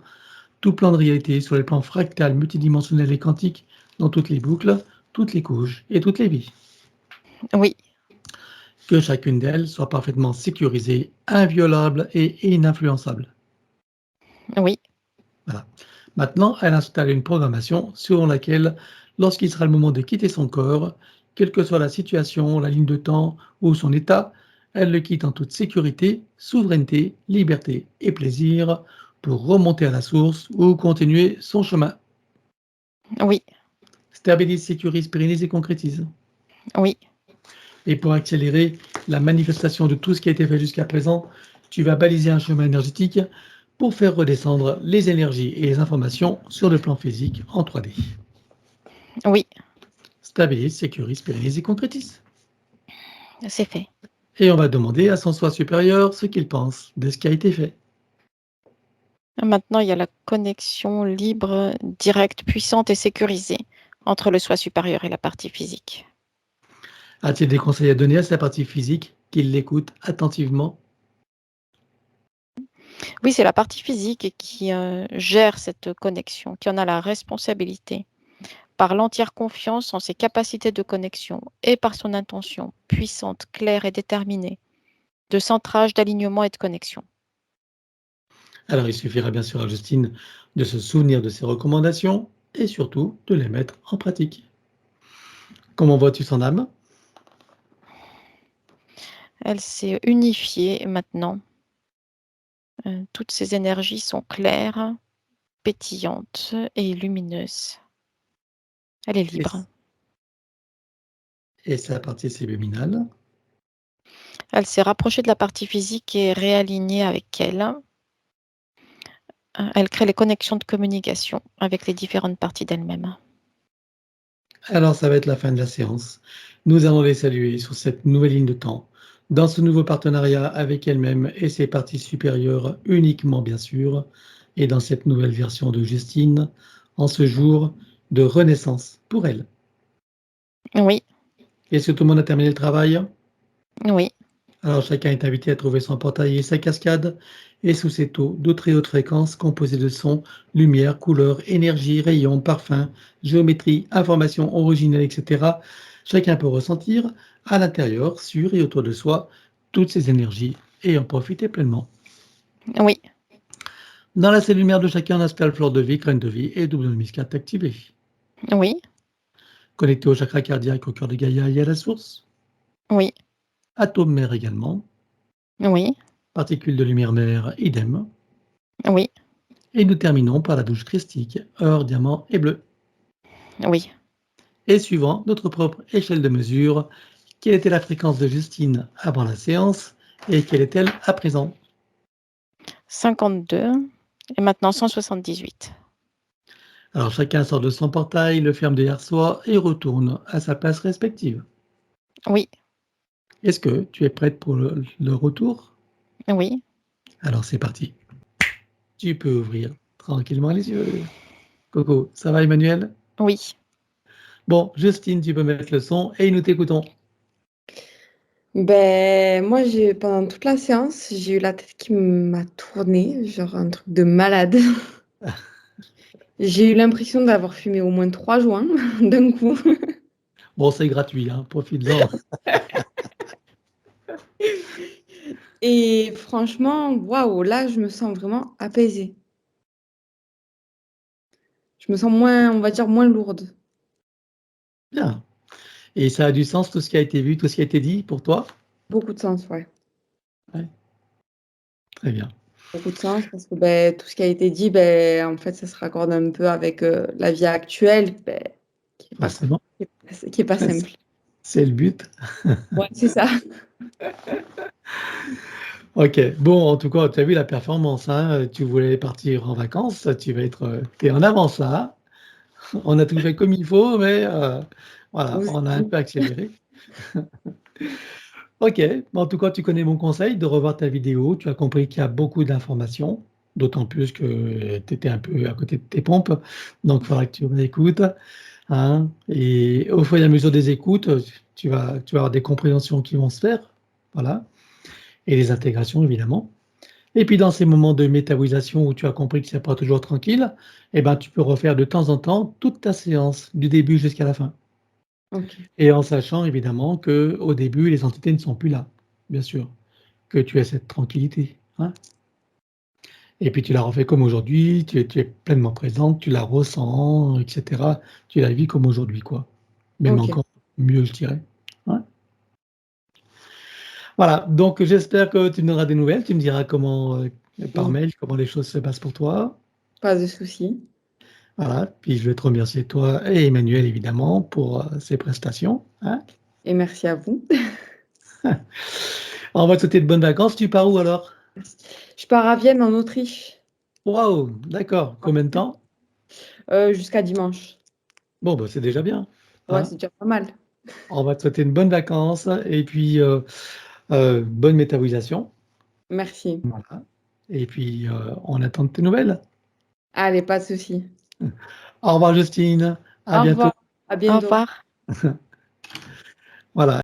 tout plan de réalité, sur les plans fractales, multidimensionnels et quantiques, dans toutes les boucles, toutes les couches et toutes les vies. Oui, Que chacune d'elles soit parfaitement sécurisée, inviolable et ininfluençable. oui, Voilà. Maintenant, elle installe une programmation selon laquelle, lorsqu'il sera le moment de quitter son corps, quelle que soit la situation, la ligne de temps ou son état, elle le quitte en toute sécurité, souveraineté, liberté et plaisir pour remonter à la source ou continuer son chemin. oui, Stabilise, sécurise, pérennise et concrétise. oui, Et pour accélérer la manifestation de tout ce qui a été fait jusqu'à présent, tu vas baliser un chemin énergétique pour faire redescendre les énergies et les informations sur le plan physique en 3D. oui, Stabilise, sécurise, pérennise et concrétise. c'est fait. Et on va demander à son soi supérieur ce qu'il pense de ce qui a été fait. Maintenant, il y a la connexion libre, directe, puissante et sécurisée entre le soi supérieur et la partie physique. A-t-il des conseils à donner à sa partie physique qu'il l'écoute attentivement? Oui, c'est la partie physique qui gère cette connexion, qui en a la responsabilité, par l'entière confiance en ses capacités de connexion et par son intention puissante, claire et déterminée, de centrage, d'alignement et de connexion. Alors il suffira bien sûr à Justine de se souvenir de ses recommandations et surtout de les mettre en pratique. Comment vois-tu son âme? Elle s'est unifiée maintenant. Toutes ces énergies sont claires, pétillantes et lumineuses. Elle est libre. Et sa partie subliminale? Elle s'est rapprochée de la partie physique et réalignée avec elle. Elle crée les connexions de communication avec les différentes parties d'elle-même. Alors ça va être la fin de la séance. Nous allons les saluer sur cette nouvelle ligne de temps, dans ce nouveau partenariat avec elle-même et ses parties supérieures uniquement bien sûr, et dans cette nouvelle version de Justine, en ce jour de renaissance pour elle. Oui, Est-ce que tout le monde a terminé le travail? oui, Alors chacun est invité à trouver son portail et sa cascade, et sous ces taux de très haute fréquence composés de sons, lumière, couleurs, énergie, rayons, parfums, géométrie, informations originelles, etc., chacun peut ressentir à l'intérieur, sur et autour de soi, toutes ces énergies et en profiter pleinement. oui, Dans la cellule lumière de chacun, on installe fleur de vie, graine de vie et double muscade activée. oui, Connecté au chakra cardiaque, au cœur de Gaïa et à la source. oui, Atome mère également. oui, Particules de lumière mère, idem. oui, Et nous terminons par la douche christique, or, diamant et bleu. oui. Et suivant notre propre échelle de mesure, quelle était la fréquence de Justine avant la séance et quelle est-elle à présent? 52 et maintenant 178. Alors chacun sort de son portail, le ferme derrière soi et retourne à sa place respective. Oui, Est-ce que tu es prête pour le retour? oui, Alors c'est parti. Tu peux ouvrir tranquillement les yeux. Coco, ça va Emmanuel? oui. Bon, Justine, tu peux mettre le son et nous t'écoutons. Ben, moi, pendant toute la séance, j'ai eu la tête qui m'a tourné, genre un truc de malade. J'ai eu l'impression d'avoir fumé au moins 3 joints d'un coup. Bon, c'est gratuit, hein, profites-en. Et franchement, waouh, là, je me sens vraiment apaisée. Je me sens moins, on va dire, moins lourde. Bien. Et ça a du sens, tout ce qui a été vu, tout ce qui a été dit pour toi? Beaucoup de sens, ouais. Ouais. Très bien. Beaucoup de sens parce que tout ce qui a été dit, en fait, ça se raccorde un peu avec la vie actuelle, qui n'est pas, Forcément. qui est pas simple. C'est le but. Ouais, c'est ça. Ok. Bon, en tout cas, tu as vu la performance, hein. Tu voulais partir en vacances, tu vas être, t'es en avance là. On a tout fait comme il faut, mais voilà, Vous on a un aussi. peu accéléré. Ok. En tout cas, tu connais mon conseil de revoir ta vidéo. Tu as compris qu'il y a beaucoup d'informations, d'autant plus que tu étais un peu à côté de tes pompes. Donc, il faudra que tu réécoutes. Hein, et au fur et à mesure des écoutes, tu vas avoir des compréhensions qui vont se faire, voilà, et les intégrations évidemment. Et puis dans ces moments de métabolisation où tu as compris que c'est pas toujours tranquille, eh ben, tu peux refaire de temps en temps toute ta séance, du début jusqu'à la fin. Ok. Et en sachant évidemment que au début, les entités ne sont plus là, bien sûr, que tu as cette tranquillité, hein. Et puis tu la refais comme aujourd'hui, tu es pleinement présente, tu la ressens, et cetera. Tu la vis comme aujourd'hui, quoi. Même Ok. encore mieux, je dirais. Ouais. Voilà, donc j'espère que tu me donneras des nouvelles. Tu me diras comment, par Oui, mail, comment les choses se passent pour toi. pas de souci. Voilà, puis je vais te remercier toi et Emmanuel évidemment pour, ces prestations, hein. Et merci à vous. On va te souhaiter de bonnes vacances. Tu pars où alors? Je pars à Vienne, en Autriche, Waouh, d'accord. Combien de temps? jusqu'à dimanche. Bon, bah, c'est déjà bien, Ouais, hein. c'est déjà pas mal. On va te souhaiter une bonne vacances et puis, bonne métabolisation. Merci. Voilà, et puis, on attend de tes nouvelles. Allez, pas de souci. Au revoir Justine, à Au bientôt. revoir. À Au bientôt. revoir. Voilà.